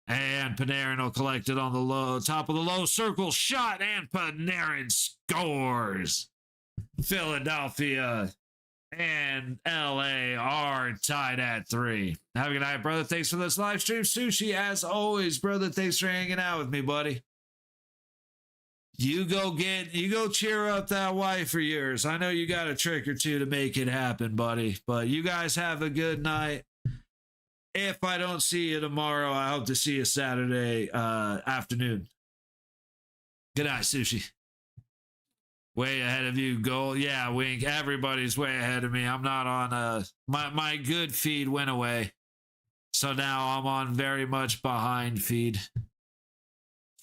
And Panarin will collect it on the low top of the low circle. Shot, and Panarin scores. Philadelphia and LA are tied at 3. Have a good night, brother. Thanks for this live stream. Sushi, as always, brother. Thanks for hanging out with me, buddy. You go cheer up that wife of yours. I know you got a trick or two to make it happen, buddy. But you guys have a good night. if I don't see you tomorrow, I hope to see you Saturday afternoon. Good night, Sushi. Way ahead of you, Gold. Yeah, Wink. Everybody's way ahead of me. I'm not on my good feed went away. So now I'm on very much behind feed.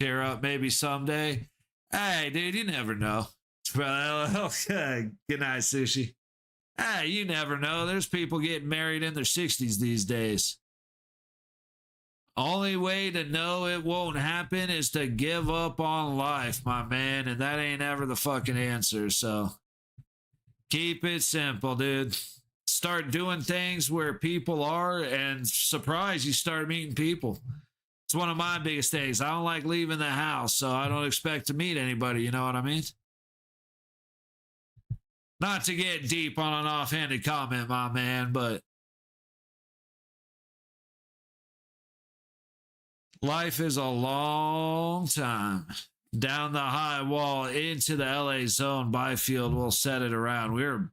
Cheer up, maybe someday. Hey, dude, you never know. Good night, Sushi. Hey, you never know. There's people getting married in their 60s these days. Only way to know it won't happen is to give up on life, my man. And that ain't ever the fucking answer. So keep it simple, dude. Start doing things where people are, and surprise, you start meeting people. It's one of my biggest things. I don't like leaving the house, so I don't expect to meet anybody. You know what I mean? Not to get deep on an offhanded comment, my man, but life is a long time. Down the high wall into the LA zone. Byfield will set it around. We're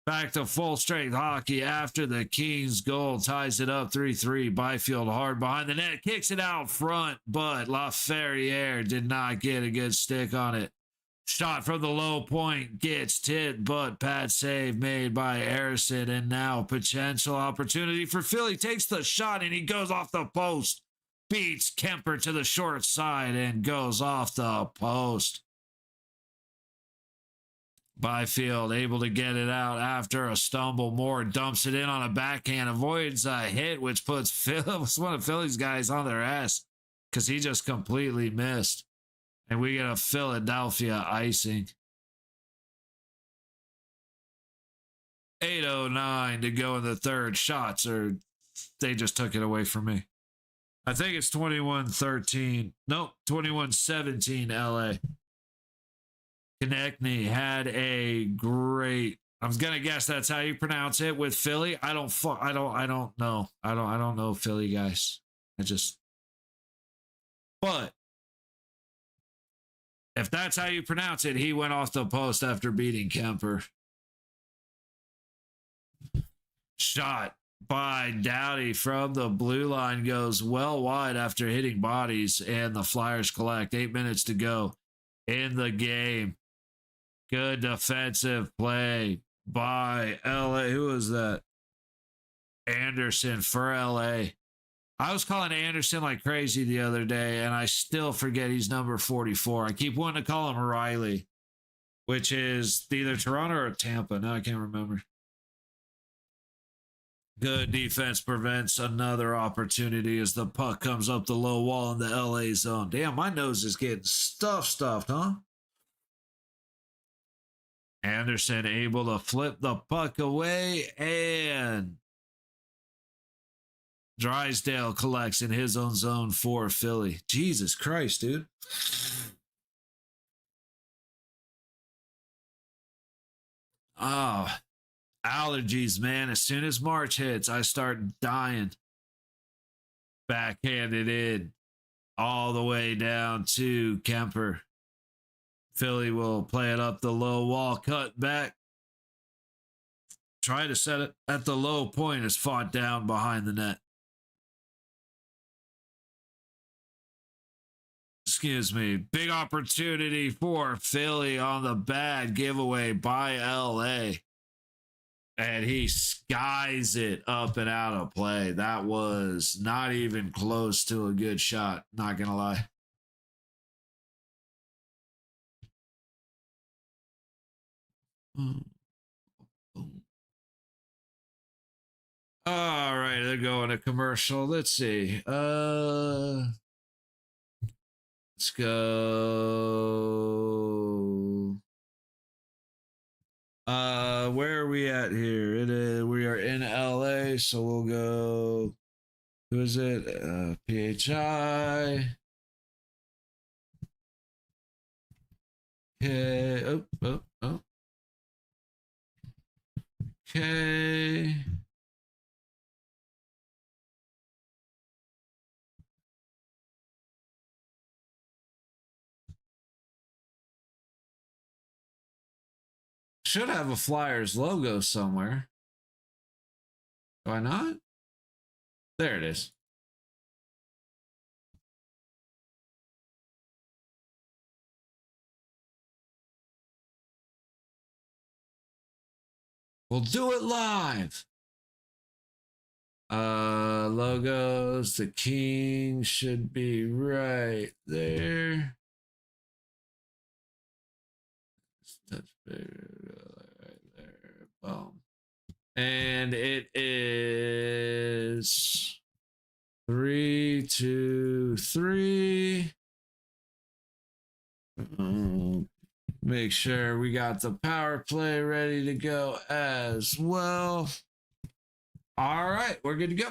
back to full strength hockey after the Kings goal ties it up 3-3. Byfield hard behind the net, kicks it out front, but LaFerriere did not get a good stick on it. Shot from the low point gets tipped, but pad save made by Harrison, and now potential opportunity for Philly. Takes the shot and he goes off the post. Beats Kemper to the short side and goes off the post. Byfield able to get it out after a stumble. Moore dumps it in on a backhand, avoids a hit, which puts one of Philly's guys on their ass because he just completely missed. And we get a Philadelphia icing. 8:09 to go in the third. Shots, or they just took it away from me. I think it's 21-13. Nope, 21-17 LA. Konechny had a great, I was gonna guess that's how you pronounce it with Philly. I don't know. I don't know Philly guys. But if that's how you pronounce it, he went off the post after beating Kemper. Shot by Doughty from the blue line goes well wide after hitting bodies, and the Flyers collect. 8 minutes to go in the game. Good defensive play by LA. Who was that? Anderson for LA. I was calling Anderson like crazy the other day, and I still forget he's number 44. I keep wanting to call him Riley, which is either Toronto or Tampa. Now I can't remember. Good defense prevents another opportunity as the puck comes up the low wall in the LA zone. Damn, my nose is getting stuffed, huh? Anderson able to flip the puck away, and Drysdale collects in his own zone for Philly. Jesus Christ, dude. Oh, allergies, man. As soon as March hits, I start dying. Backhanded in all the way down to Kemper. Philly will play it up the low wall, cut back. Try to set it at the low point, is fought down behind the net. Excuse me. Big opportunity for Philly on the bad giveaway by LA. And he skies it up and out of play. That was not even close to a good shot. Not going to lie. All right, they're going to commercial. Let's see. Let's go. Where are we at here? We are in LA, so we'll go. Who is it? PHI. Okay. Oh. Okay. Should have a Flyers logo somewhere. Do I not? There it is. We'll do it live. Logos, the king should be right there. Touch right there. Boom. And it is 3, 2, 3. Make sure we got the power play ready to go as well. All right, we're good to go.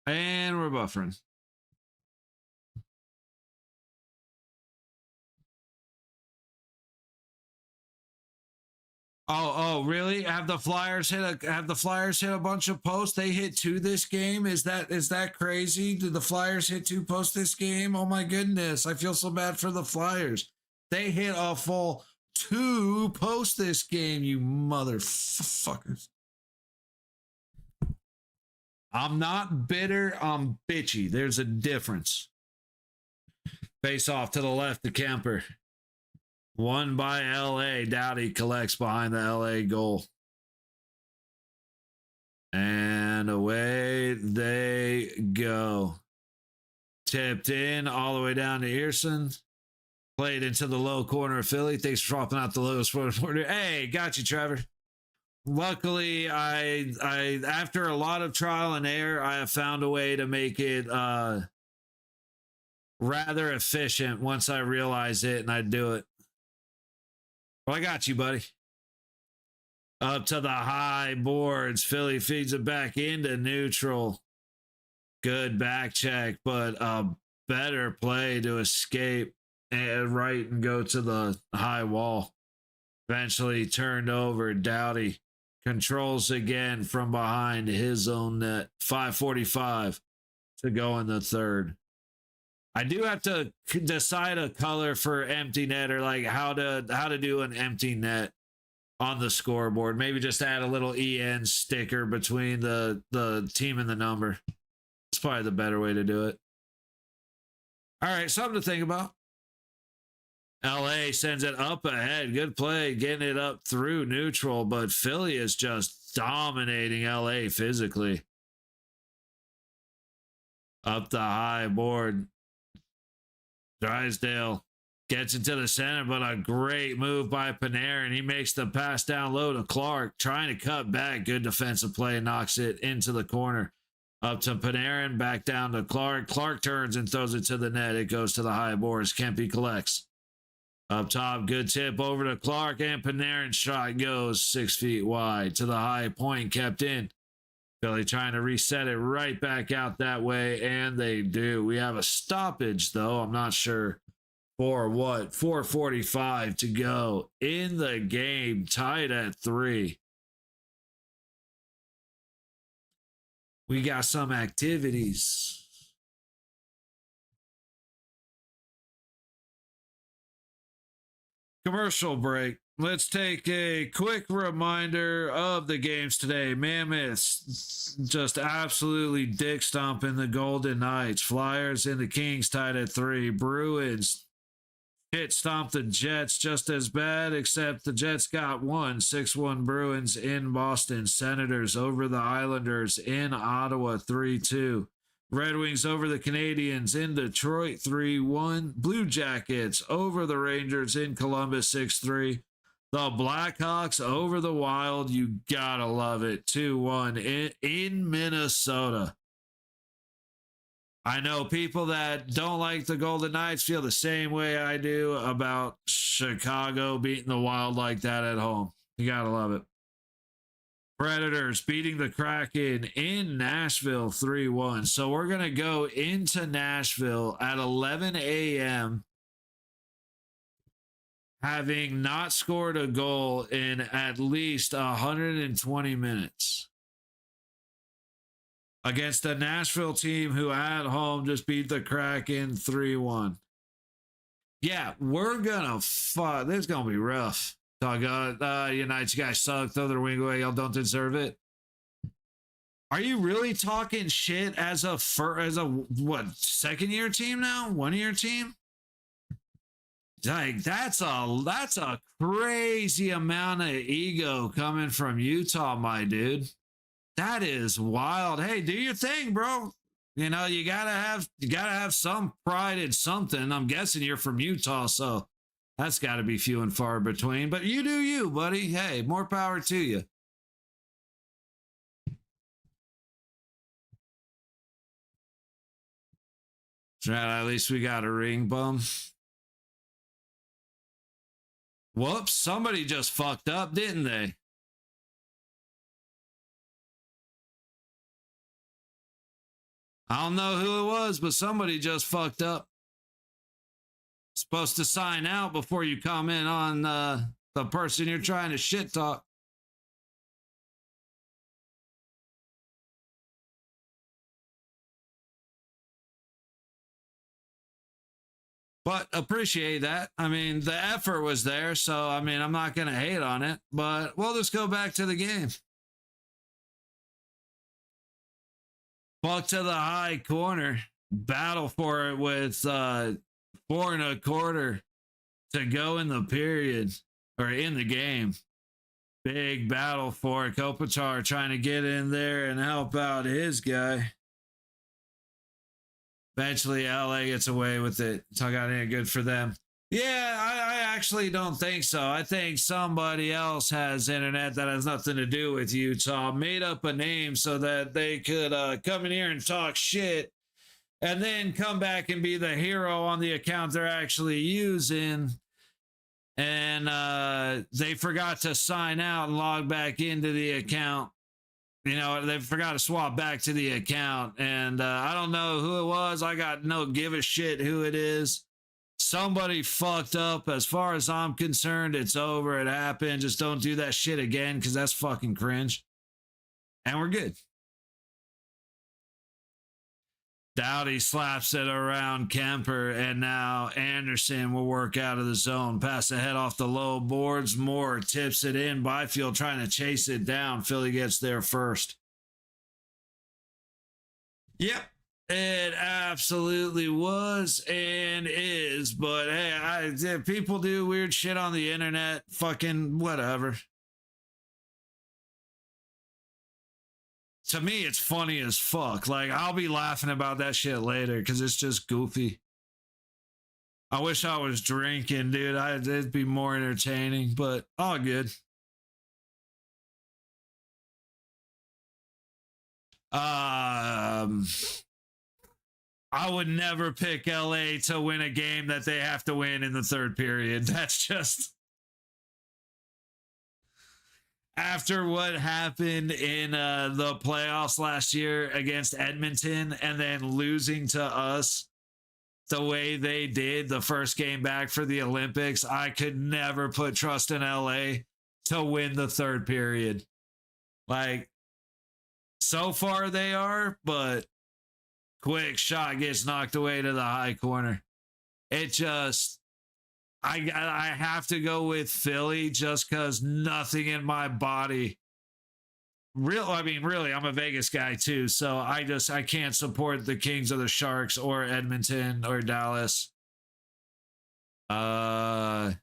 And we're buffering. Oh, really? Have the Flyers hit a bunch of posts? They hit 2 this game? Is that crazy? Did the Flyers hit 2 posts this game? Oh my goodness. I feel so bad for the Flyers. They hit a full 2 posts this game, you motherfuckers. I'm not bitter, I'm bitchy. There's a difference. Face off to the left, the Kemper. Won by LA. Doughty collects behind the LA goal. And away they go. Tipped in all the way down to Earson. Played into the low corner of Philly. Thanks for dropping out the lowest corner. Hey, got you, Trevor. Luckily, I after a lot of trial and error, I have found a way to make it rather efficient once I realize it and I do it. Well, I got you, buddy. Up to the high boards. Philly feeds it back into neutral. Good back check, but a better play to escape and right and go to the high wall. Eventually turned over. Doughty controls again from behind his own net. 5:45 to go in the third. I do have to decide a color for empty net, or like how to do an empty net on the scoreboard. Maybe just add a little EN sticker between the team and the number. It's probably the better way to do it. All right, something to think about. LA sends it up ahead. Good play, getting it up through neutral, but Philly is just dominating LA physically. Up the high board. Drysdale gets it to the center, but a great move by Panarin. He makes the pass down low to Clark, trying to cut back. Good defensive play, knocks it into the corner. Up to Panarin, back down to Clark. Clark turns and throws it to the net. It goes to the high boards. Kempe collects. Up top, good tip over to Clark, and Panarin's shot goes 6 feet wide to the high point, kept in. Philly trying to reset it right back out that way, and they do. We have a stoppage, though. I'm not sure for what. 4:45 to go in the game, tied at 3. We got some activities. Commercial break. Let's take a quick reminder of the games today. Mammoths just absolutely dick stomping the Golden Knights. Flyers and the Kings tied at 3. Bruins hit stomp the Jets just as bad, except the Jets got 1. 6-1 Bruins in Boston. Senators over the Islanders in Ottawa 3-2. Red Wings over the Canadiens in Detroit 3-1. Blue Jackets over the Rangers in Columbus 6-3. The Blackhawks over the Wild, you gotta love it, 2-1 in Minnesota. I know people that don't like the Golden Knights feel the same way I do about Chicago beating the Wild like that at home. You gotta love it. Predators beating the Kraken in Nashville 3-1. So we're going to go into Nashville at 11 a.m. having not scored a goal in at least 120 minutes against a Nashville team who at home just beat the Kraken 3-1. Yeah, we're gonna fuck. This is gonna be rough. Talk United, you guys suck. Throw their wing away. Y'all don't deserve it. Are you really talking shit as a what, second year team now? 1 year team? Like that's a crazy amount of ego coming from Utah, my dude. That is wild. Hey, do your thing, bro. You know, you gotta have some pride in something. I'm guessing you're from Utah, so that's got to be few and far between. But you do you, buddy. Hey, more power to you. Right, at least we got a ring, bum. Whoops, somebody just fucked up, didn't they? I don't know who it was, but somebody just fucked up. Supposed to sign out before you comment on the person you're trying to shit talk. But appreciate that. I mean, the effort was there, so I mean, I'm not going to hate on it, but we'll just go back to the game. Puck to the high corner. Battle for it with 4 1/4 to go in the period or in the game. Big battle for it. Kopitar trying to get in there and help out his guy. Eventually, LA gets away with it. Talk out here, good for them. Yeah, I actually don't think so. I think somebody else has internet that has nothing to do with Utah. Made up a name so that they could come in here and talk shit and then come back and be the hero on the account they're actually using. And they forgot to sign out and log back into the account. You know, they forgot to swap back to the account. And I don't know who it was. I got no give a shit who it is. Somebody fucked up. As far as I'm concerned, it's over. It happened. Just don't do that shit again because that's fucking cringe. And we're good. Doughty slaps it around Kemper, and now Anderson will work out of the zone. Pass ahead off the low boards. Moore tips it in. Byfield trying to chase it down. Philly gets there first. Yep, it absolutely was and is. But hey, people do weird shit on the internet. Fucking whatever. To me, it's funny as fuck. Like, I'll be laughing about that shit later because it's just goofy. I wish I was drinking, dude. It'd be more entertaining, but all good. I would never pick LA to win a game that they have to win in the third period. That's just... After what happened in the playoffs last year against Edmonton and then losing to us the way they did the first game back for the Olympics, I could never put trust in LA to win the third period. Like, so far they are, but quick shot gets knocked away to the high corner. It just... I have to go with Philly just because nothing in my body. Really, I'm a Vegas guy too, so I can't support the Kings or the Sharks or Edmonton or Dallas. Anyway,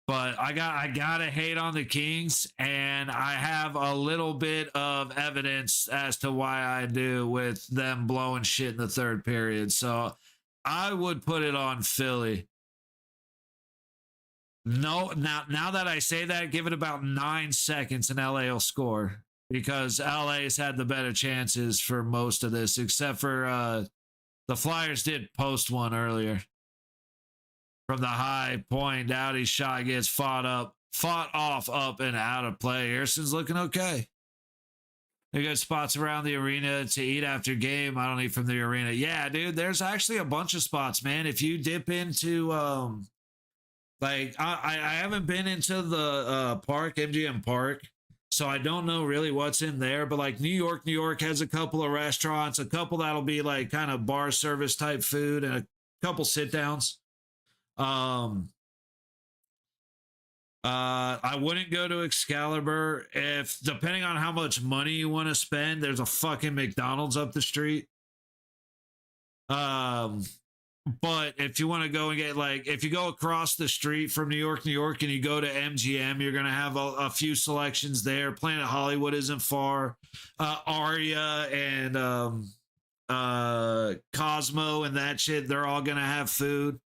but I gotta hate on the Kings, and I have a little bit of evidence as to why I do with them blowing shit in the third period. So I would put it on Philly. No, now that I say that, give it about 9 seconds and LA will score because LA's had the better chances for most of this, except for the Flyers did post one earlier. From the high point, Doughty's shot gets fought off, up and out of play. Harrison's looking okay. They got spots around the arena to eat after game. I don't eat from the arena. Yeah, dude, there's actually a bunch of spots, man. If you dip into, I haven't been into the park, MGM Park. So I don't know really what's in there, but like New York has a couple of restaurants, a couple that'll be like kind of bar service type food, and a couple sit downs. I wouldn't go to Excalibur if, depending on how much money you want to spend, there's a fucking McDonald's up the street. But if you want to go and get, like, if you go across the street from New York, and you go to MGM, you're going to have a few selections there. Planet Hollywood isn't far. Aria and Cosmo and that shit, they're all going to have food.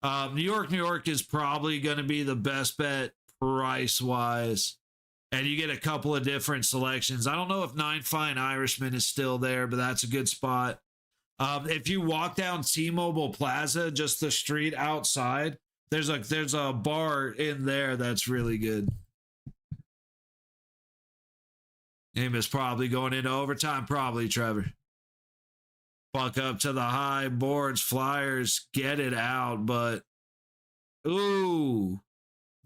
New York is probably going to be the best bet price wise. And you get a couple of different selections. I don't know if Nine Fine Irishman is still there, but that's a good spot. If you walk down T-Mobile Plaza, just the street outside, there's a bar in there that's really good. Game is probably going into overtime, probably, Trevor. Fuck up to the high boards, Flyers, get it out, but ooh,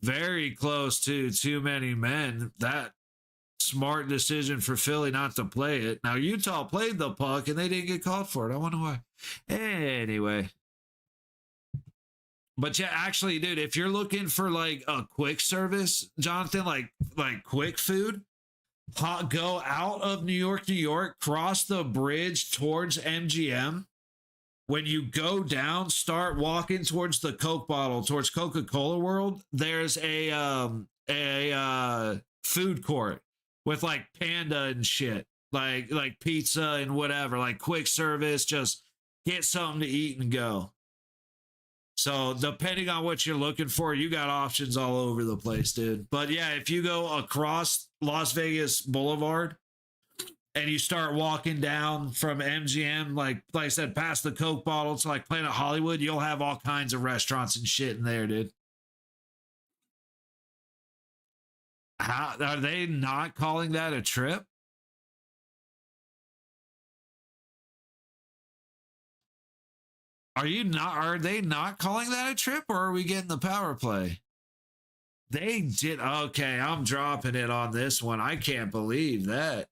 very close to too many men. That smart decision for Philly not to play it. Now, Utah played the puck and they didn't get called for it. I wonder why. Anyway. But yeah, actually, dude, if you're looking for like a quick service, Jonathan, like quick food, go out of New York, cross the bridge towards MGM. When you go down, start walking towards the Coke bottle, towards Coca-Cola World. There's a food court with like panda and shit, like pizza and whatever, like quick service. Just get something to eat and go. So depending on what you're looking for, you got options all over the place, dude. But yeah, if you go across Las Vegas Boulevard and you start walking down from MGM, like I said, past the Coke bottle to like Planet Hollywood, you'll have all kinds of restaurants and shit in there, dude. How are they not calling that a trip? Are they not calling that a trip, or are we getting the power play? They did. Okay, I'm dropping it on this one. I can't believe that.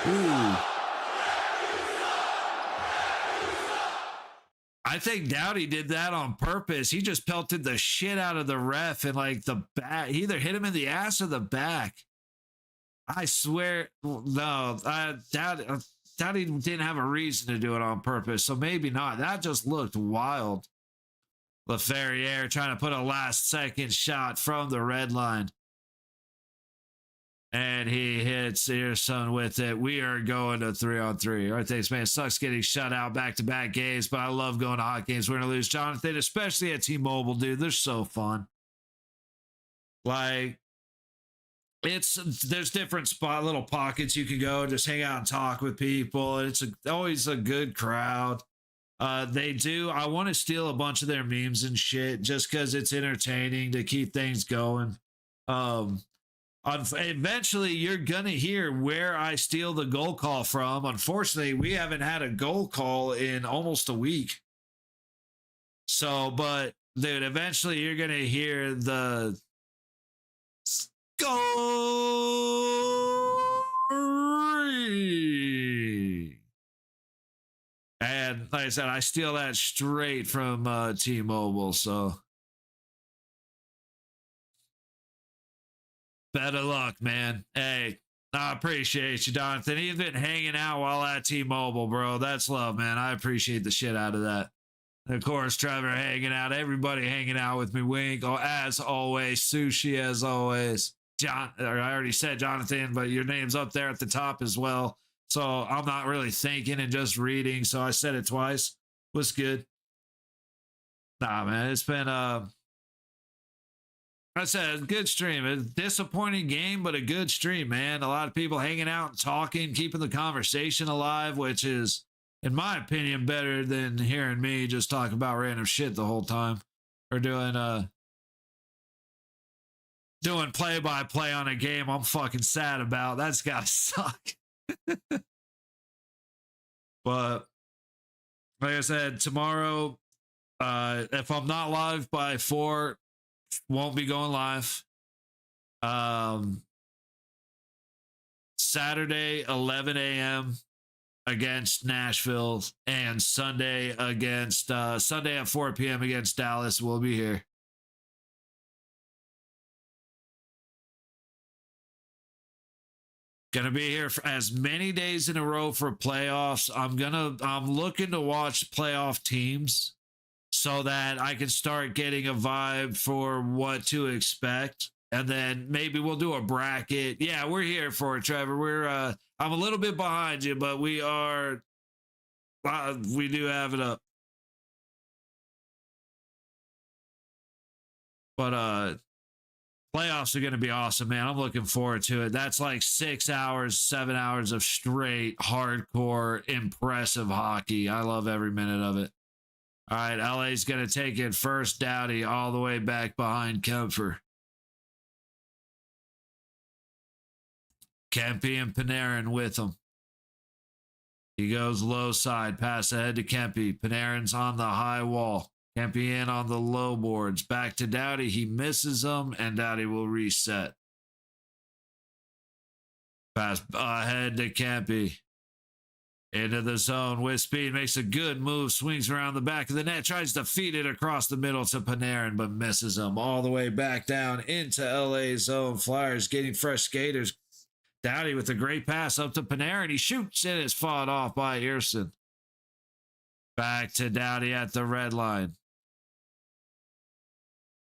Ooh. I think Dowdy did that on purpose. He just pelted the shit out of the ref and like the back. He either hit him in the ass or the back. I swear, no, Dowdy didn't have a reason to do it on purpose, so maybe not. That just looked wild. LaFerriere trying to put a last-second shot from the red line. And he hits Earson with it. We are going to 3-on-3. All right, thanks, man. Sucks getting shut out back-to-back games, but I love going to hot games. We're going to lose, Jonathan, especially at T-Mobile, dude. They're so fun. Like, there's different little pockets you can go, just hang out and talk with people. It's always a good crowd. I want to steal a bunch of their memes and shit just because it's entertaining to keep things going. Eventually, you're going to hear where I steal the goal call from. Unfortunately, we haven't had a goal call in almost a week. So, but, dude, eventually you're going to hear the goal. And like I said, I steal that straight from T-Mobile, so better luck, man. Hey, I appreciate you, Jonathan. He's been hanging out while at T-Mobile, bro. That's love, man. I appreciate the shit out of that. And of course, Trevor hanging out. Everybody hanging out with me. Wink, as always. Sushi, as always. I already said Jonathan, but your name's up there at the top as well. So I'm not really thinking and just reading. So I said it twice. Was good. Nah, man, it's been I said a good stream. A disappointing game, but a good stream, man. A lot of people hanging out and talking, keeping the conversation alive, which is, in my opinion, better than hearing me just talk about random shit the whole time, or doing play-by-play on a game I'm fucking sad about. That's gotta suck. But like I said, tomorrow, if I'm not live by 4, won't be going live. Saturday, 11 a.m. against Nashville, and Sunday at 4 p.m. against Dallas. We'll be here. Gonna be here for as many days in a row for playoffs. I'm looking to watch playoff teams so that I can start getting a vibe for what to expect. And then maybe we'll do a bracket. Yeah, we're here for it, Trevor. I'm a little bit behind you, but we do have it up. But playoffs are going to be awesome, man. I'm looking forward to it. That's like 6 hours, 7 hours of straight, hardcore, impressive hockey. I love every minute of it. All right, LA's going to take it first. Doughty all the way back behind Kempfer. Kempe and Panarin with him. He goes low side, pass ahead to Kempe. Panarin's on the high wall. Kempe in on the low boards. Back to Doughty. He misses them, and Doughty will reset. Pass ahead to Kempe. Into the zone with speed. Makes a good move. Swings around the back of the net. Tries to feed it across the middle to Panarin, but misses him. All the way back down into LA's zone. Flyers getting fresh skaters. Doughty with a great pass up to Panarin. He shoots and is fought off by Earson. Back to Doughty at the red line.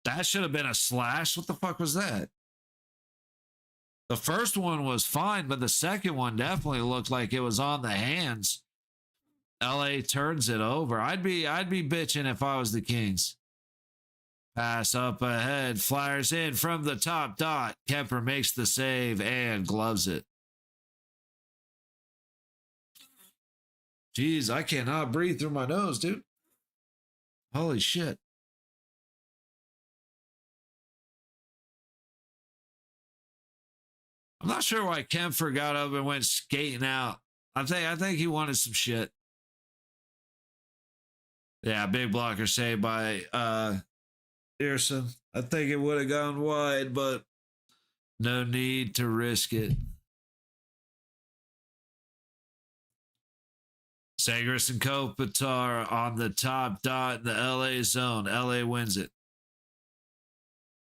That should have been a slash. What the fuck was that? The first one was fine, but the second one definitely looked like it was on the hands. LA turns it over. I'd be bitching if I was the Kings. Pass up ahead. Flyers in from the top dot. Kemper makes the save and gloves it. Jeez, I cannot breathe through my nose, dude. Holy shit. I'm not sure why Kemper got up and went skating out. I think he wanted some shit. Yeah, big blocker saved by Earson. I think it would have gone wide, but no need to risk it. Sagres and Kopitar on the top dot in the LA zone. LA wins it.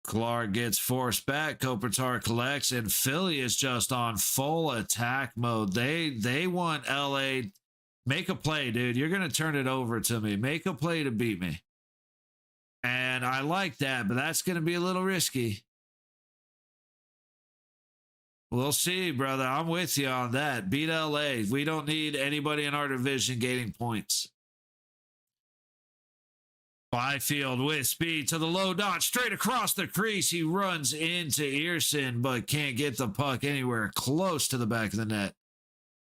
Clark gets forced back. Kopitar collects, and Philly is just on full attack mode. They want LA. Make a play, dude. You're going to turn it over to me. Make a play to beat me. And I like that, but that's going to be a little risky. We'll see, brother. I'm with you on that. Beat LA. We don't need anybody in our division gaining points. Byfield with speed to the low dot, straight across the crease. He runs into Earson, but can't get the puck anywhere close to the back of the net.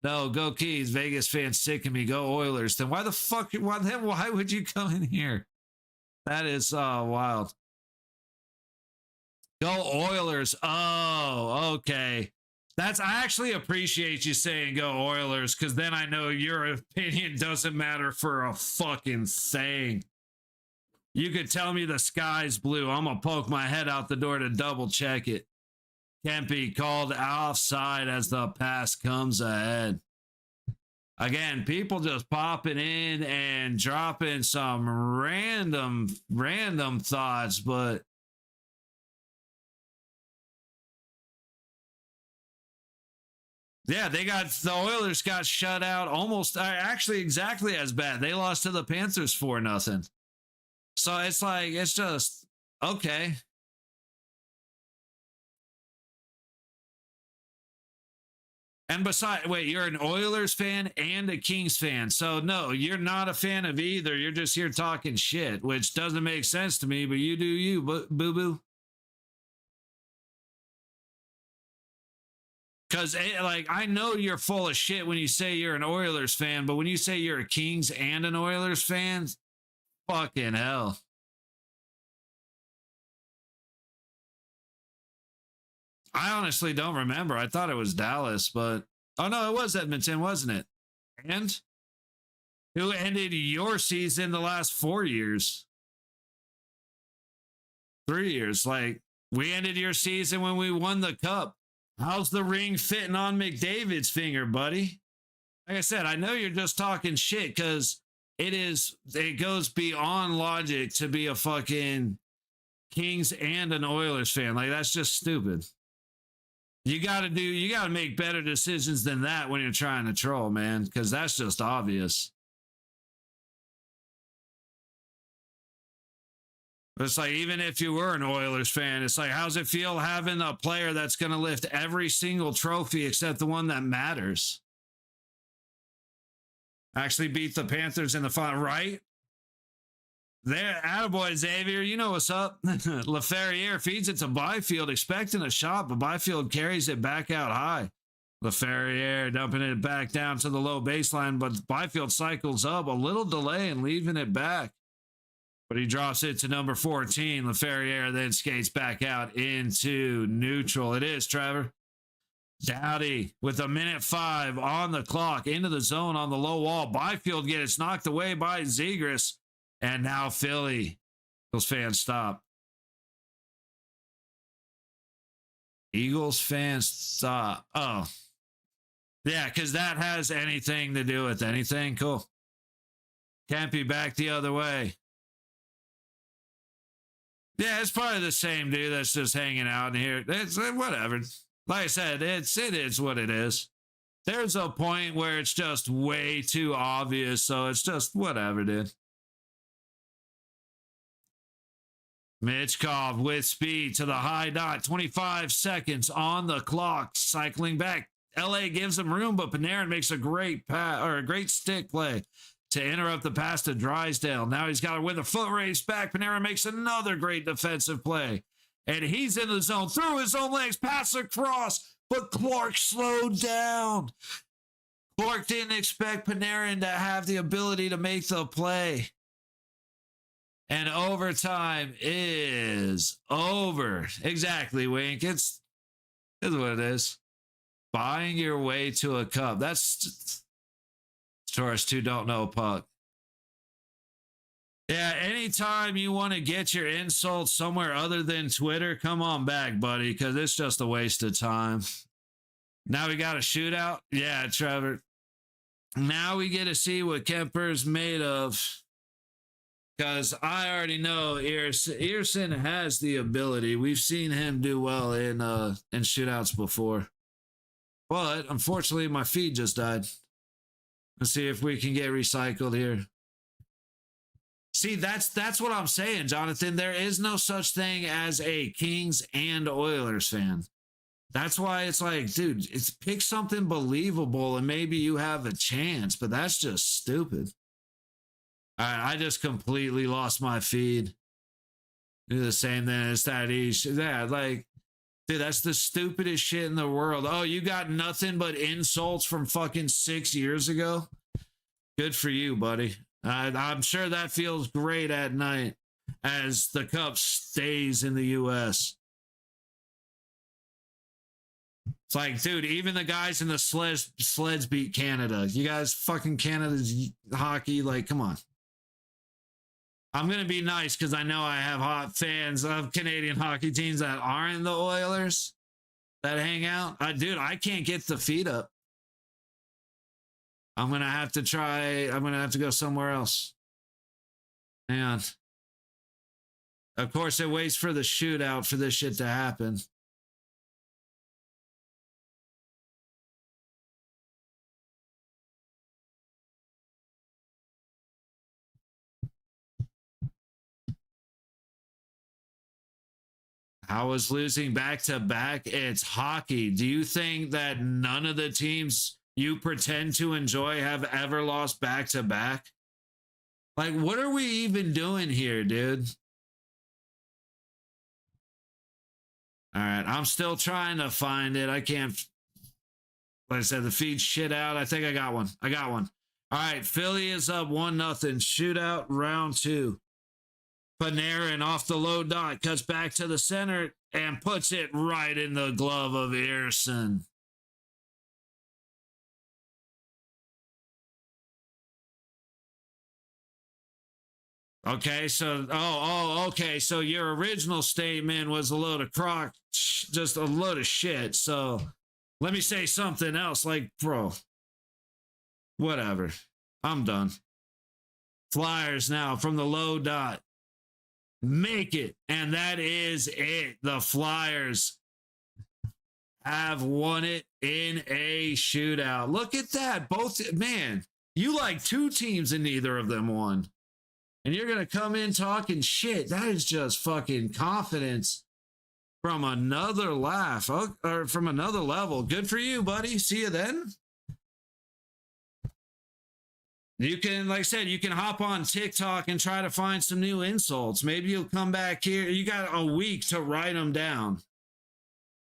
No, go Keys. Vegas fans sick of me. Go Oilers. Then why would you come in here? That is wild. Go Oilers. Oh, okay. I actually appreciate you saying go Oilers, because then I know your opinion doesn't matter for a fucking thing. You could tell me the sky's blue. I'm going to poke my head out the door to double check it. Kempe called offside as the pass comes ahead. Again, people just popping in and dropping some random thoughts, but yeah, the Oilers got shut out almost, actually exactly as bad. They lost to the Panthers 4-0. So it's like, it's just, okay. And besides, wait, you're an Oilers fan and a Kings fan. So no, you're not a fan of either. You're just here talking shit, which doesn't make sense to me, but you do you, boo-boo. Because, like, I know you're full of shit when you say you're an Oilers fan, but when you say you're a Kings and an Oilers fan, fucking hell. I honestly don't remember. I thought it was Dallas, but... Oh, no, it was Edmonton, wasn't it? And? Who ended your season the last 4 years? 3 years. Like, we ended your season when we won the cup. How's the ring fitting on McDavid's finger, buddy? Like I said, I know you're just talking shit because it goes beyond logic to be a fucking Kings and an Oilers fan. Like, that's just stupid. You got to make better decisions than that when you're trying to troll, man, because that's just obvious. It's like, even if you were an Oilers fan, it's like, how's it feel having a player that's going to lift every single trophy except the one that matters? Actually beat the Panthers in the final, right? There, attaboy, Xavier. You know what's up. LaFerriere feeds it to Byfield, expecting a shot, but Byfield carries it back out high. LaFerriere dumping it back down to the low baseline, but Byfield cycles up, a little delay and leaving it back. But he drops it to number 14. LaFerriere then skates back out into neutral. It is, Trevor. Dowdy with 1:05 on the clock, into the zone on the low wall. Byfield gets knocked away by Zegras. And now Philly. Eagles fans stop. Eagles fans stop. Oh. Yeah, because that has anything to do with anything. Cool. Can't be back the other way. Yeah, it's probably the same dude that's just hanging out in here. It's whatever. Like I said, it is what it is. There's a point where it's just way too obvious, so it's just whatever, dude. Mitchkov with speed to the high dot. 25 seconds on the clock. Cycling back. LA gives him room, but Panarin makes a great pass or a great stick play to interrupt the pass to Drysdale. Now he's got to win the foot race back. Panarin makes another great defensive play. And he's in the zone through his own legs, pass across, but Clark slowed down. Clark didn't expect Panarin to have the ability to make the play. And overtime is over. Exactly, Wink. It's what it is. Buying your way to a cup. That's tourists who don't know puck. Yeah, anytime you want to get your insults somewhere other than Twitter, come on back, buddy, because it's just a waste of time. Now we got a shootout? Yeah, Trevor. Now we get to see what Kemper's made of. Because I already know Earson has the ability. We've seen him do well in shootouts before. But unfortunately, my feed just died. Let's see if we can get recycled here. See, that's what I'm saying, Jonathan. There is no such thing as a Kings and Oilers fan. That's why it's like, dude, pick something believable and maybe you have a chance, but that's just stupid. All right, I just completely lost my feed. Do the same thing as that. Yeah, like, dude, that's the stupidest shit in the world. Oh, you got nothing but insults from fucking 6 years ago? Good for you, buddy. I'm sure that feels great at night as the cup stays in the U.S. It's like, dude, even the guys in the sleds beat Canada. You guys fucking Canada's hockey, like, come on. I'm going to be nice because I know I have hot fans of Canadian hockey teams that aren't the Oilers that hang out. Dude, I can't get the feed up. I'm going to have to go somewhere else. Hang on. Of course, it waits for the shootout for this shit to happen. I was losing back to back. It's hockey. Do you think that none of the teams you pretend to enjoy have ever lost back to back? Like, what are we even doing here, dude? All right, I'm still trying to find it. I can't. Like I said, the feed shit out. I think I got one. All right, Philly is up 1-0. Shootout round 2. Panarin off the low dot, cuts back to the center and puts it right in the glove of Earson. Okay, so okay. So your original statement was a load of crock, just a load of shit. So let me say something else, like, bro, whatever. I'm done. Flyers now from the low dot. Make it. And that is it. The Flyers have won it in a shootout. Look at that. Both, man, you like two teams and neither of them won. And you're going to come in talking shit. That is just fucking confidence from another laugh, or from another level. Good for you, buddy. See you then. You can, like I said, you can hop on TikTok and try to find some new insults. Maybe you'll come back here. You got a week to write them down.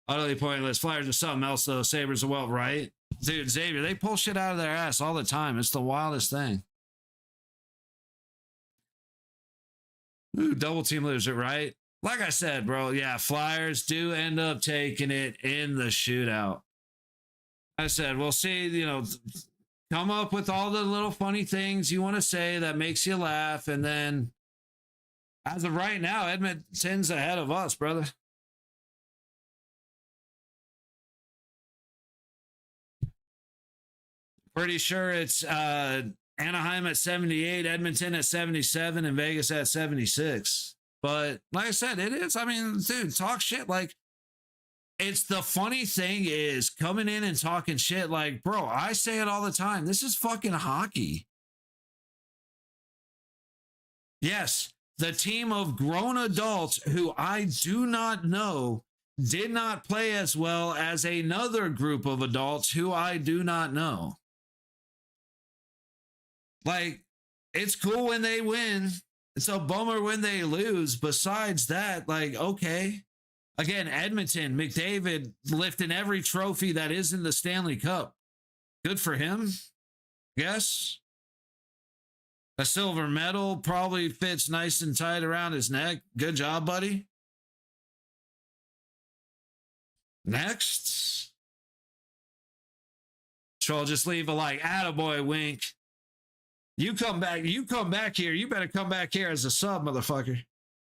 Utterly pointless. Flyers are something else, though. Sabres are well, right? Dude, Xavier, they pull shit out of their ass all the time. It's the wildest thing. Ooh, double team loser, right? Like I said, bro, yeah, Flyers do end up taking it in the shootout. I said, we'll see, you know, come up with all the little funny things you want to say that makes you laugh. And then as of right now, Edmonton's ahead of us, brother. Pretty sure it's Anaheim at 78, Edmonton at 77, and Vegas at 76. But like I said, it is. I mean, dude, talk shit. Like, it's the funny thing is coming in and talking shit. Like, bro, I say it all the time. This is fucking hockey. Yes, the team of grown adults who I do not know did not play as well as another group of adults who I do not know. Like, it's cool when they win. It's a bummer when they lose. Besides that, like, okay. Again, Edmonton, McDavid lifting every trophy that is in the Stanley Cup. Good for him. Yes. A silver medal probably fits nice and tight around his neck. Good job, buddy. Next. So I'll just leave a like, attaboy, wink. You come back here. You better come back here as a sub, motherfucker.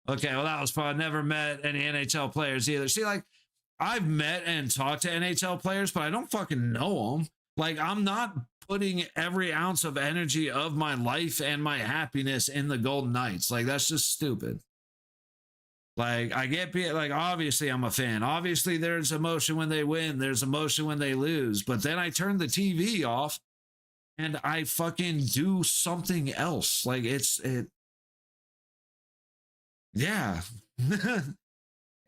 Okay, well, that was fun. Never met any NHL players either. See, like, I've met and talked to NHL players, but I don't fucking know them. Like, I'm not putting every ounce of energy of my life and my happiness in the Golden Knights. Like, that's just stupid. Like, I get, like, obviously I'm a fan. Obviously there's emotion when they win. There's emotion when they lose. But then I turn the TV off and I fucking do something else. Like, yeah.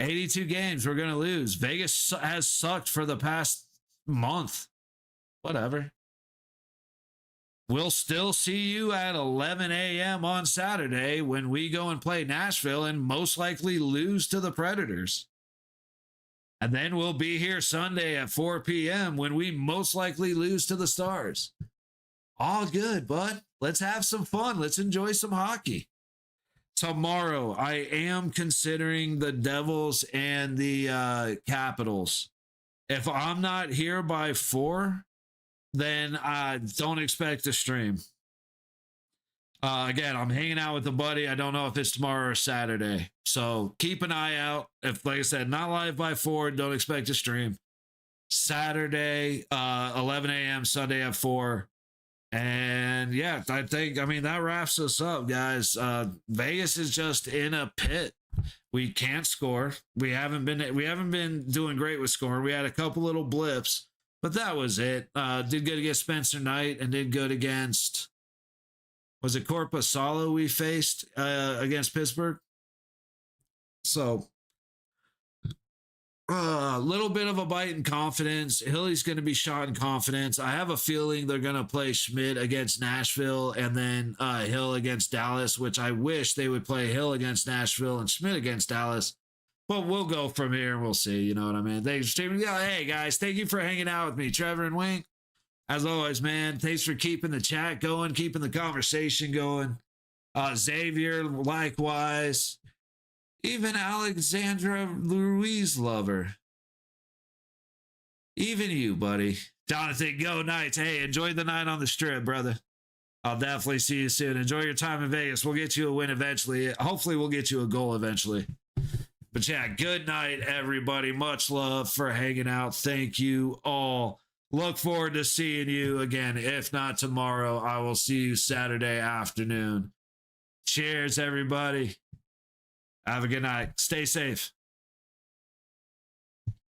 82 games we're going to lose. Vegas has sucked for the past month. Whatever. We'll still see you at 11 a.m. on Saturday when we go and play Nashville and most likely lose to the Predators. And then we'll be here Sunday at 4 p.m. when we most likely lose to the Stars. All good, bud. Let's have some fun. Let's enjoy some hockey. Tomorrow, I am considering the Devils and the Capitals. If I'm not here by 4, then I don't expect to stream. Again, I'm hanging out with a buddy. I don't know if it's tomorrow or Saturday. So keep an eye out. If, like I said, not live by 4, don't expect to stream. Saturday, 11 a.m., Sunday at 4. And yeah, that wraps us up, guys. Vegas is just in a pit. We can't score. We haven't been doing great with scoring. We had a couple little blips, but that was it. Did good against Spencer Knight and did good against, was it Korpisalo we faced against Pittsburgh? So a little bit of a bite in confidence. Hilly's going to be shot in confidence. I have a feeling they're going to play Schmidt against Nashville and then Hill against Dallas, which I wish they would play Hill against Nashville and Schmidt against Dallas. But we'll go from here and we'll see. You know what I mean? Thanks for streaming. Yeah, hey, guys, thank you for hanging out with me, Trevor and Wink. As always, man, thanks for keeping the chat going, keeping the conversation going. Xavier, likewise. Even Alexandra Louise Lover. Even you, buddy. Jonathan, go Knights. Hey, enjoy the night on the strip, brother. I'll definitely see you soon. Enjoy your time in Vegas. We'll get you a win eventually. Hopefully, we'll get you a goal eventually. But yeah, good night, everybody. Much love for hanging out. Thank you all. Look forward to seeing you again. If not tomorrow, I will see you Saturday afternoon. Cheers, everybody. Have a good night. Stay safe.